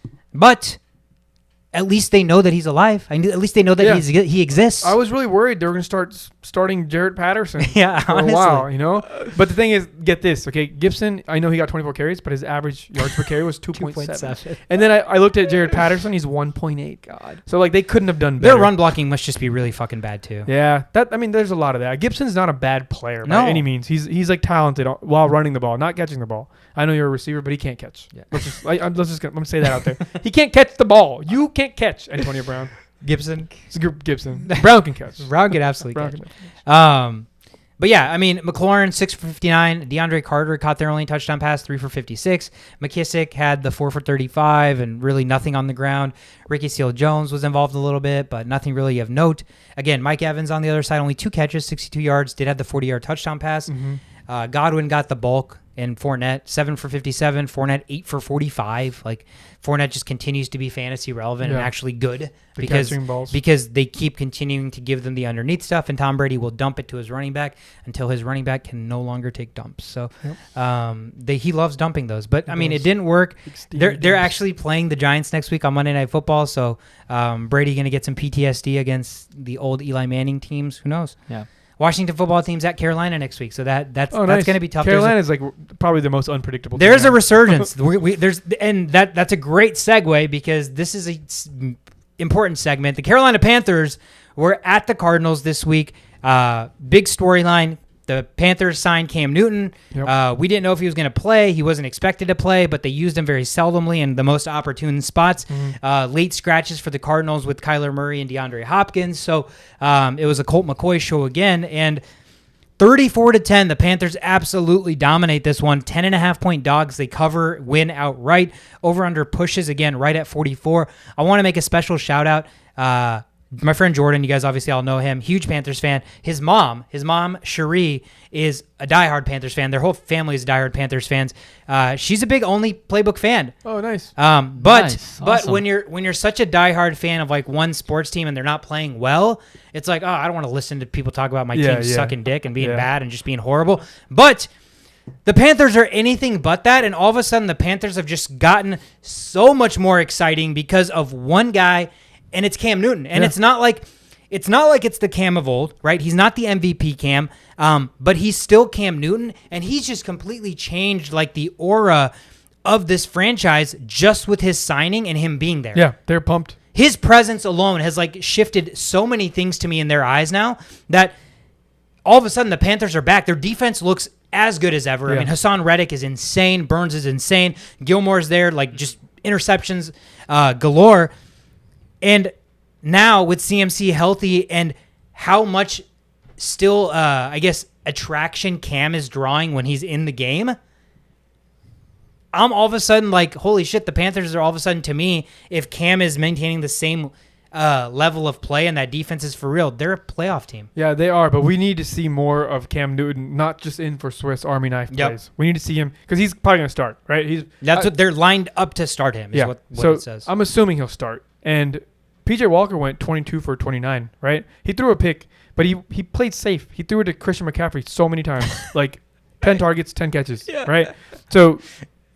S1: at least they know that he's alive. At least they know that he exists.
S3: I was really worried they were going to starting Jared Patterson for
S1: honestly.
S3: a while, But the thing is, get this, okay? Gibson, I know he got 24 carries, but his average yards per carry was 2.7. And then I looked at Jared Patterson, he's 1.8. God. So like they couldn't have done better.
S1: Their run blocking must just be really fucking bad too.
S3: Yeah, there's a lot of that. Gibson's not a bad player by any means. He's like talented while running the ball, not catching the ball. I know you're a receiver, but he can't catch. Yeah. I'm gonna say that out there. He can't catch the ball. You can't catch Antonio Brown.
S1: Gibson.
S3: Brown can catch.
S1: Brown can absolutely catch. But yeah, I mean, McLaurin 6 for 59. DeAndre Carter caught their only touchdown pass, 3 for 56. McKissick had the 4 for 35 and really nothing on the ground. Ricky Seals-Jones was involved a little bit, but nothing really of note. Again, Mike Evans on the other side, only 2 catches, 62 yards. Did have the 40-yard touchdown pass. Mm-hmm. Godwin got the bulk. And Fournette, 7 for 57. Fournette, 8 for 45. Like, Fournette just continues to be fantasy relevant and actually good because they keep continuing to give them the underneath stuff, and Tom Brady will dump it to his running back until his running back can no longer take dumps. So he loves dumping those. But, I mean, it didn't work. They're actually playing the Giants next week on Monday Night Football, so Brady going to get some PTSD against the old Eli Manning teams. Who knows? Yeah. Washington football team's at Carolina next week, so that's going to be tough.
S3: Carolina is like probably the most unpredictable.
S1: There's a resurgence. That's a great segue because this is a important segment. The Carolina Panthers were at the Cardinals this week. Big storyline. The Panthers signed Cam Newton. Yep. We didn't know if he was going to play. He wasn't expected to play, but they used him very seldomly in the most opportune spots. Mm-hmm. Late scratches for the Cardinals with Kyler Murray and DeAndre Hopkins. So it was a Colt McCoy show again. And 34-10, the Panthers absolutely dominate this one. 10.5-point dogs. They cover, win outright. Over-under pushes again right at 44. I want to make a special shout-out. My friend Jordan, you guys obviously all know him, huge Panthers fan. His mom, Cherie, is a diehard Panthers fan. Their whole family is diehard Panthers fans. She's a big Only Playbook fan.
S3: Oh, nice.
S1: But awesome. when you're such a diehard fan of like one sports team and they're not playing well, it's like, I don't want to listen to people talk about my team sucking dick and being bad and just being horrible. But the Panthers are anything but that, and all of a sudden the Panthers have just gotten so much more exciting because of one guy. And it's Cam Newton. And it's not like it's the Cam of old, right? He's not the MVP Cam, but he's still Cam Newton, and he's just completely changed like the aura of this franchise just with his signing and him being there.
S3: Yeah, they're pumped.
S1: His presence alone has like shifted so many things to me in their eyes now that all of a sudden the Panthers are back. Their defense looks as good as ever. Yeah. I mean, Hassan Reddick is insane. Burns is insane. Gilmore's there, like just interceptions galore. And now with CMC healthy and how much still, I guess, attraction Cam is drawing when he's in the game, I'm all of a sudden like, holy shit, the Panthers are all of a sudden, to me, if Cam is maintaining the same level of play and that defense is for real, they're a playoff team.
S3: Yeah, they are, but we need to see more of Cam Newton, not just in for Swiss Army knife plays. We need to see him, because he's probably going to start, right?
S1: That's what they're lined up to start him, is what it says.
S3: I'm assuming he'll start. And P.J. Walker went 22 for 29, right? He threw a pick, but he played safe. He threw it to Christian McCaffrey so many times, like 10 targets, 10 catches, right? So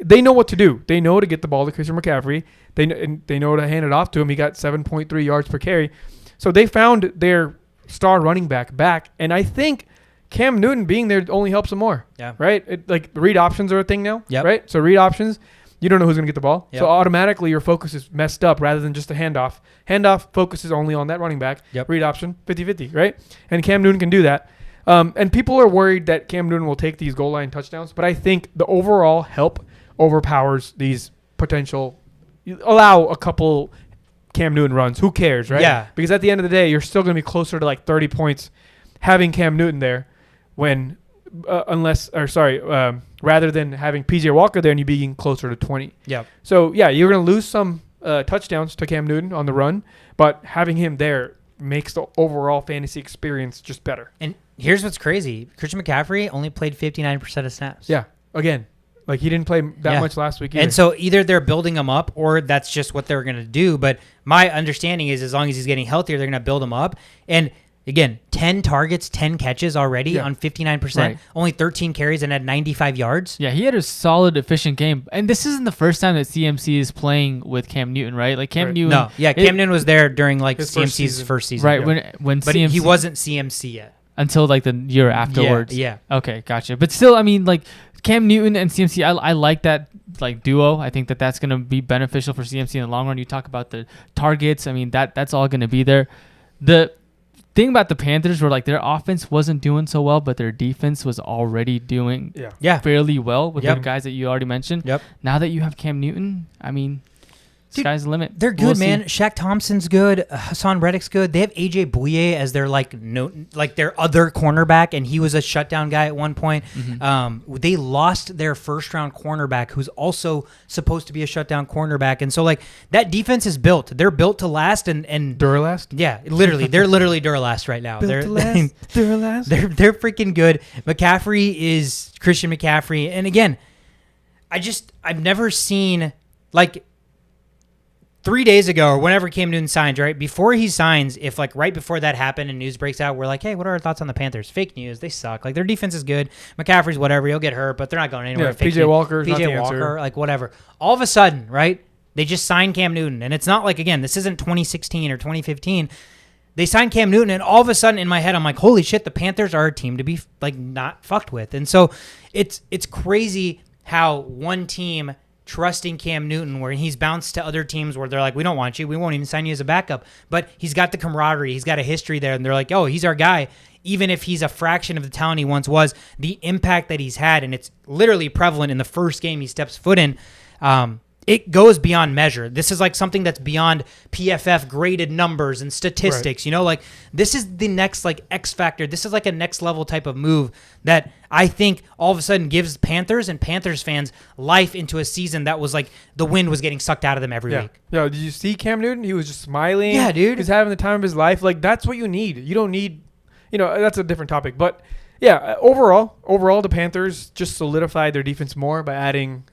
S3: they know what to do. They know to get the ball to Christian McCaffrey. They know to hand it off to him. He got 7.3 yards per carry. So they found their star running back, and I think Cam Newton being there only helps them more. Yeah. Right? Like read options are a thing now. Yep. Right? So read options, you don't know who's going to get the ball. Yep. So automatically your focus is messed up rather than just a handoff. Handoff focuses only on that running back. Yep. Read option, 50-50, right? And Cam Newton can do that. And people are worried that Cam Newton will take these goal line touchdowns, but I think the overall help overpowers these potential. You allow a couple Cam Newton runs. Who cares, right?
S1: Yeah.
S3: Because at the end of the day, you're still going to be closer to like 30 points having Cam Newton there when rather than having PJ Walker there and you being closer to 20.
S1: Yeah.
S3: So, yeah, you're going to lose some touchdowns to Cam Newton on the run, but having him there makes the overall fantasy experience just better.
S1: And here's what's crazy. Christian McCaffrey only played 59% of snaps.
S3: Yeah. Again, like he didn't play that much last week either.
S1: And so either they're building him up or that's just what they're going to do. But my understanding is as long as he's getting healthier, they're going to build him up. And again, 10 targets, 10 catches already on 59%, right. Only 13 carries and had 95 yards.
S2: Yeah, he had a solid, efficient game. And this isn't the first time that CMC is playing with Cam Newton, right? Like Cam Newton.
S1: No, yeah, Cam Newton was there during like CMC's first season.
S2: Right, when
S1: but
S2: CMC,
S1: he wasn't CMC yet.
S2: Until like the year afterwards.
S1: Yeah.
S2: Okay, gotcha. But still, I mean, like Cam Newton and CMC, I like that like duo. I think that's going to be beneficial for CMC in the long run. You talk about the targets. I mean, that's all going to be there. The thing about the Panthers were like their offense wasn't doing so well, but their defense was already doing fairly well with the guys that you already mentioned. Yep. Now that you have Cam Newton, I mean, sky's the limit.
S1: They're good, man. Shaq Thompson's good. Hassan Reddick's good. They have AJ Bouye as their their other cornerback, and he was a shutdown guy at one point. Mm-hmm. They lost their first-round cornerback, who's also supposed to be a shutdown cornerback, and so like that defense is built. They're built to last and
S3: Duralast.
S1: Yeah, literally, they're literally Duralast right now. They're
S3: Duralast.
S1: They're freaking good. McCaffrey is Christian McCaffrey, and again, I've never seen like. 3 days ago or whenever Cam Newton signs, right? Before he signs, if like right before that happened and news breaks out, we're like, hey, what are our thoughts on the Panthers? Fake news. They suck. Like their defense is good. McCaffrey's whatever. He'll get hurt, but they're not going anywhere.
S3: Yeah, PJ Walker,
S1: like whatever. All of a sudden, right? They just signed Cam Newton. And it's not like, again, this isn't 2016 or 2015. They signed Cam Newton, and all of a sudden in my head, I'm like, holy shit, the Panthers are a team to be like not fucked with. And so it's crazy how one team trusting Cam Newton where he's bounced to other teams where they're like, we don't want you. We won't even sign you as a backup. But he's got the camaraderie. He's got a history there. And they're like, oh, he's our guy. Even if he's a fraction of the talent he once was, the impact that he's had, and it's literally prevalent in the first game he steps foot in, it goes beyond measure. This is like something that's beyond PFF graded numbers and statistics. Right. You know, like this is the next like X factor. This is like a next level type of move that I think all of a sudden gives Panthers and Panthers fans life into a season that was like the wind was getting sucked out of them every week.
S3: Yeah. Did you see Cam Newton? He was just smiling.
S1: Yeah, dude.
S3: He's having the time of his life. Like that's what you need. You don't need, that's a different topic. But yeah, overall, the Panthers just solidified their defense more by adding,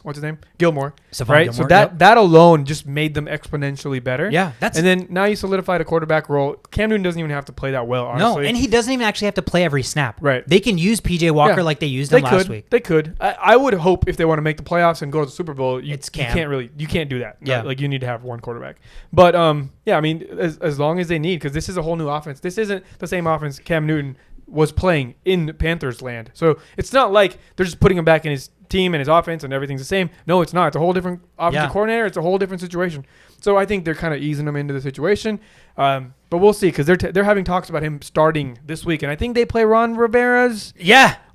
S3: what's his name? Gilmore. Right? Gilmore, so that alone just made them exponentially better.
S1: Yeah.
S3: And then now you solidified a quarterback role. Cam Newton doesn't even have to play that well, honestly.
S1: No, and he doesn't even actually have to play every snap.
S3: Right.
S1: They can use PJ Walker like they used him last week.
S3: They could. I would hope if they want to make the playoffs and go to the Super Bowl, you can't do that.
S1: Yeah.
S3: Like you need to have one quarterback. But I mean, as long as they need, because this is a whole new offense. This isn't the same offense Cam Newton was playing in Panthers land. So it's not like they're just putting him back in his team and his offense and everything's the same. No, it's not. It's a whole different offensive coordinator. It's a whole different situation. So I think they're kind of easing him into the situation. But we'll see because they're having talks about him starting this week. And I think they play Ron Rivera's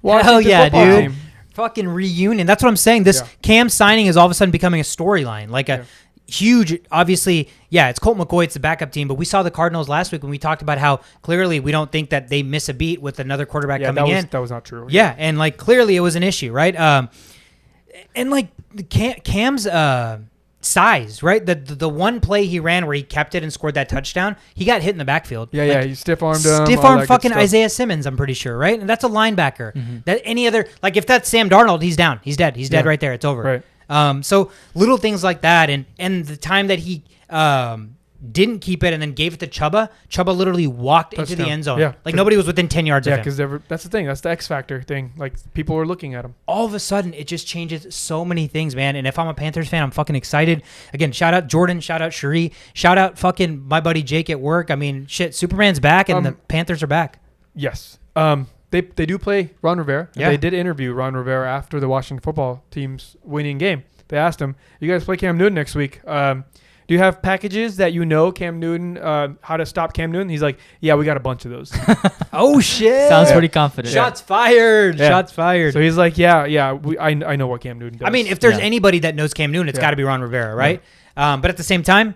S3: Washington football team.
S1: Fucking reunion. That's what I'm saying. This Cam signing is all of a sudden becoming a storyline. Like a huge, obviously, it's Colt McCoy. It's the backup team. But we saw the Cardinals last week when we talked about how clearly we don't think that they miss a beat with another quarterback coming in.
S3: That was not true.
S1: Yeah, and like clearly it was an issue, right? And like Cam's size, right? The one play he ran where he kept it and scored that touchdown, he got hit in the backfield.
S3: He stiff-armed him.
S1: Stiff-armed fucking Isaiah Simmons, I'm pretty sure, right? And that's a linebacker. Mm-hmm. That any other, like if that's Sam Darnold, he's down. He's dead. He's dead right there. It's over.
S3: Right.
S1: So little things like that, and the time that he didn't keep it and then gave it to Chuba literally walked into the end zone. Yeah. Like nobody was within 10 yards of him.
S3: Yeah, because that's the thing. That's the X factor thing. Like people are looking at him.
S1: All of a sudden, it just changes so many things, man. And if I'm a Panthers fan, I'm fucking excited. Again, shout out Jordan, shout out Cherie, shout out fucking my buddy Jake at work. I mean, shit, Superman's back and the Panthers are back.
S3: Yes. They do play Ron Rivera. Yeah. They did interview Ron Rivera after the Washington football team's winning game. They asked him, "You guys play Cam Newton next week. Do you have packages that Cam Newton, how to stop Cam Newton?" He's like, "Yeah, we got a bunch of those."
S1: Oh, shit.
S2: Sounds pretty confident.
S1: Shots fired.
S3: Yeah.
S1: Shots fired.
S3: So he's like, I know what Cam Newton does.
S1: I mean, if there's anybody that knows Cam Newton, it's got to be Ron Rivera, right? Yeah. But at the same time,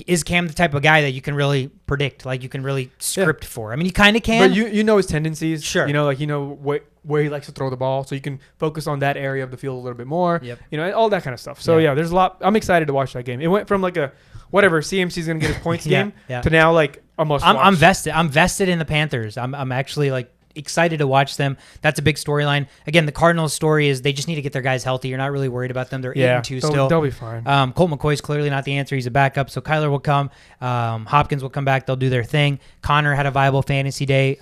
S1: is Cam the type of guy that you can really predict, like you can really script for? I mean, you kind of can.
S3: But you know his tendencies.
S1: Sure.
S3: Where he likes to throw the ball, so you can focus on that area of the field a little bit more.
S1: Yep.
S3: All that kind of stuff. So there's a lot. I'm excited to watch that game. It went from like a CMC's gonna get his points game to now like a must watch.
S1: I'm vested. I'm vested in the Panthers. I'm actually like excited to watch them. That's a big storyline. Again, the Cardinals' story is they just need to get their guys healthy. You're not really worried about them. They're 8-2 still.
S3: They'll be fine.
S1: Colt McCoy's clearly not the answer. He's a backup. So Kyler will come. Hopkins will come back. They'll do their thing. Connor had a viable fantasy day.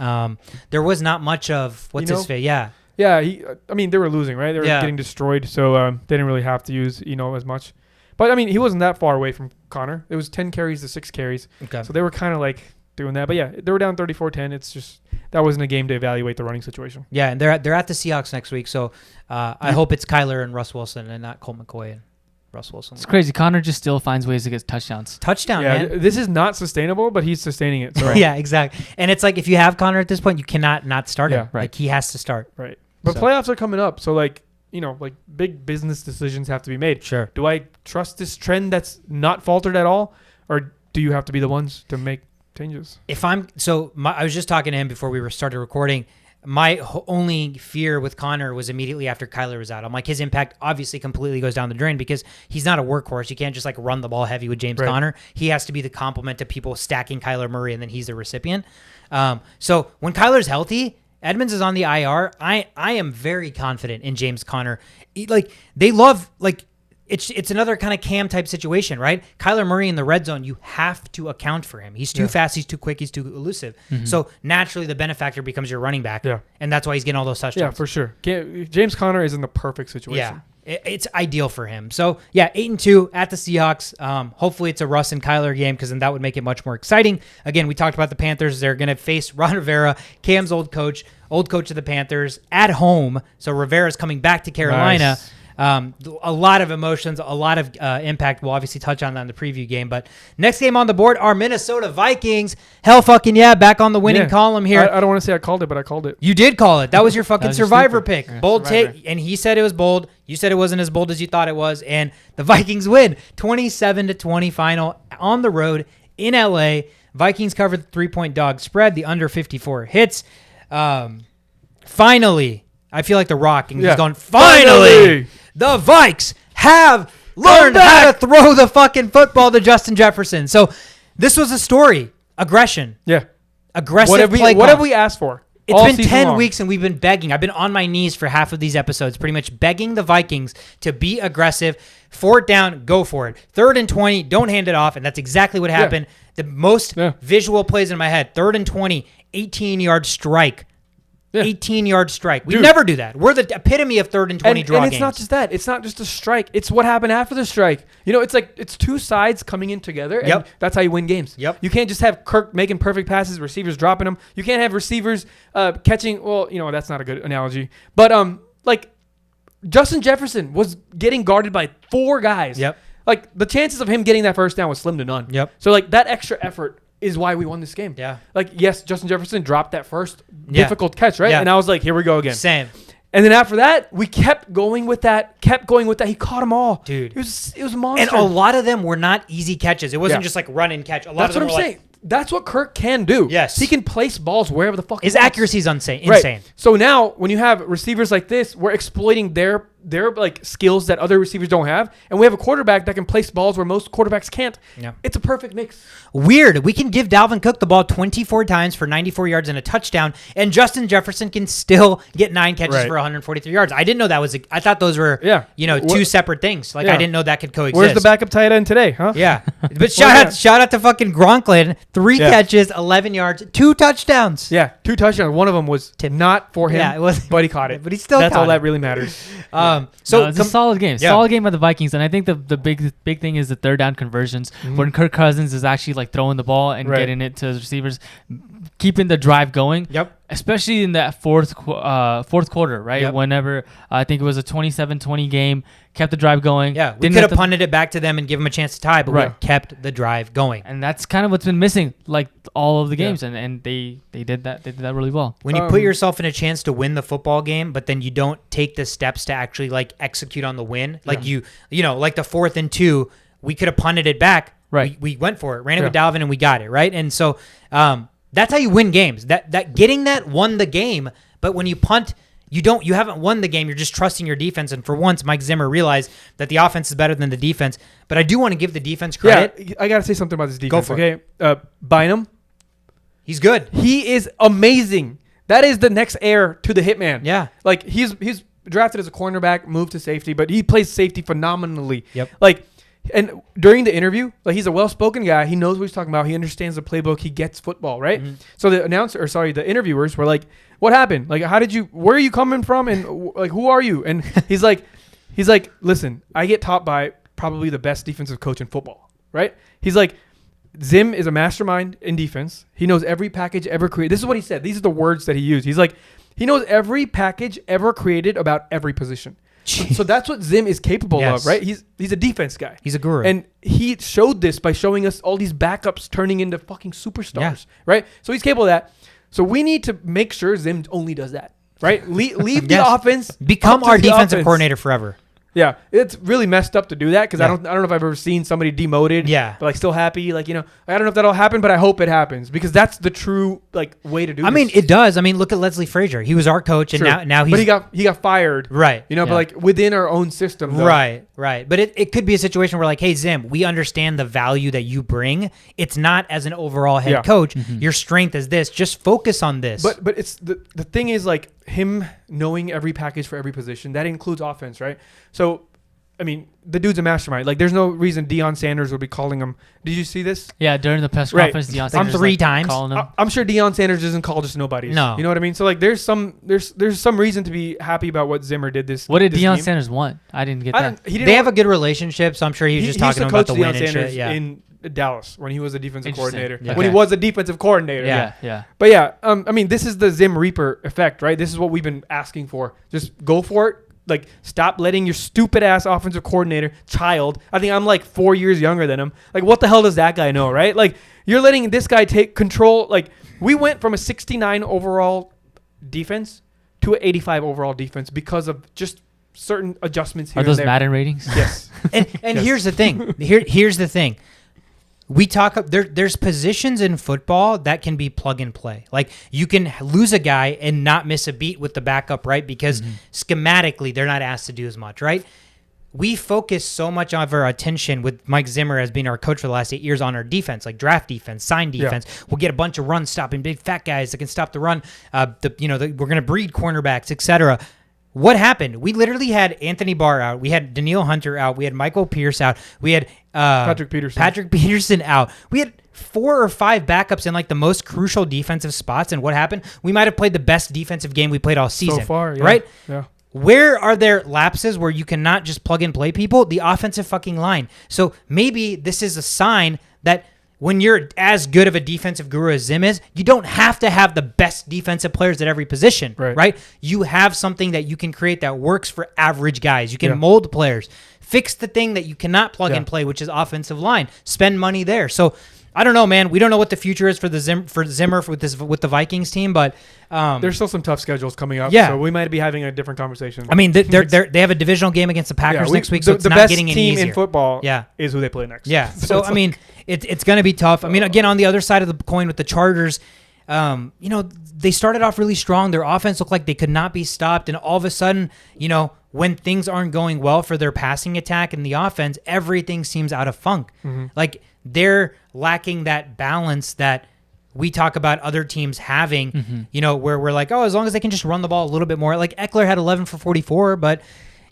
S1: There was not much of his face. Yeah.
S3: Yeah. They were losing, right? They were getting destroyed. So they didn't really have to use, as much. But, he wasn't that far away from Connor. It was 10 carries to 6 carries. Okay. So they were kind of like doing that. But, they were down 34-10. It's just that wasn't a game to evaluate the running situation.
S1: Yeah, and they're at the Seahawks next week. So I hope it's Kyler and Russ Wilson and not Colt McCoy and Russ Wilson.
S2: It's crazy. Connor just still finds ways to get touchdowns.
S1: Man.
S3: This is not sustainable, but he's sustaining it. So.
S1: Yeah, exactly. And it's like if you have Connor at this point, you cannot not start him.
S2: Right.
S1: Like he has to start.
S3: Right. But playoffs are coming up. So like big business decisions have to be made.
S1: Sure.
S3: Do I trust this trend that's not faltered at all? Or do you have to be the ones to make changes?
S1: I was just talking to him before we started recording. My only fear with Connor was immediately after Kyler was out. I'm like, his impact obviously completely goes down the drain because he's not a workhorse. You can't just like run the ball heavy with James Conner. He has to be the complement to people stacking Kyler Murray, and then he's the recipient. So when Kyler's healthy, Edmonds is on the IR. I am very confident in James Conner. It's another kind of Cam type situation, right? Kyler Murray in the red zone, you have to account for him. He's too fast, he's too quick, he's too elusive. Mm-hmm. So naturally the benefactor becomes your running back. Yeah. And that's why he's getting all those touchdowns.
S3: Yeah, for sure. James Conner is in the perfect situation.
S1: Yeah. It's ideal for him. So, 8-2 at the Seahawks. Hopefully it's a Russ and Kyler game because then that would make it much more exciting. Again, we talked about the Panthers. They're going to face Ron Rivera, Cam's old coach of the Panthers, at home. So Rivera's coming back to Carolina. Nice. A lot of emotions, a lot of impact. We'll obviously touch on that in the preview game. But next game on the board are Minnesota Vikings. Hell fucking yeah, back on the winning column here.
S3: I don't want to say I called it, but I called it.
S1: You did call it. That was your fucking Survivor pick. Yeah, bold take. And he said it was bold. You said it wasn't as bold as you thought it was. And the Vikings win 27-20 final on the road in LA. Vikings covered the 3-point dog spread. The under 54 hits. Finally, I feel like The Rock. And he's going, finally! The Vikes have learned how to throw the fucking football to Justin Jefferson. So this was a story. Aggression.
S3: Yeah.
S1: Aggressive
S3: What have we asked for?
S1: It's been 10 weeks and we've been begging. I've been on my knees for half of these episodes, pretty much begging the Vikings to be aggressive. 4th down, go for it. 3rd and 20, don't hand it off. And that's exactly what happened. The most visual plays in my head. 3rd and 20, 18-yard strike. Yeah. 18-yard strike. We never do that. We're the epitome of 3rd and 20 draw games.
S3: And it's not just that. It's not just a strike. It's what happened after the strike. It's like it's two sides coming in together, and that's how you win games.
S1: Yep.
S3: You can't just have Kirk making perfect passes, receivers dropping them. You can't have receivers catching. Well, that's not a good analogy. But Justin Jefferson was getting guarded by 4 guys.
S1: Yep.
S3: Like, the chances of him getting that first down was slim to none.
S1: Yep.
S3: So, like, that extra effort is why we won this game.
S1: Yeah.
S3: Like, yes, Justin Jefferson dropped that first difficult catch, right?
S1: Yeah.
S3: And I was like, here we go again.
S1: Same.
S3: And then after that, we kept going with that. He caught them all.
S1: Dude.
S3: It was a monster.
S1: And a lot of them were not easy catches. It wasn't just like run and catch. A lot
S3: That's
S1: of them
S3: what I'm saying. That's what Kirk can do.
S1: Yes.
S3: He can place balls wherever the fuck he
S1: his
S3: wants.
S1: accuracy is insane.
S3: Right. So now when you have receivers like this, we're exploiting their like skills that other receivers don't have, and we have a quarterback that can place balls where most quarterbacks can't.
S1: Yeah.
S3: It's a perfect mix.
S1: Weird. We can give Dalvin Cook the ball 24 times for 94 yards and a touchdown, and Justin Jefferson can still get 9 catches for 143 yards. I didn't know that was. I thought those were 2 separate things. Like I didn't know that could coexist.
S3: Where's the backup tight end today, huh?
S1: Yeah. But shout out to fucking Gronklin. 3 catches, 11 yards, 2 touchdowns.
S3: Yeah, 2 touchdowns. One of them was not for him.
S1: Yeah, it was,
S3: but he caught it.
S1: But he still.
S3: That's
S1: caught
S3: all
S1: it.
S3: that really matters.
S2: So it's a solid game.
S1: Yeah.
S2: Solid game by the Vikings, and I think the big thing is the third down conversions when Kirk Cousins is actually like throwing the ball and getting it to his receivers, keeping the drive going.
S1: Yep.
S2: Especially in that fourth quarter, right?
S1: Yep.
S2: Whenever I think it was a 27-20 game, kept the drive going.
S1: Yeah, we could have punted it back to them and give them a chance to tie, but we kept the drive going.
S2: And that's kind of what's been missing, like all of the games, and they did that. They did that really well.
S1: When you put yourself in a chance to win the football game, but then you don't take the steps to actually like execute on the win, like you know, like the 4th and 2, we could have punted it back.
S2: Right.
S1: We went for it, ran it with Dalvin, and we got it right. And so that's how you win games. That getting that won the game, but when you punt, you haven't won the game. You're just trusting your defense. And for once, Mike Zimmer realized that the offense is better than the defense. But I do want to give the defense credit.
S3: Yeah, I gotta say something about this defense.
S1: Go for it.
S3: Bynum,
S1: he's good.
S3: He is amazing. That is the next heir to the Hitman.
S1: Yeah,
S3: like he's drafted as a cornerback, moved to safety, but he plays safety phenomenally.
S1: Yep.
S3: Like, and during the interview, like he's a well-spoken guy. He knows what he's talking about. He understands the playbook. He gets football, right? Mm-hmm. So the interviewers were like, "What happened? Like, where are you coming from? And like, who are you?" And he's like, "Listen, I get taught by probably the best defensive coach in football, right?" He's like, "Zim is a mastermind in defense. He knows every package ever created." This is what he said. These are the words that he used. He's like, he knows every package ever created about every position. So that's what Zim is capable of, right? He's a defense guy.
S1: He's a guru.
S3: And he showed this by showing us all these backups turning into fucking superstars, right? So he's capable of that. So we need to make sure Zim only does that, right? Leave the offense.
S1: Become our defensive coordinator forever.
S3: Yeah, it's really messed up to do that because I don't know if I've ever seen somebody demoted.
S1: Yeah,
S3: but like still happy. Like, you know, I don't know if that'll happen, but I hope it happens because that's the true like way to do.
S1: I mean, it does. I mean, look at Leslie Frazier. He was our coach, and now he's.
S3: But he got fired.
S1: Right.
S3: You know, but like within our own system. Though.
S1: Right. But it could be a situation where like, hey Zim, we understand the value that you bring. It's not as an overall head coach. Mm-hmm. Your strength is this. Just focus on this.
S3: But it's the thing is like him knowing every package for every position that includes offense, right? So. I mean, the dude's a mastermind. Like, there's no reason Deion Sanders would be calling him. Did you see this?
S2: Yeah, during the press conference, Deion Sanders
S1: 3 times
S2: calling him.
S3: I'm sure Deion Sanders doesn't call just nobodies.
S1: No,
S3: you know what I mean. So like, there's some reason to be happy about what Zimmer did this.
S2: What did
S3: this
S2: Deion
S3: game.
S2: Sanders want? I didn't get that.
S1: They have a good relationship, so I'm sure he was just talking about the win and shit. Yeah.
S3: In Dallas when he was a defensive coordinator.
S1: Yeah.
S3: When he was a defensive coordinator.
S2: Yeah.
S3: But yeah, I mean, this is the Zim Reaper effect, right? This is what we've been asking for. Just go for it. Like, stop letting your stupid ass offensive coordinator child. I think I'm like 4 years younger than him. Like, what the hell does that guy know, right? Like, you're letting this guy take control. Like, we went from a 69 overall defense to an 85 overall defense because of just certain adjustments here.
S2: Are those Madden ratings?
S3: Yes.
S1: And yes. Here's the thing. Here's the thing. We talk. There's positions in football that can be plug and play. Like you can lose a guy and not miss a beat with the backup, right? Because schematically they're not asked to do as much, right? We focus so much of our attention with Mike Zimmer as being our coach for the last 8 years on our defense, like draft defense, sign defense. Yeah. We'll get a bunch of run stopping big fat guys that can stop the run. We're going to breed cornerbacks, etc. What happened? We literally had Anthony Barr out. We had Danielle Hunter out. We had Michael Pierce out. We had Patrick Peterson out. We had 4 or 5 backups in like the most crucial defensive spots. And what happened? We might have played the best defensive game we played all season.
S3: So far, yeah.
S1: Right?
S3: Yeah.
S1: Where are there lapses where you cannot just plug and play people? The offensive fucking line. So maybe this is a sign that when you're as good of a defensive guru as Zim is, you don't have to have the best defensive players at every position, right? You have something that you can create that works for average guys. You can mold players. Fix the thing that you cannot plug and play, which is offensive line. Spend money there. So I don't know, man. We don't know what the future is for Zimmer with the Vikings team, but
S3: there's still some tough schedules coming up.
S1: Yeah.
S3: So we might be having a different conversation.
S1: I mean, they have a divisional game against the Packers next week, so it's not getting any easier.
S3: The best team in football is who they play next.
S1: Yeah. So I mean, it's going to be tough. I mean, again, on the other side of the coin with the Chargers, they started off really strong. Their offense looked like they could not be stopped, and all of a sudden, when things aren't going well for their passing attack and the offense, everything seems out of funk. Mm-hmm. Like they're lacking that balance that we talk about other teams having, where we're like, oh, as long as they can just run the ball a little bit more. Like Eckler had 11 for 44, but,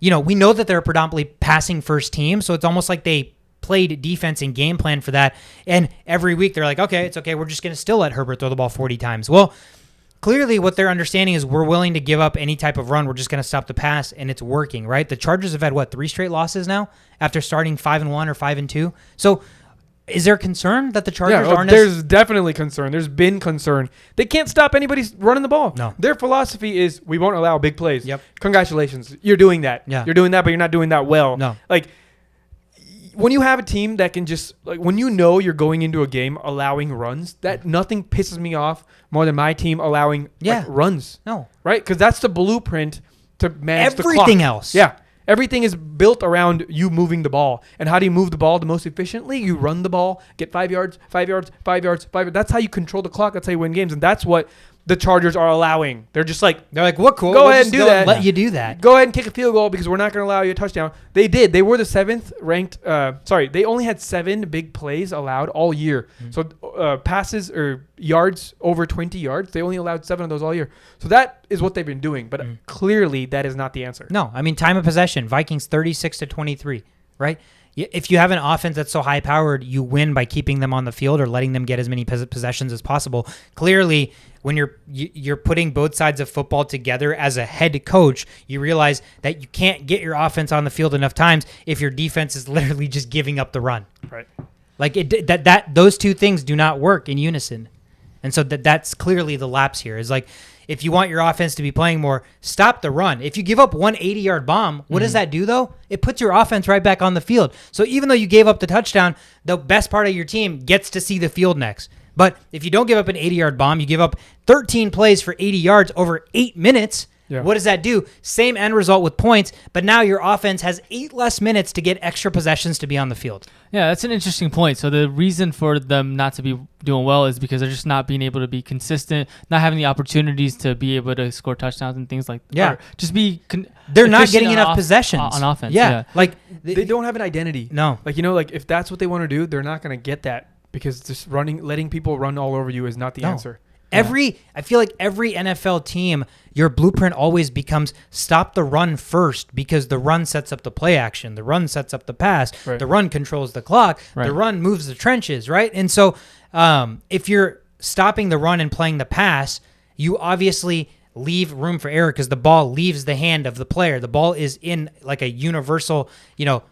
S1: we know that they're a predominantly passing first team, so it's almost like they played defense and game plan for that. And every week they're like, okay, it's okay. We're just going to still let Herbert throw the ball 40 times. Well, clearly what they're understanding is we're willing to give up any type of run. We're just going to stop the pass, and it's working, right? The Chargers have had, 3 straight losses now after starting 5-1 or 5-2. So is there concern that the Chargers aren't?
S3: There's definitely concern. There's been concern. They can't stop anybody running the ball.
S1: No.
S3: Their philosophy is we won't allow big plays.
S1: Yep.
S3: Congratulations. You're doing that.
S1: Yeah.
S3: You're doing that, but you're not doing that well.
S1: No.
S3: Like, when you have a team that can just, when you're going into a game allowing runs, that nothing pisses me off more than my team allowing runs.
S1: No.
S3: Right? Because that's the blueprint to manage the clock.
S1: Everything else.
S3: Yeah. Everything is built around you moving the ball. And how do you move the ball the most efficiently? You run the ball, get 5 yards, 5 yards, 5 yards, 5 yards. That's how you control the clock. That's how you win games. And that's what the Chargers are allowing. They're like,
S1: what cool.
S3: Go ahead and do that.
S1: Let you do that.
S3: Go ahead and kick a field goal because we're not going to allow you a touchdown. They did. They were the 7th ranked. They only had 7 big plays allowed all year. Mm-hmm. So passes or yards over 20 yards, they only allowed 7 of those all year. So that is what they've been doing. But clearly that is not the answer.
S1: No, I mean, time of possession, Vikings 36-23, right? If you have an offense that's so high-powered, you win by keeping them on the field or letting them get as many possessions as possible. Clearly, when you're putting both sides of football together as a head coach, you realize that you can't get your offense on the field enough times if your defense is literally just giving up the run.
S3: Right.
S1: Like those two things do not work in unison. And so that's clearly the lapse here. Is like, if you want your offense to be playing more, stop the run. If you give up one 80-yard bomb, what does that do, though? It puts your offense right back on the field. So even though you gave up the touchdown, the best part of your team gets to see the field next. But if you don't give up an 80-yard bomb, you give up 13 plays for 80 yards over 8 minutes. Yeah. What does that do? Same end result with points, but now your offense has 8 less minutes to get extra possessions to be on the field.
S2: Yeah, that's an interesting point. So the reason for them not to be doing well is because they're just not being able to be consistent, not having the opportunities to be able to score touchdowns and things like that.
S1: Yeah.
S2: Just be
S1: they're not getting enough possessions
S2: on offense.
S1: Yeah. Like
S3: they don't have an identity.
S1: No.
S3: Like, if that's what they want to do, they're not going to get that because just letting people run all over you is not the answer.
S1: I feel like every NFL team, your blueprint always becomes stop the run first because the run sets up the play action. The run sets up the pass. Right. The run controls the clock. Right. The run moves the trenches, right? And so if you're stopping the run and playing the pass, you obviously leave room for error because the ball leaves the hand of the player. The ball is in like a universal,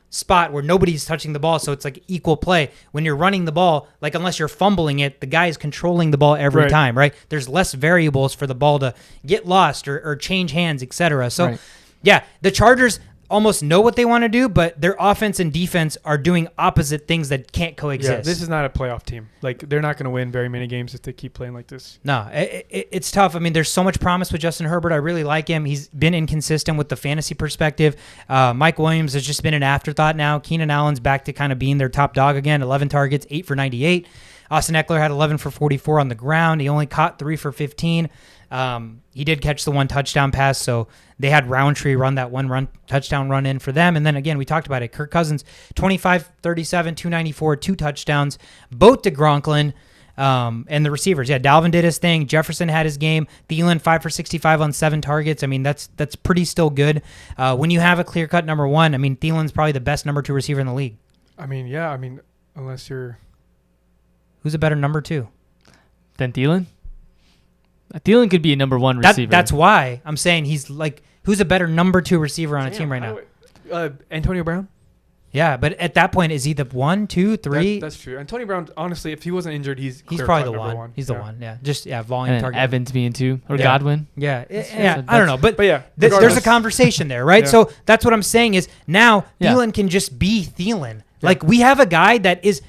S1: spot where nobody's touching the ball, so it's like equal play. When you're running the ball, like unless you're fumbling it, the guy is controlling the ball every time, right? There's less variables for the ball to get lost or change hands, etc. So, the Chargers almost know what they want to do, but their offense and defense are doing opposite things that can't coexist.
S3: Yeah, this is not a playoff team. Like, they're not going to win very many games if they keep playing like this.
S1: No, it's tough. I mean, there's so much promise with Justin Herbert. I really like him. He's been inconsistent with the fantasy perspective. Mike Williams has just been an afterthought now. Keenan Allen's back to kind of being their top dog again. 11 targets, 8 for 98. Austin Eckler had 11 for 44 on the ground. He only caught 3 for 15. He did catch the 1 touchdown pass, so they had Roundtree run that 1 touchdown run in for them. And then again, we talked about it. Kirk Cousins, 25, 37, 294, 2 touchdowns, both to Gronklin, and the receivers. Yeah, Dalvin did his thing. Jefferson had his game. Thielen, 5 for 65 on 7 targets. I mean, that's pretty still good. When you have a clear-cut number 1, I mean, Thielen's probably the best number 2 receiver in the league.
S3: I mean, yeah. I mean, unless you're...
S1: Who's a better number 2?
S2: Than Thielen? Thielen could be a number 1 receiver.
S1: That's why I'm saying he's like, who's a better number 2 receiver on a team right now?
S3: Antonio Brown?
S1: Yeah, but at that point, is he the 1, 2, 3?
S3: That's true. And Tony Brown, honestly, if he wasn't injured, he's
S1: probably the one. He's the one. Yeah, just volume target.
S2: Evans being 2 or Godwin.
S1: Yeah, I don't know, but
S3: yeah,
S1: there's a conversation there, right? Yeah. So that's what I'm saying is now Thielen can just be Thielen. Yeah. Like we have a guy that is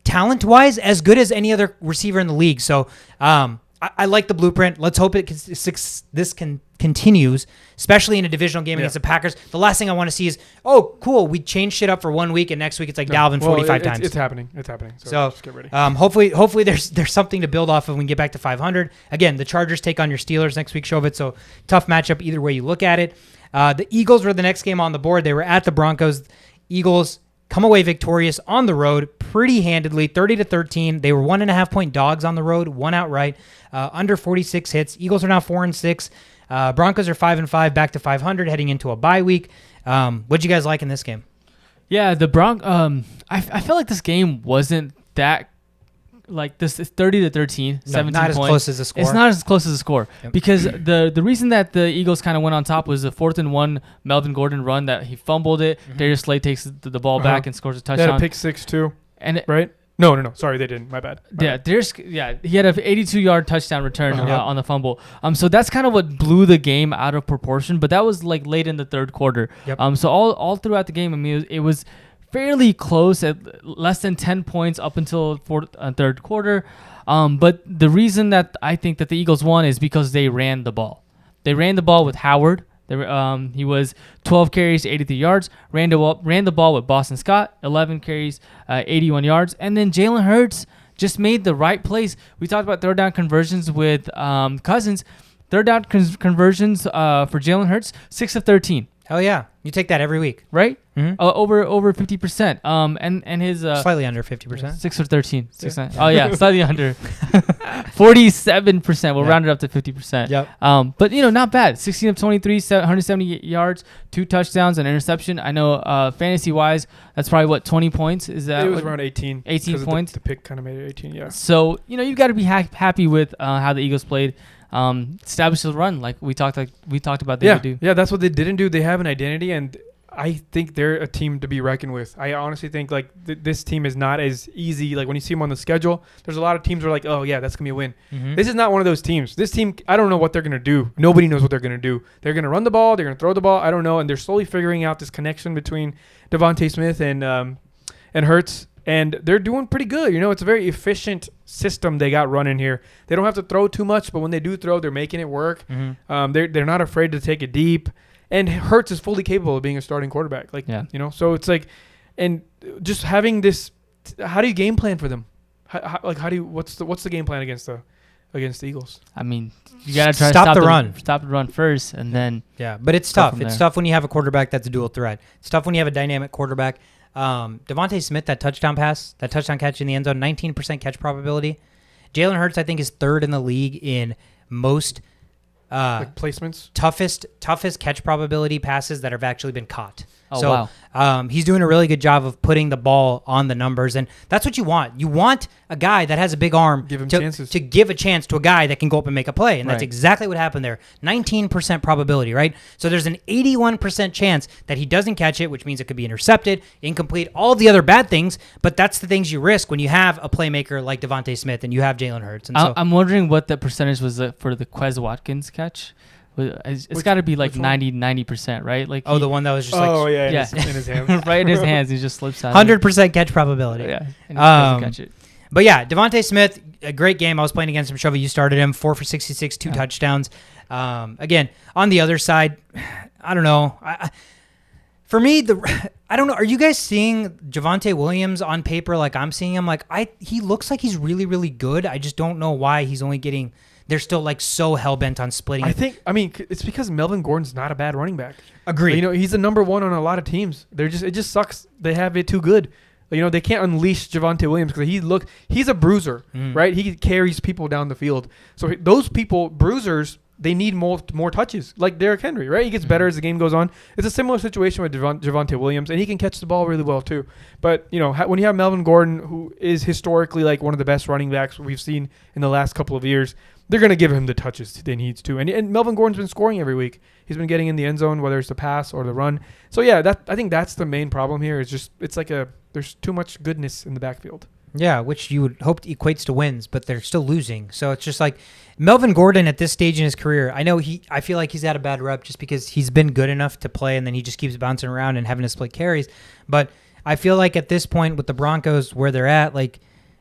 S1: talent-wise as good as any other receiver in the league. So I like the blueprint. Let's hope this continues, especially in a divisional game against the Packers. The last thing I want to see is, oh, cool, we changed shit up for 1 week, and next week it's like Dalvin 45 times.
S3: It's happening. So just get ready.
S1: Hopefully there's something to build off of when we get back to 500. Again, the Chargers take on your Steelers next week, Shovit, so tough matchup either way you look at it. The Eagles were the next game on the board. They were at the Broncos. Eagles come away victorious on the road pretty handedly, 30-13. They were 1.5-point dogs on the road, one outright, under 46 hits. Eagles are now 4-6. Broncos are 5-5, back to 500, heading into a bye week. What'd you guys like in this game?
S2: Yeah, I feel like this game wasn't that. Like this is 30-13, 17
S1: not as
S2: points.
S1: Close as the score.
S2: It's not as close as the score because the reason that the Eagles kind of went on top was the 4th and 1 Melvin Gordon run that he fumbled it. Darius Slay takes the ball back and scores a touchdown.
S3: They had a pick 6 too,
S2: and
S3: right? No. Sorry, they didn't. My bad.
S2: He had an 82-yard touchdown return on the fumble. So that's kind of what blew the game out of proportion. But that was like late in the third quarter.
S1: Yep.
S2: So all throughout the game, I mean, it was fairly close at less than 10 points up until third quarter. But the reason that I think that the Eagles won is because they ran the ball. They ran the ball with Howard. He was 12 carries, 83 yards. Ran the ball with Boston Scott, 11 carries, 81 yards. And then Jalen Hurts just made the right plays. We talked about third down conversions with Cousins. Third down conversions for Jalen Hurts, 6 of 13.
S1: Hell yeah. You take that every week.
S2: Right? Mm-hmm. Over 50%. And his
S1: slightly under 50%.
S2: 6 or 13. 6, 9. Oh yeah, slightly under. 47%. We'll round it up to 50%.
S1: Yep.
S2: But not bad. 16 of 23, 170 yards, 2 touchdowns, an interception. I know fantasy wise, that's probably what 20 points. Is that?
S3: It was around 18.
S2: 18 points.
S3: The pick kind of made it 18. Yeah.
S2: So you've got to be happy with how the Eagles played. Establish the run like we talked about they would do.
S3: Yeah, that's what they didn't do. They have an identity, and I think they're a team to be reckoned with. I honestly think like this team is not as easy. Like when you see them on the schedule, there's a lot of teams who are like, oh yeah, that's gonna be a win. Mm-hmm. This is not one of those teams. This team, I don't know what they're gonna do. Nobody knows what they're gonna do. They're gonna run the ball. They're gonna throw the ball. I don't know, and they're slowly figuring out this connection between Devontae Smith and Hurts. And they're doing pretty good. It's a very efficient system they got running here. They don't have to throw too much, but when they do throw, they're making it work. Mm-hmm. They're not afraid to take it deep. And Hurts is fully capable of being a starting quarterback. So it's like, and just having this, how do you game plan for them? What's the game plan against the Eagles?
S2: I mean, you gotta try
S1: stop
S2: to
S1: stop
S2: the run first, and then
S1: but it's tough. It's tough when you have a quarterback that's a dual threat. It's tough when you have a dynamic quarterback. Devontae Smith, that touchdown catch in the end zone, 19% catch probability. Jalen Hurts, I think, is third in the league in most
S3: placements,
S1: toughest catch probability passes that have actually been caught.
S2: Oh,
S1: wow. He's doing a really good job of putting the ball on the numbers, and that's what you want. You want a guy that has a big arm to give a chance to a guy that can go up and make a play, and that's exactly what happened there. 19% probability, right? So there's an 81% chance that he doesn't catch it, which means it could be intercepted, incomplete, all the other bad things, but that's the things you risk when you have a playmaker like Devontae Smith and you have Jalen Hurts. And
S2: I'm wondering what the percentage was for the Quez Watkins catch. It's got to be like 90%, right? Like
S1: the one that was just
S3: in his hands.
S2: Right in his hands, he just slips out.
S1: 100% catch probability.
S2: Yeah, and he doesn't catch it.
S1: But yeah, Devontae Smith, a great game. I was playing against him. Shovey, you started him 4 for 66, 2 touchdowns. Again, on the other side, I don't know. For me, I don't know. Are you guys seeing Javonte Williams on paper like I'm seeing him? Like he looks like he's really, really good. I just don't know why he's only getting. They're still like so hell-bent on splitting.
S3: I mean, it's because Melvin Gordon's not a bad running back.
S1: Agreed.
S3: He's the number one on a lot of teams. It just sucks. They have it too good. They can't unleash Javonte Williams because he's a bruiser, right? He carries people down the field. So those bruisers, they need more touches, like Derrick Henry, right? He gets better as the game goes on. It's a similar situation with Javonte Williams, and he can catch the ball really well too. But, when you have Melvin Gordon, who is historically like one of the best running backs we've seen in the last couple of years, they're going to give him the touches they needs to. And Melvin Gordon's been scoring every week. He's been getting in the end zone, whether it's the pass or the run. So, yeah, I think that's the main problem here. It's like there's too much goodness in the backfield.
S1: Yeah, which you would hope equates to wins, but they're still losing. So it's just like Melvin Gordon at this stage in his career. I feel like he's had a bad rep just because he's been good enough to play, and then he just keeps bouncing around and having to split carries. But I feel like at this point with the Broncos where they're at, like,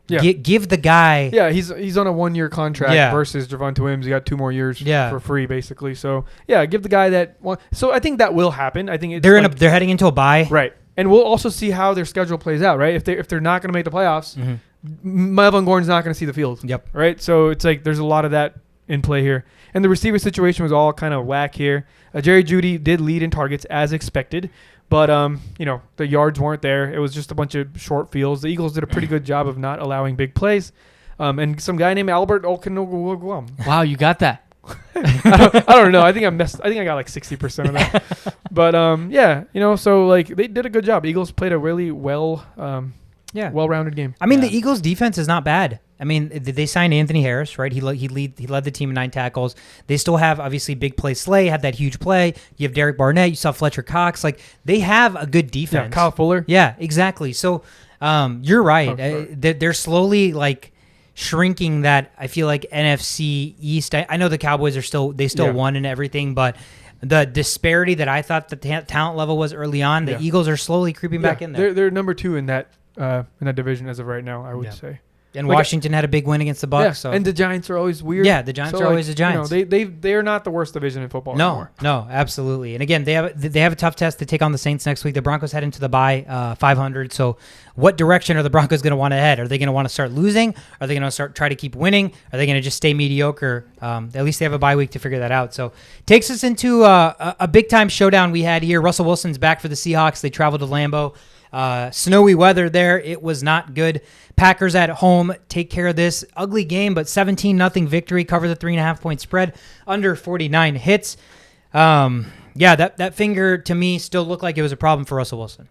S1: give the guy.
S3: Yeah, he's on a 1-year contract versus Javonte Williams. He got 2 more years for free, basically. So yeah, give the guy that one. So I think that will happen. I think
S1: they're heading into a bye,
S3: right? And we'll also see how their schedule plays out, right? If they're not going to make the playoffs, Melvin Gordon's not going to see the field.
S1: Yep.
S3: Right. So it's like there's a lot of that in play here, and the receiver situation was all kind of whack here. Jerry Jeudy did lead in targets as expected. But, the yards weren't there. It was just a bunch of short fields. The Eagles did a pretty good job of not allowing big plays. And some guy named Albert Okunogwuegwum.
S2: Wow, you got that.
S3: I don't know. I think I got like 60% of that. But, so like they did a good job. Eagles played a really well-rounded game.
S1: I mean, the Eagles defense is not bad. I mean, they signed Anthony Harris, right? He led the team in 9 tackles. They still have, obviously, big play Slay, had that huge play. You have Derek Barnett. You saw Fletcher Cox. Like, they have a good defense.
S3: Yeah, Kyle Fuller.
S1: Yeah, exactly. So, you're right. They're slowly, like, shrinking that, I feel like, NFC East. I know the Cowboys still won and everything, but the disparity that I thought the talent level was early on, the Eagles are slowly creeping back in there.
S3: They're number 2 in that division as of right now, I would say.
S1: And Washington had a big win against the Bucs. Yeah,
S3: so. And the Giants are always weird.
S1: Yeah, the Giants are always the Giants.
S3: They are not the worst division in football anymore.
S1: No, absolutely. And again, they have a tough test to take on the Saints next week. The Broncos head into the bye 500. So what direction are the Broncos going to want to head? Are they going to want to start losing? Are they going to try to keep winning? Are they going to just stay mediocre? At least they have a bye week to figure that out. So takes us into a big-time showdown we had here. Russell Wilson's back for the Seahawks. They traveled to Lambeau. Snowy weather there. It was not good. Packers at home take care of this. Ugly game, but 17-0 victory. Cover the 3.5-point spread. Under 49 hits. That finger to me still looked like it was a problem for Russell Wilson.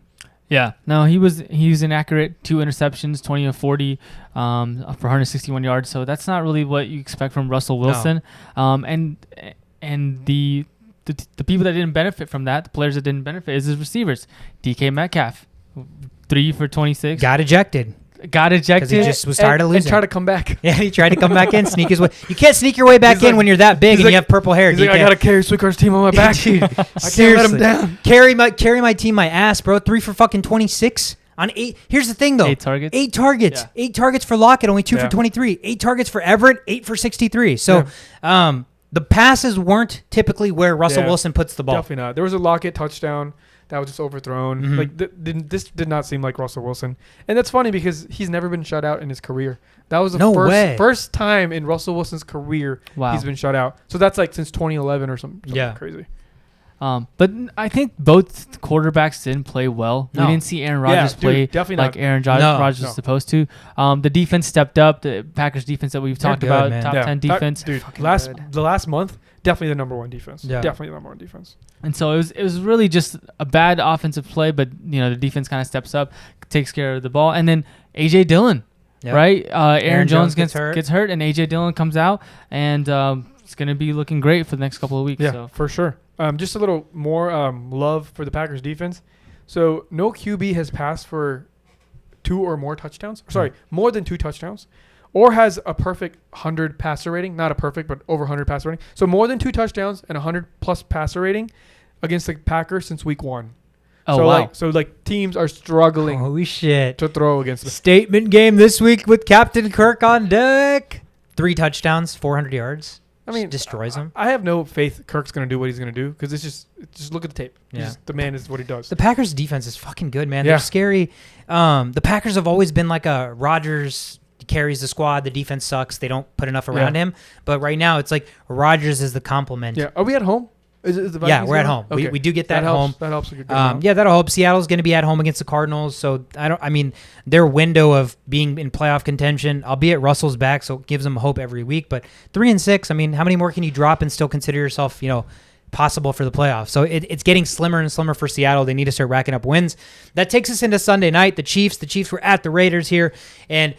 S2: Yeah. No, he was inaccurate. 2 interceptions, 20 of 40 for 161 yards. So that's not really what you expect from Russell Wilson. No. And the people that didn't benefit from that, the players that didn't benefit, is his receivers. DK Metcalf, 3 for 26.
S1: Got ejected. Because he just was tired of losing.
S3: And tried to come back.
S1: Yeah, he tried to come back in, sneak his way. You can't sneak your way back in when you're that big and you have purple hair.
S3: He's like, I got to carry Sweetcar's team on my back. Dude, I can't let him down.
S1: Carry my team, my ass, bro. 3 for fucking 26 on 8. Here's the thing, though.
S2: 8 targets.
S1: 8 targets. Yeah. 8 targets for Lockett, only 2 for 23. 8 targets for Everett, 8 for 63. So, the passes weren't typically where Russell Wilson puts the ball.
S3: Definitely not. There was a Lockett touchdown that was just overthrown. Mm-hmm. Like this did not seem like Russell Wilson, and that's funny because he's never been shut out in his career. That was the first time in Russell Wilson's career he's been shut out. So that's like since 2011 or something crazy.
S2: But I think both quarterbacks didn't play well. No. We didn't see Aaron Rodgers play like Aaron Rodgers was supposed to. The defense stepped up. The Packers defense that we've talked about, man. Top 10 defense.
S3: The last month, definitely the number 1 defense. Yeah. Definitely the number 1 defense.
S2: And so it was really just a bad offensive play, but the defense kind of steps up, takes care of the ball, and then A.J. Dillon, right? Aaron Jones gets hurt, and A.J. Dillon comes out, and it's going to be looking great for the next couple of weeks.
S3: Yeah, for sure. Just a little more love for the Packers defense. So no QB has passed for 2 or more touchdowns. Sorry, more than 2 touchdowns. Or has a perfect 100 passer rating. Not a perfect, but over 100 passer rating. So more than 2 touchdowns and 100-plus passer rating against the Packers since week 1.
S2: Oh, wow.
S3: So teams are struggling
S1: holy shit
S3: to throw against them.
S1: Statement game this week with Captain Kirk on deck. 3 touchdowns, 400 yards. I mean, just destroys him.
S3: I have no faith Kirk's going to do what he's going to do because it's just look at the tape. Yeah. The man is what he does.
S1: The Packers' defense is fucking good, man. They're scary. The Packers have always been like a Rodgers carries the squad. The defense sucks. They don't put enough around him. But right now, it's like Rodgers is the complement.
S3: Yeah. Are we at home? Is the
S1: Vikings we're at home. Okay. We do get that home.
S3: That helps.
S1: That'll help. Seattle's going to be at home against the Cardinals. So their window of being in playoff contention, albeit Russell's back, so it gives them hope every week. But 3-6. I mean, how many more can you drop and still consider yourself, possible for the playoffs? So it's getting slimmer and slimmer for Seattle. They need to start racking up wins. That takes us into Sunday night. The Chiefs were at the Raiders here, and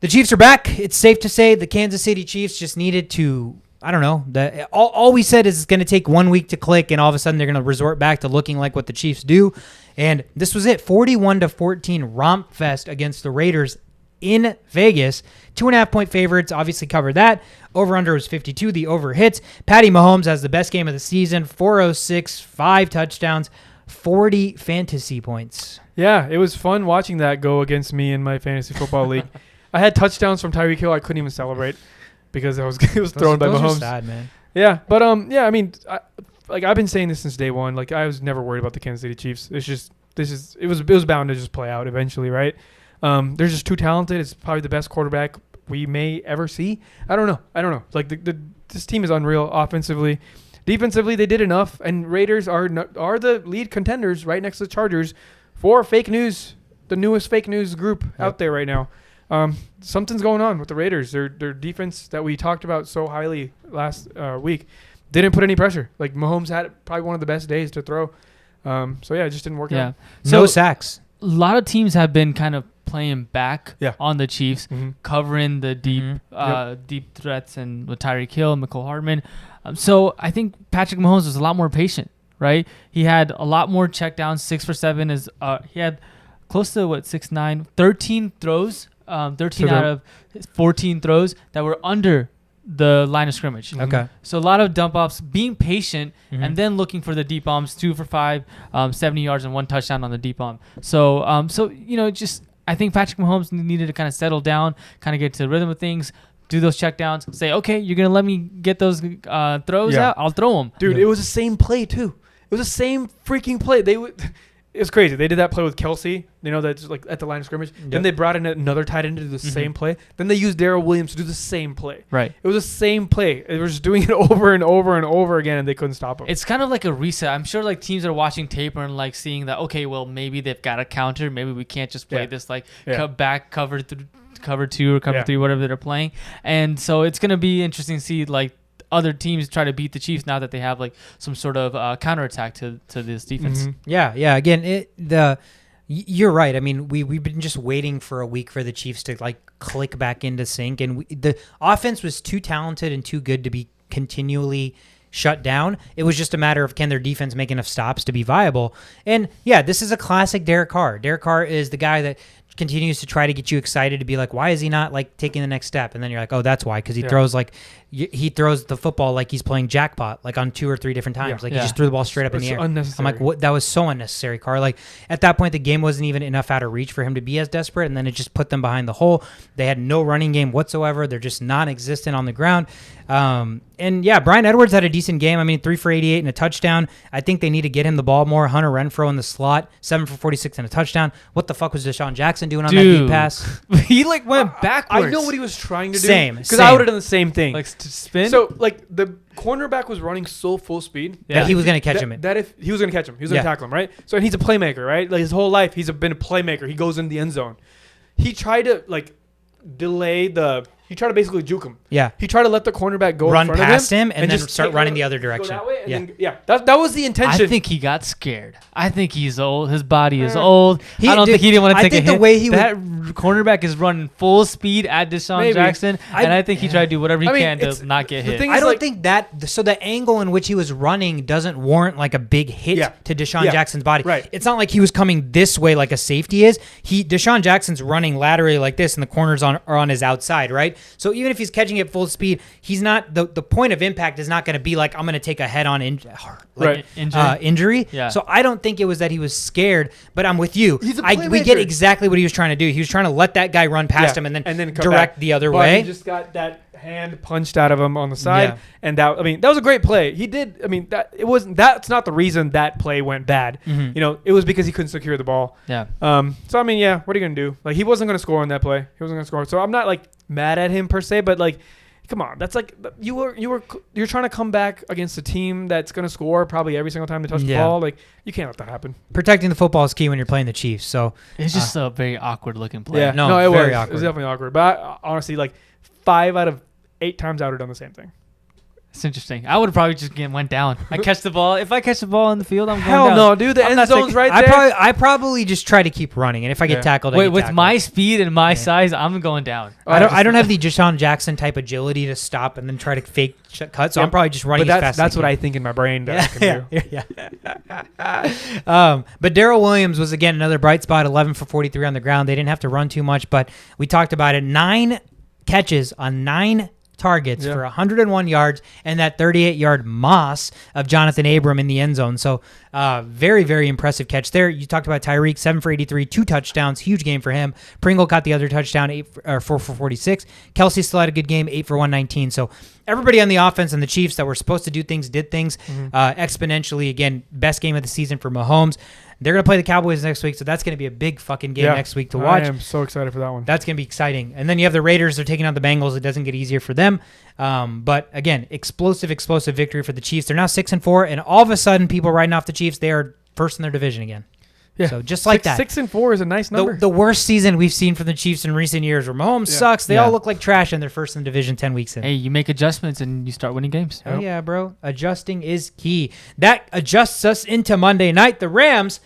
S1: The Chiefs are back. It's safe to say the Kansas City Chiefs just needed to, I don't know. All we said is it's going to take 1 week to click, and all of a sudden they're going to resort back to looking like what the Chiefs do. And this was it. 41-14 romp fest against the Raiders in Vegas. 2.5-point favorites, obviously covered that. Over-under was 52. The over hits. Patty Mahomes has the best game of the season. 406, 5 touchdowns, 40 fantasy points.
S3: Yeah, it was fun watching that go against me in my fantasy football league. I had touchdowns from Tyreek Hill. I couldn't even celebrate because it was thrown by Mahomes.
S1: Those are sad, man.
S3: Yeah, but I mean, I've been saying this since day one. Like, I was never worried about the Kansas City Chiefs. It was bound to just play out eventually, right? They're just too talented. It's probably the best quarterback we may ever see. I don't know. Like, this team is unreal offensively. Defensively, they did enough, and Raiders are the lead contenders right next to the Chargers for fake news, the newest fake news group out there right now. Something's going on with the Raiders. Their defense that we talked about so highly last week didn't put any pressure. Like, Mahomes had probably one of the best days to throw. So yeah, it just didn't work out.
S1: So, no sacks.
S2: A lot of teams have been kind of playing back on the Chiefs, covering the deep threats, and with Tyreek Hill and McCole Hardman. So I think Patrick Mahomes was a lot more patient, right? He had a lot more checkdowns. 6 for 7 is he had close to 6'9", 13 throws. 13 out of 14 throws that were under the line of scrimmage.
S1: Okay.
S2: So a lot of dump offs, being patient, and then looking for the deep bombs. 2 for 5, 70 yards and 1 touchdown on the deep bomb. So just I think Patrick Mahomes needed to kind of settle down, kind of get to the rhythm of things, do those checkdowns, say, okay, you're gonna let me get those throws out, I'll throw them.
S3: Dude, it was the same play too. It was the same freaking play. It was crazy. They did that play with Kelsey, that's like at the line of scrimmage. Yep. Then they brought in another tight end to do the same play. Then they used Darrell Williams to do the same play.
S2: Right.
S3: It was the same play. They were just doing it over and over and over again, and they couldn't stop him.
S2: It's kind of like a reset. I'm sure like teams are watching tape and like seeing that, okay, well, maybe they've got a counter. Maybe we can't just play this back cover 2 or cover 3, whatever they're playing. And so it's going to be interesting to see like other teams try to beat the Chiefs now that they have like some sort of counterattack to this defense.
S1: Yeah. Again, you're right. I mean, we've been just waiting for a week for the Chiefs to like click back into sync, and the offense was too talented and too good to be continually shut down. It was just a matter of, can their defense make enough stops to be viable? And yeah, this is a classic Derek Carr. Derek Carr is the guy that continues to try to get you excited to be like, why is he not like taking the next step? And then you're like, oh, that's why, because he throws the football like he's playing jackpot, like on 2 or 3 different times. He just threw the ball straight up in the air.
S3: Unnecessary.
S1: I'm like, what? That was so unnecessary, Carr. Like at that point, the game wasn't even enough out of reach for him to be as desperate, and then it just put them behind the hole. They had no running game whatsoever. They're just non-existent on the ground. And yeah, Bryan Edwards had a decent game. I mean, 3 for 88 and a touchdown. I think they need to get him the ball more. Hunter Renfrow in the slot, 7 for 46 and a touchdown. What the fuck was Deshaun Jackson doing on that deep pass?
S2: He like went backwards.
S3: I know what he was trying to do.
S1: Same.
S3: Because I would have done the same thing.
S2: Like to spin?
S3: So like the cornerback was running so full speed
S1: that he was going to catch him.
S3: That if he was going to catch him, he was going to tackle him, right? So, and he's a playmaker, right? Like his whole life, he's been a playmaker. He goes in the end zone. He tried to like delay he tried to basically juke him.
S1: Yeah.
S3: He tried to let the cornerback go
S1: run
S3: in front
S1: past
S3: of him
S1: and then just start running the other direction.
S3: Go that way and then, that was the intention.
S2: I think he got scared. I think he's old. His body is old. I don't think he didn't want to take a hit.
S1: The way he
S2: that cornerback is running full speed at Deshaun Jackson, and I think he tried to do whatever he can to not get hit.
S1: I don't think that. So the angle in which he was running doesn't warrant like a big hit to Deshaun Jackson's body.
S3: Right.
S1: It's not like he was coming this way like a safety is. Deshaun Jackson's running laterally like this, and the corners are on his outside, right? So even if he's catching it full speed, he's not the point of impact is not going to be like, I'm going to take a head-on injury.
S2: Yeah.
S1: So I don't think it was that he was scared, but I'm with you.
S3: He's a
S1: we get exactly what he was trying to do. He was trying to let that guy run past him and then direct the other way.
S3: He just got that hand punched out of him on the side, and that was a great play. He did. I mean, that's not the reason that play went bad. It was because he couldn't secure the ball.
S2: Yeah.
S3: So I mean, what are you gonna do? Like, he wasn't gonna score on that play. He wasn't gonna score. So I'm not like mad at him per se, but like, come on, that's like you're trying to come back against a team that's gonna score probably every single time they touch the ball. Like, you can't let that happen.
S1: Protecting the football is key when you're playing the Chiefs. So
S2: it's just a very awkward looking play.
S3: Yeah,
S1: no,
S3: it
S1: was
S3: awkward. It was definitely awkward. But honestly, like 5 out of 8 times I would have done the same thing.
S2: It's interesting. I would have probably just went down. I catch the ball. If I catch the ball in the field, I'm going
S3: Hell
S2: down.
S3: no, dude. The end zone's right there.
S1: I probably just try to keep running, and if I get tackled, I get
S2: with
S1: tackled.
S2: my speed and my size, I'm going down.
S1: I don't have the Deshaun Jackson type agility to stop and then try to fake cut, so I'm probably just running as fast.
S3: That's what I think in my brain that I can
S1: do. But Darrell Williams was again another bright spot. 11 for 43 on the ground. They didn't have to run too much, but we talked about it. 9 catches on 9 targets for 101 yards and that 38-yard moss of Jonathan Abram in the end zone. So very, very impressive catch there. You talked about Tyreek, 7 for 83, 2 touchdowns, huge game for him. Pringle caught the other touchdown, 4 for 46. Kelsey still had a good game, 8 for 119. So everybody on the offense and the Chiefs that were supposed to do things did things exponentially. Again, best game of the season for Mahomes. They're going to play the Cowboys next week, so that's going to be a big fucking game next week to watch.
S3: I am so excited for that one.
S1: That's going to be exciting. And then you have the Raiders. They're taking out the Bengals. It doesn't get easier for them. But, again, explosive victory for the Chiefs. They're now 6-4, and all of a sudden, people riding off the Chiefs, they are first in their division again. Yeah. So just like that.
S3: 6-4 is a nice number.
S1: The worst season we've seen from the Chiefs in recent years where Mahomes sucks. They all look like trash and they're first in the division 10 weeks in.
S2: Hey, you make adjustments and you start winning games.
S1: Oh, yeah, bro. Adjusting is key. That adjusts us into Monday night. The Rams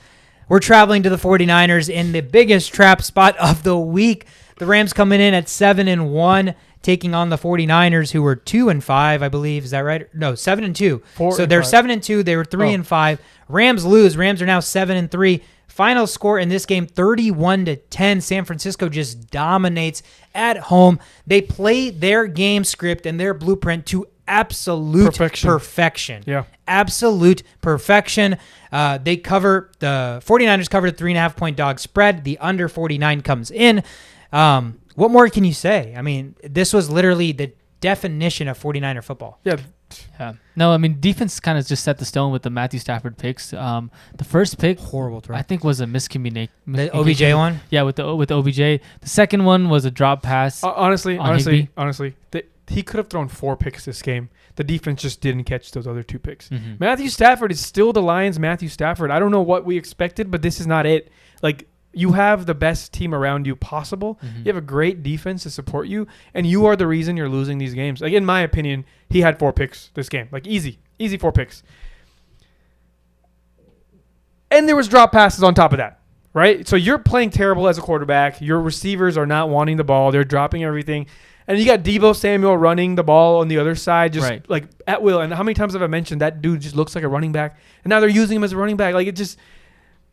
S1: were traveling to the 49ers in the biggest trap spot of the week. The Rams coming in at 7-1, taking on the 49ers, who were 2-5, I believe. Is that right? No, 7-2. So they're 7-2. They were 3-5. Rams lose. Rams are now 7-3. Final score in this game, 31-10. San Francisco just dominates at home. They play their game script and their blueprint to absolute perfection.
S3: Yeah.
S1: Absolute perfection. The 49ers covered a 3.5-point dog spread. The under 49 comes in. What more can you say? I mean, this was literally the definition of 49er football.
S3: Yeah.
S2: No, I mean, defense kind of just set the stone with the Matthew Stafford picks. The first pick,
S1: horrible throw,
S2: I think, was a miscommunication.
S1: The OBJ one?
S2: Yeah, with OBJ. The second one was a drop pass.
S3: Honestly, he could have thrown 4 picks this game. The defense just didn't catch those other 2 picks. Mm-hmm. Matthew Stafford is still the Lions' Matthew Stafford. I don't know what we expected, but this is not it. Like, you have the best team around you possible. Mm-hmm. You have a great defense to support you, and you are the reason you're losing these games. Like, in my opinion, he had 4 picks this game. Like, easy 4 picks. And there was drop passes on top of that, right? So you're playing terrible as a quarterback. Your receivers are not wanting the ball. They're dropping everything. And you got Deebo Samuel running the ball on the other side, just like at will. And how many times have I mentioned that dude just looks like a running back? And now they're using him as a running back. Like, it just...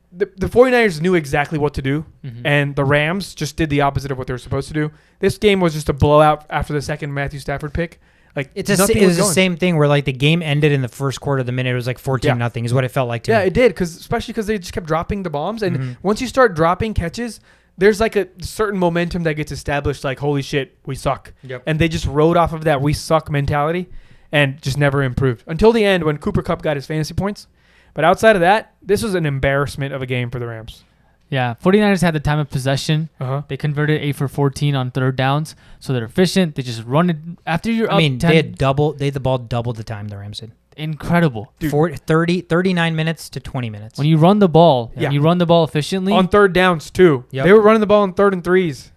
S3: The 49ers knew exactly what to do, and the Rams just did the opposite of what they were supposed to do. This game was just a blowout after the second Matthew Stafford pick. Like,
S1: it was the same thing where, like, the game ended in the first quarter. The minute it was like 14-0 is what it felt like to me.
S3: Yeah, it did, especially because they just kept dropping the bombs. And once you start dropping catches, there's like a certain momentum that gets established, like, holy shit, we suck.
S1: Yep.
S3: And they just rode off of that we suck mentality and just never improved. Until the end when Cooper Kupp got his fantasy points. But outside of that, this was an embarrassment of a game for the Rams.
S2: Yeah, 49ers had the time of possession. They converted 8 for 14 on third downs, so they're efficient. They just run it after you're up 10.
S1: They had the ball double the time the Rams did.
S2: Incredible.
S1: 39 minutes to 20 minutes.
S2: When you run the ball, and you run the ball efficiently.
S3: On third downs, too. Yep. They were running the ball on 3rd and 3s.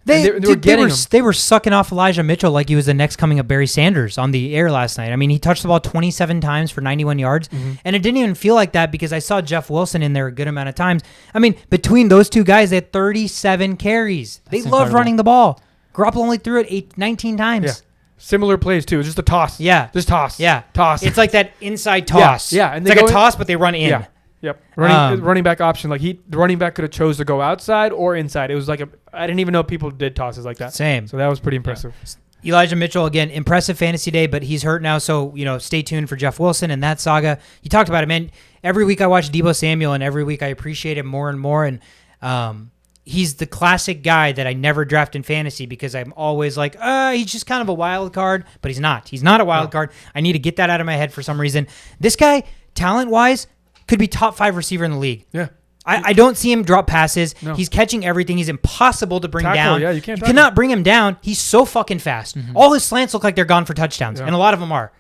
S1: They were sucking off Elijah Mitchell like he was the next coming of Barry Sanders on the air last night. I mean, he touched the ball 27 times for 91 yards, and it didn't even feel like that because I saw Jeff Wilson in there a good amount of times. I mean, between those two guys, they had 37 carries. They love running the ball. Garoppolo only threw it 19 times.
S3: Yeah. Similar plays, too. It's just a toss.
S1: Yeah.
S3: Just toss.
S1: Yeah.
S3: Toss.
S1: It's like that inside toss.
S3: Yeah. And
S1: it's like a toss, but they run in.
S3: Yeah. Yep. Running back option. Like, the running back could have chose to go outside or inside. It was like I didn't even know people did tosses like that.
S1: Same.
S3: So that was pretty impressive.
S1: Yeah. Elijah Mitchell, again, impressive fantasy day, but he's hurt now. So, stay tuned for Jeff Wilson and that saga. You talked about it, man. Every week I watch Deebo Samuel, and every week I appreciate him more and more. And, he's the classic guy that I never draft in fantasy because I'm always like, he's just kind of a wild card, but he's not. He's not a wild card. I need to get that out of my head for some reason. This guy, talent-wise, could be top 5 receiver in the league.
S3: Yeah.
S1: I don't see him drop passes.
S3: No.
S1: He's catching everything. He's impossible to bring down.
S3: Yeah, you
S1: cannot bring him down. He's so fucking fast. All his slants look like they're gone for touchdowns, and a lot of them are.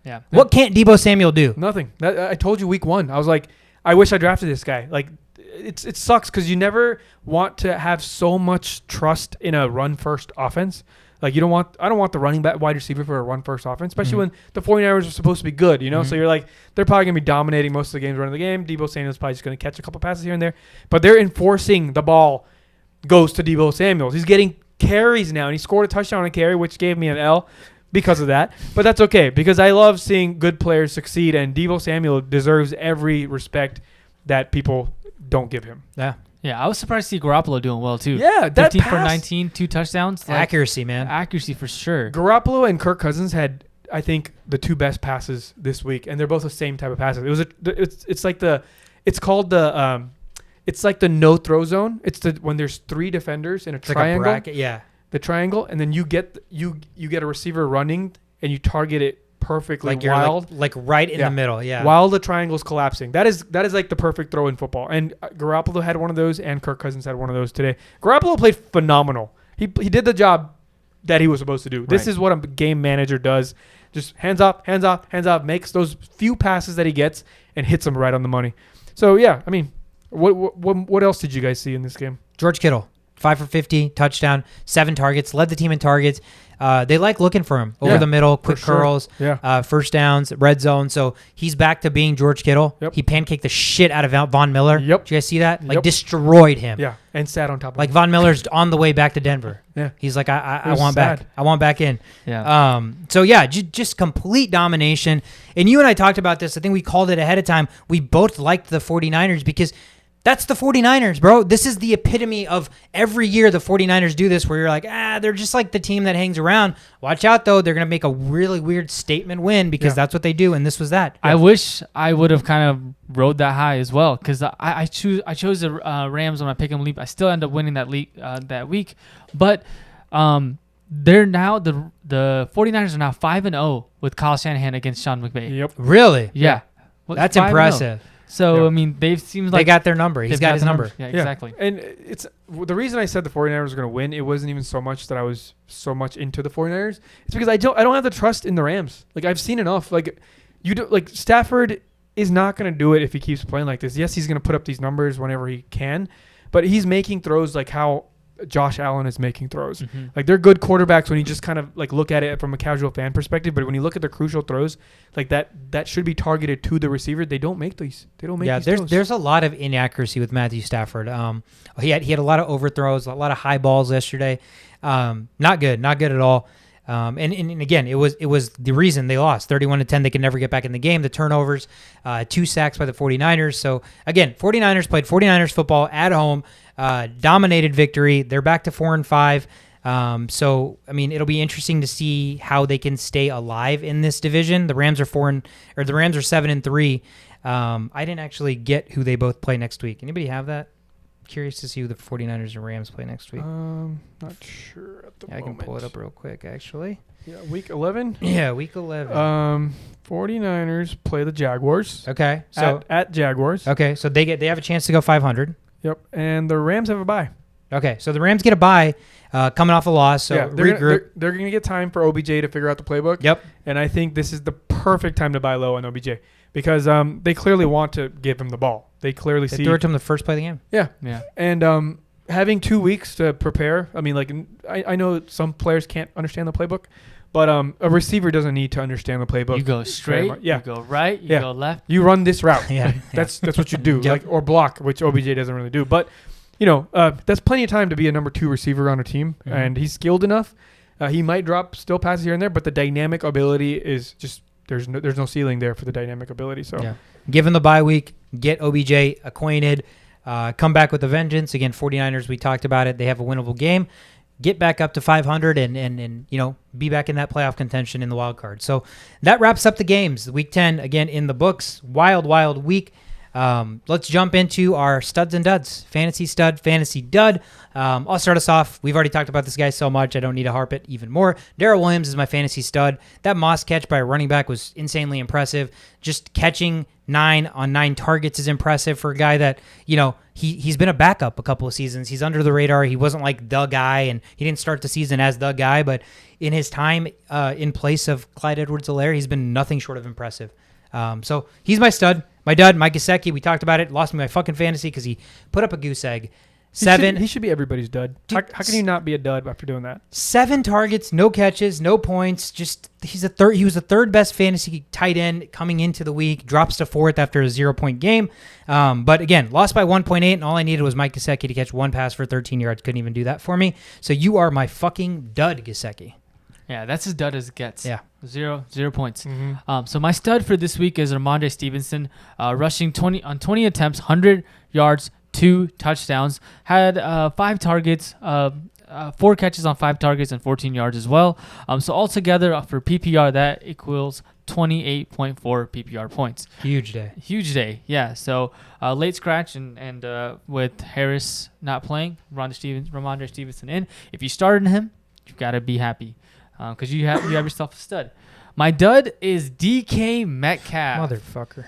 S2: Yeah.
S1: What can't Deebo Samuel do?
S3: Nothing. I told you week 1. I was like, I wish I drafted this guy. Like, it sucks because you never want to have so much trust in a run-first offense. Like I don't want the running back wide receiver for a run-first offense, especially when the 49ers are supposed to be good, you know? So you're like, they're probably going to be dominating most of the games running the game. Deebo Samuel's probably just going to catch a couple passes here and there. But they're enforcing the ball goes to Deebo Samuel. He's getting carries now, and he scored a touchdown on a carry, which gave me an L because of that. But that's okay, because I love seeing good players succeed, and Deebo Samuel deserves every respect that people don't give him.
S2: Yeah, I was surprised to see Garoppolo doing well, too.
S3: Yeah, that
S2: 15 for 19, 2 touchdowns.
S1: Accuracy, man.
S2: Accuracy for sure.
S3: Garoppolo and Kirk Cousins had, I think, the 2 best passes this week, and they're both the same type of passes. It's like the no throw zone. It's when there's 3 defenders in a triangle.
S1: Like a bracket,
S3: the triangle, and then you get a receiver running, and you target it perfectly,
S1: like
S3: you're
S1: right in the middle,
S3: while the triangle's collapsing. That is like the perfect throw in football. And Garoppolo had one of those, and Kirk Cousins had one of those today. Garoppolo played phenomenal. He did the job that he was supposed to do. Right. This is what a game manager does. Just hands up, makes those few passes that he gets and hits them right on the money. So yeah, I mean, what else did you guys see in this game?
S1: George Kittle, 5 for 50, touchdown, 7 targets, led the team in targets. They like looking for him over the middle, quick curls, first downs, red zone. So he's back to being George Kittle. Yep. He pancaked the shit out of Von Miller.
S3: Yep.
S1: Did you guys see that? Like destroyed him.
S3: Yeah, and sat on top of him.
S1: Like Von Miller's on the way back to Denver.
S3: Yeah.
S1: He's like, I want back. I want back in.
S2: Yeah.
S1: So yeah, just complete domination. And you and I talked about this. I think we called it ahead of time. We both liked the 49ers because that's the 49ers, bro. This is the epitome of every year the 49ers do this, where you're like, they're just like the team that hangs around. Watch out, though. They're going to make a really weird statement win because that's what they do, and this was that.
S2: I wish I would have kind of rode that high as well, because I chose the Rams on my pick 'em leap. I still end up winning that week. But they're now the 49ers are now 5-0 with Kyle Shanahan against Sean McVay.
S3: Yep.
S1: Really?
S2: Yeah.
S1: That's impressive.
S2: So, I mean, they seem like
S1: they got their number. He's got his number.
S2: Yeah, exactly.
S3: And it's the reason I said the 49ers were going to win. It wasn't even so much that I was so much into the 49ers. It's because I don't have the trust in the Rams. Like, I've seen enough. Like, Stafford is not going to do it if he keeps playing like this. Yes, he's going to put up these numbers whenever he can, but he's making throws like how Josh Allen is making throws. Mm-hmm. Like, they're good quarterbacks when you just kind of like look at it from a casual fan perspective, but when you look at the crucial throws, like that should be targeted to the receiver. They don't make these. They don't make these throws.
S1: There's a lot of inaccuracy with Matthew Stafford. He had a lot of overthrows, a lot of high balls yesterday. Not good at all. And again, it was the reason they lost 31-10. They could never get back in the game. The turnovers, 2 sacks by the 49ers. So again, 49ers played 49ers football at home, dominated victory. They're back to 4-5. So I mean, it'll be interesting to see how they can stay alive in this division. The Rams are 7-3. I didn't actually get who they both play next week. Anybody have that? Curious to see who the 49ers and Rams play next week.
S3: Not sure at the moment.
S1: I can pull it up real quick, actually.
S3: Yeah, week 11?
S1: Yeah, week 11.
S3: 49ers play the Jaguars.
S1: Okay. So
S3: at Jaguars.
S1: Okay, so they have a chance to go 500.
S3: Yep. And the Rams have a bye.
S1: Okay, so the Rams get a bye coming off a loss. So
S3: they're going to get time for OBJ to figure out the playbook.
S1: Yep.
S3: And I think this is the perfect time to buy low on OBJ because they clearly want to give him the ball. They clearly see.
S1: They threw it to him the first play of the game.
S3: Yeah. Yeah. And having 2 weeks to prepare. I mean, like I know some players can't understand the playbook, but a receiver doesn't need to understand the playbook.
S2: You go straight. You go right. You go left.
S3: You run this route.
S1: Yeah.
S3: That's what you do. Yep. Or block, which OBJ doesn't really do. But that's plenty of time to be a number 2 receiver on a team, and he's skilled enough. He might drop still passes here and there, but the dynamic ability is just there's no ceiling there for the dynamic ability. So
S1: give him the bye week, get OBJ acquainted, come back with a vengeance. Again, 49ers, we talked about it. They have a winnable game. Get back up to 500 and be back in that playoff contention in the wild card. So that wraps up the games. Week 10 again in the books. Wild week. Let's jump into our studs and duds. Fantasy stud, fantasy dud. I'll start us off. We've already talked about this guy so much, I don't need to harp it even more. Darrell Williams is my fantasy stud. That Moss catch by a running back was insanely impressive. Just catching 9 on 9 targets is impressive for a guy that, he's been a backup a couple of seasons. He's under the radar. He wasn't like the guy, and he didn't start the season as the guy, but in his time in place of Clyde Edwards-Helaire, he's been nothing short of impressive. So he's my stud. My dud, Mike Gesicki, we talked about it, lost me my fucking fantasy because he put up a goose egg.
S3: He should be everybody's dud. How can you not be a dud after doing that?
S1: 7 targets, no catches, no points. Just he was the third best fantasy tight end coming into the week. Drops to 4th after a 0-point game. But again, lost by 1.8, and all I needed was Mike Gesicki to catch 1 pass for 13 yards. Couldn't even do that for me. So you are my fucking dud, Gesicki.
S2: Yeah, that's as dud as it gets.
S1: Yeah.
S2: 0 points.
S3: Mm-hmm.
S2: So my stud for this week is Ramondre Stevenson, rushing 20 attempts, 100 yards, 2 touchdowns. Had 5 targets, 4 catches on 5 targets, and 14 yards as well. So altogether for PPR, that equals 28.4 PPR points.
S1: Huge day.
S2: Yeah. So late scratch and with Harris not playing, Ramondre Stevenson in. If you started him, you've got to be happy. Because you have yourself a stud. My dud is DK Metcalf.
S1: Motherfucker.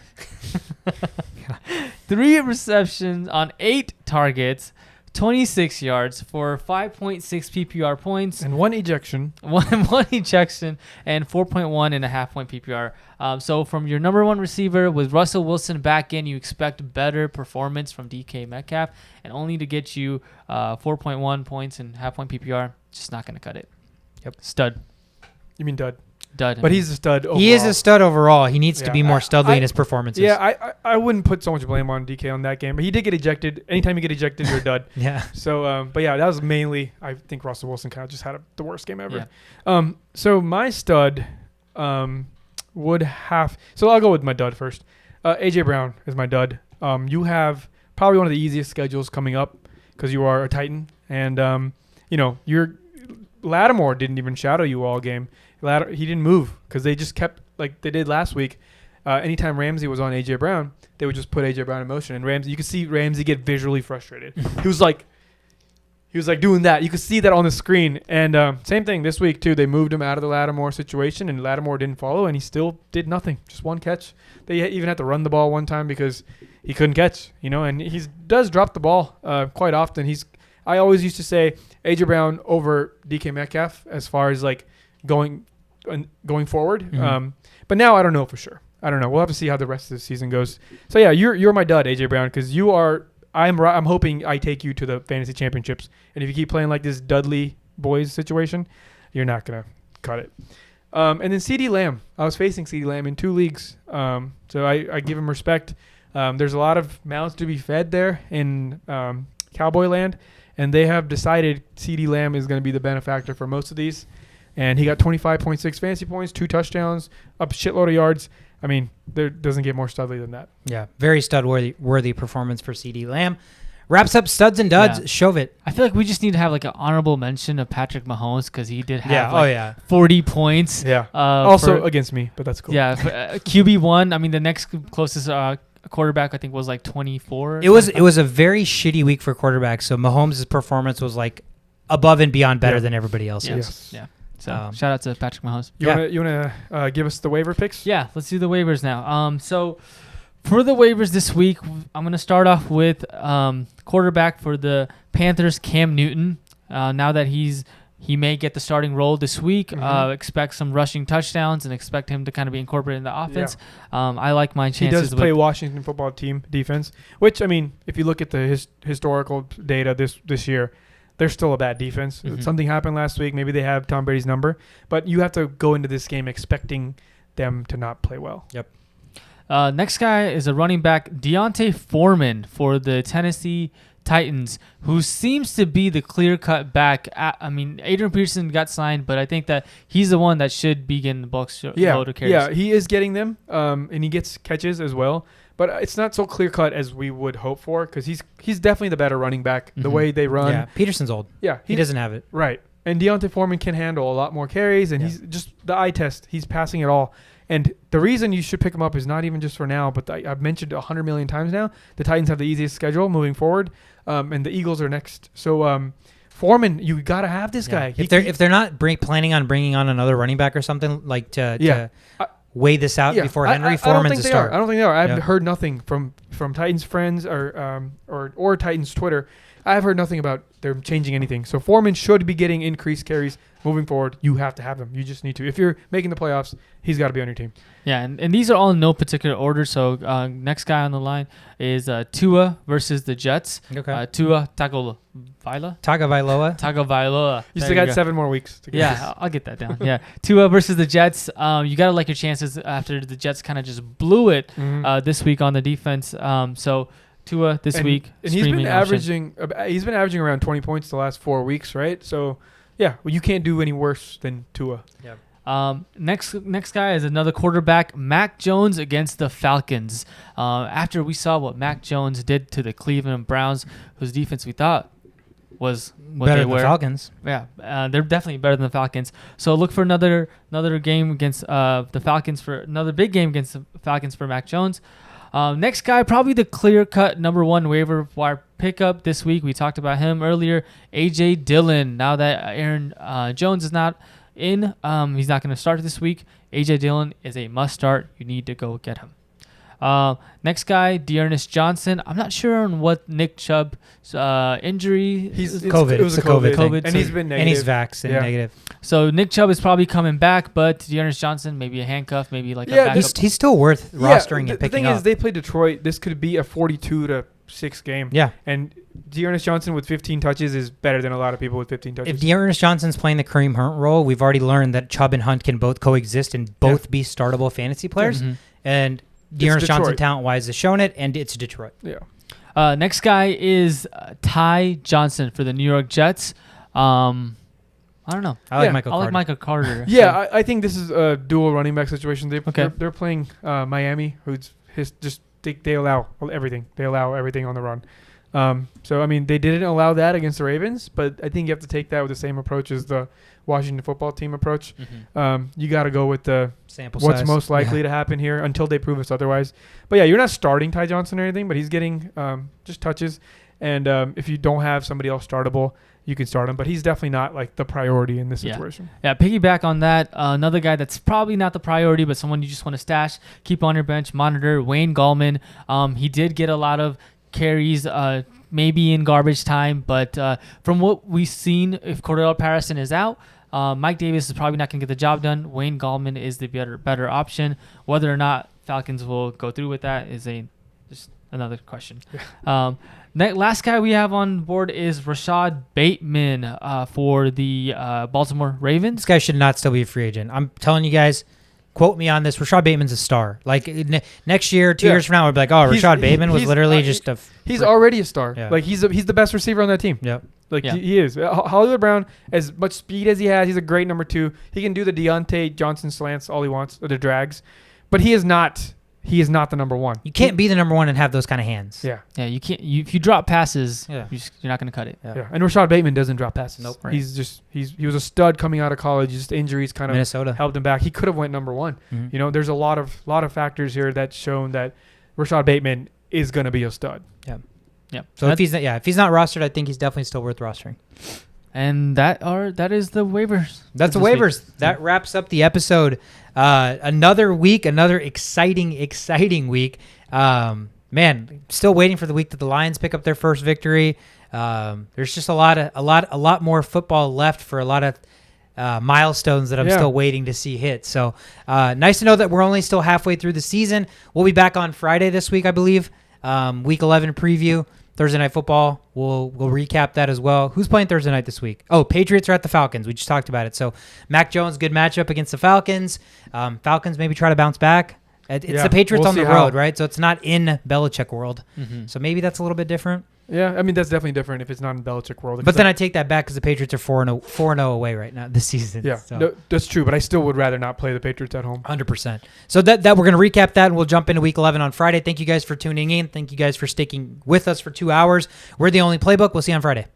S2: 3 receptions on 8 targets, 26 yards for 5.6 PPR points.
S3: And 1 ejection.
S2: One ejection and 4.1.5 point PPR. So from your number 1 receiver with Russell Wilson back in, you expect better performance from DK Metcalf. And only to get you 4.1 points and half point PPR, just not going to cut it.
S1: Yep.
S2: Stud.
S3: You mean dud?
S2: Dud.
S3: But he's a stud overall.
S1: He is a stud overall. He needs to be more studly in his performances.
S3: Yeah, I wouldn't put so much blame on DK on that game. But he did get ejected. Anytime you get ejected, you're a dud.
S1: Yeah.
S3: So, but yeah, that was mainly, I think Russell Wilson kind of just had the worst game ever. Yeah. So my stud would have, so I'll go with my dud first. AJ Brown is my dud. You have probably one of the easiest schedules coming up because you are a Titan. And, Lattimore didn't even shadow you all game. He didn't move because they just kept, like they did last week. Anytime Ramsey was on A.J. Brown, they would just put A.J. Brown in motion. And you could see Ramsey get visually frustrated. He was like doing that. You could see that on the screen. And same thing this week, too. They moved him out of the Lattimore situation, and Lattimore didn't follow, and he still did nothing. Just 1 catch. They even had to run the ball one time because he couldn't catch, and he does drop the ball quite often. I always used to say A.J. Brown over DK Metcalf as far as like going forward.
S1: Mm-hmm.
S3: But now I don't know for sure. I don't know. We'll have to see how the rest of the season goes. So yeah, you're my dud, A.J. Brown, because you are. I'm hoping I take you to the fantasy championships. And if you keep playing like this Dudley boys situation, you're not gonna cut it. And then CeeDee Lamb. I was facing CeeDee Lamb in 2 leagues. So I give him respect. There's a lot of mouths to be fed there in Cowboy land. And they have decided CeeDee Lamb is going to be the benefactor for most of these. And he got 25.6 fantasy points, 2 touchdowns, up a shitload of yards. I mean, there doesn't get more studly than that.
S1: Yeah, very stud-worthy performance for CeeDee Lamb. Wraps up studs and duds. Yeah. Shove it.
S2: I feel like we just need to have like an honorable mention of Patrick Mahomes because he did have 40 points.
S3: Yeah. Also against me, but that's cool.
S2: Yeah. QB1. I mean, the next closest quarterback I think was like 24.
S1: It was a very shitty week for quarterbacks. So Mahomes' performance was like above and beyond better than everybody else's.
S3: Yes.
S2: Yeah. So shout out to Patrick Mahomes.
S3: You wanna give us the waiver picks?
S2: Yeah, let's do the waivers now. So for the waivers this week, I'm gonna start off with quarterback for the Panthers, Cam Newton. Now that he may get the starting role this week. Expect some rushing touchdowns and expect him to kind of be incorporated in the offense. Yeah. I like my chances.
S3: He does play Washington football team defense, which, I mean, if you look at the historical data this year, they're still a bad defense. Something happened last week. Maybe they have Tom Brady's number. But you have to go into this game expecting them to not play well.
S1: Yep.
S2: Next guy is a running back, Deontay Foreman for the Tennessee Titans, who seems to be the clear-cut back. I mean, Adrian Peterson got signed, but I think that he's the one that should be getting the Bucs load of carries.
S3: Yeah, he is getting them, and he gets catches as well. But it's not so clear-cut as we would hope for because he's definitely the better running back, the way they run.
S1: Yeah, Peterson's old.
S3: Yeah.
S1: He doesn't have it.
S3: Right. And Deontay Foreman can handle a lot more carries, and he's just the eye test. He's passing it all. And the reason you should pick him up is not even just for now, but I've mentioned 100 million times now. The Titans have the easiest schedule moving forward, and the Eagles are next. So Foreman, you got to have this guy.
S1: If they're not planning on bringing on another running back or something like to weigh this out before Henry, Foreman's a start.
S3: I don't think they are. I've heard nothing from Titans friends or Titans Twitter. I've heard nothing about them changing anything. So Foreman should be getting increased carries moving forward. You have to have him. You just need to. If you're making the playoffs, he's got to be on your team.
S2: Yeah, and these are all in no particular order. So next guy on the line is Tua versus the Jets.
S1: Okay.
S2: Tua Tagovailoa.
S3: You still got 7 more weeks to get
S2: Yeah, I'll get that down. Yeah, Tua versus the Jets. You got to like your chances after the Jets kind of just blew it this week on the defense. So Tua this week.
S3: And he's been averaging around 20 points the last 4 weeks, right? So, yeah, well, you can't do any worse than Tua.
S2: Yeah. Next guy is another quarterback, Mac Jones against the Falcons. After we saw what Mac Jones did to the Cleveland Browns, whose defense we thought was what
S1: better
S2: they
S1: than
S2: were.
S1: the Falcons.
S2: Yeah, they're definitely better than the Falcons. So look for another game against the Falcons for another big game against the Falcons for Mac Jones. Next guy, probably the clear-cut number 1 waiver wire pickup this week. We talked about him earlier. A.J. Dillon. Now that Aaron Jones is not in, he's not going to start this week. A.J. Dillon is a must-start. You need to go get him. Next guy, Dearness Johnson. I'm not sure on what Nick Chubb's injury.
S1: It's COVID. It was a COVID thing.
S3: And he's been negative.
S1: And he's vaxxed and negative.
S2: So Nick Chubb is probably coming back, but Dearness Johnson, maybe a handcuff, maybe like a backup.
S1: He's still worth rostering and picking up.
S3: The thing is, they play Detroit. This could be a 42-6 game.
S1: Yeah.
S3: And Dearness Johnson with 15 touches is better than a lot of people with 15 touches.
S1: If Dearness Johnson's playing the Kareem Hunt role, we've already learned that Chubb and Hunt can both coexist and both be startable fantasy players. Mm-hmm. And Dearness Johnson, talent-wise, has shown it, and it's Detroit.
S3: Yeah.
S2: Next guy is Ty Johnson for the New York Jets. I don't know.
S1: I like
S2: Michael Carter.
S3: Yeah, I think this is a dual running back situation. They're playing Miami, who's they allow everything. They allow everything on the run. So, I mean, they didn't allow that against the Ravens, but I think you have to take that with the same approach as the Washington football team approach. Mm-hmm. You got to go with the
S1: sample
S3: what's
S1: size.
S3: Most likely to happen here until they prove us otherwise. But, yeah, you're not starting Ty Johnson or anything, but he's getting just touches. And if you don't have somebody else startable, you can start him. But he's definitely not, like, the priority in this situation.
S2: Yeah, piggyback on that. Another guy that's probably not the priority, but someone you just want to stash, keep on your bench, monitor, Wayne Gallman. He did get a lot of carries, maybe in garbage time, but from what we've seen, if Cordell Patterson is out, Mike Davis is probably not going to get the job done. Wayne Gallman is the better option. Whether or not Falcons will go through with that is just another question. Last guy we have on board is Rashad Bateman for the Baltimore Ravens.
S1: This guy should not still be a free agent. I'm telling you guys, quote me on this. Rashad Bateman's a star. Like next year, 2 years from now, we'll be like, oh, Rashad Bateman was literally just a...
S3: He's already a star.
S1: Yeah.
S3: Like he's the best receiver on that team.
S1: Yep.
S3: He is. Hollywood Brown, as much speed as he has, he's a great number 2. He can do the Deontay Johnson slants all he wants, or the drags, but he is not the number 1.
S1: You can't be the number 1 and have those kind of hands.
S3: Yeah.
S2: Yeah, you can't. If you drop passes, you're not going to cut it.
S3: Yeah. And Rashad Bateman doesn't drop passes.
S1: Nope.
S3: Right. He was a stud coming out of college. Just injuries kind of
S1: Minnesota
S3: helped him back. He could have went number 1. Mm-hmm. You know, there's a lot of factors here that's shown that Rashad Bateman is going to be a stud.
S1: Yeah. Yeah. So if he's not rostered, I think he's definitely still worth rostering.
S2: And that is the waivers.
S1: That's the waivers. That wraps up the episode. Another week, another exciting week. Man, still waiting for the week that the Lions pick up their first victory. There's just a lot more football left for a lot of milestones that I'm still waiting to see hit. So nice to know that we're only still halfway through the season. We'll be back on Friday this week, I believe. Week 11 preview. Thursday Night Football, we'll recap that as well. Who's playing Thursday night this week? Oh, Patriots are at the Falcons. We just talked about it. So Mac Jones, good matchup against the Falcons. Falcons maybe try to bounce back. It's the Patriots on the road, right? So it's not in Belichick world. Mm-hmm. So maybe that's a little bit different.
S3: Yeah, I mean, that's definitely different if it's not in Belichick world.
S1: But then I take that back because the Patriots are 4-0 away right now this season.
S3: Yeah, no, that's true. But I still would rather not play the Patriots at home. 100%.
S1: So that we're going to recap that, and we'll jump into Week 11 on Friday. Thank you guys for tuning in. Thank you guys for sticking with us for 2 hours. We're the only playbook. We'll see you on Friday.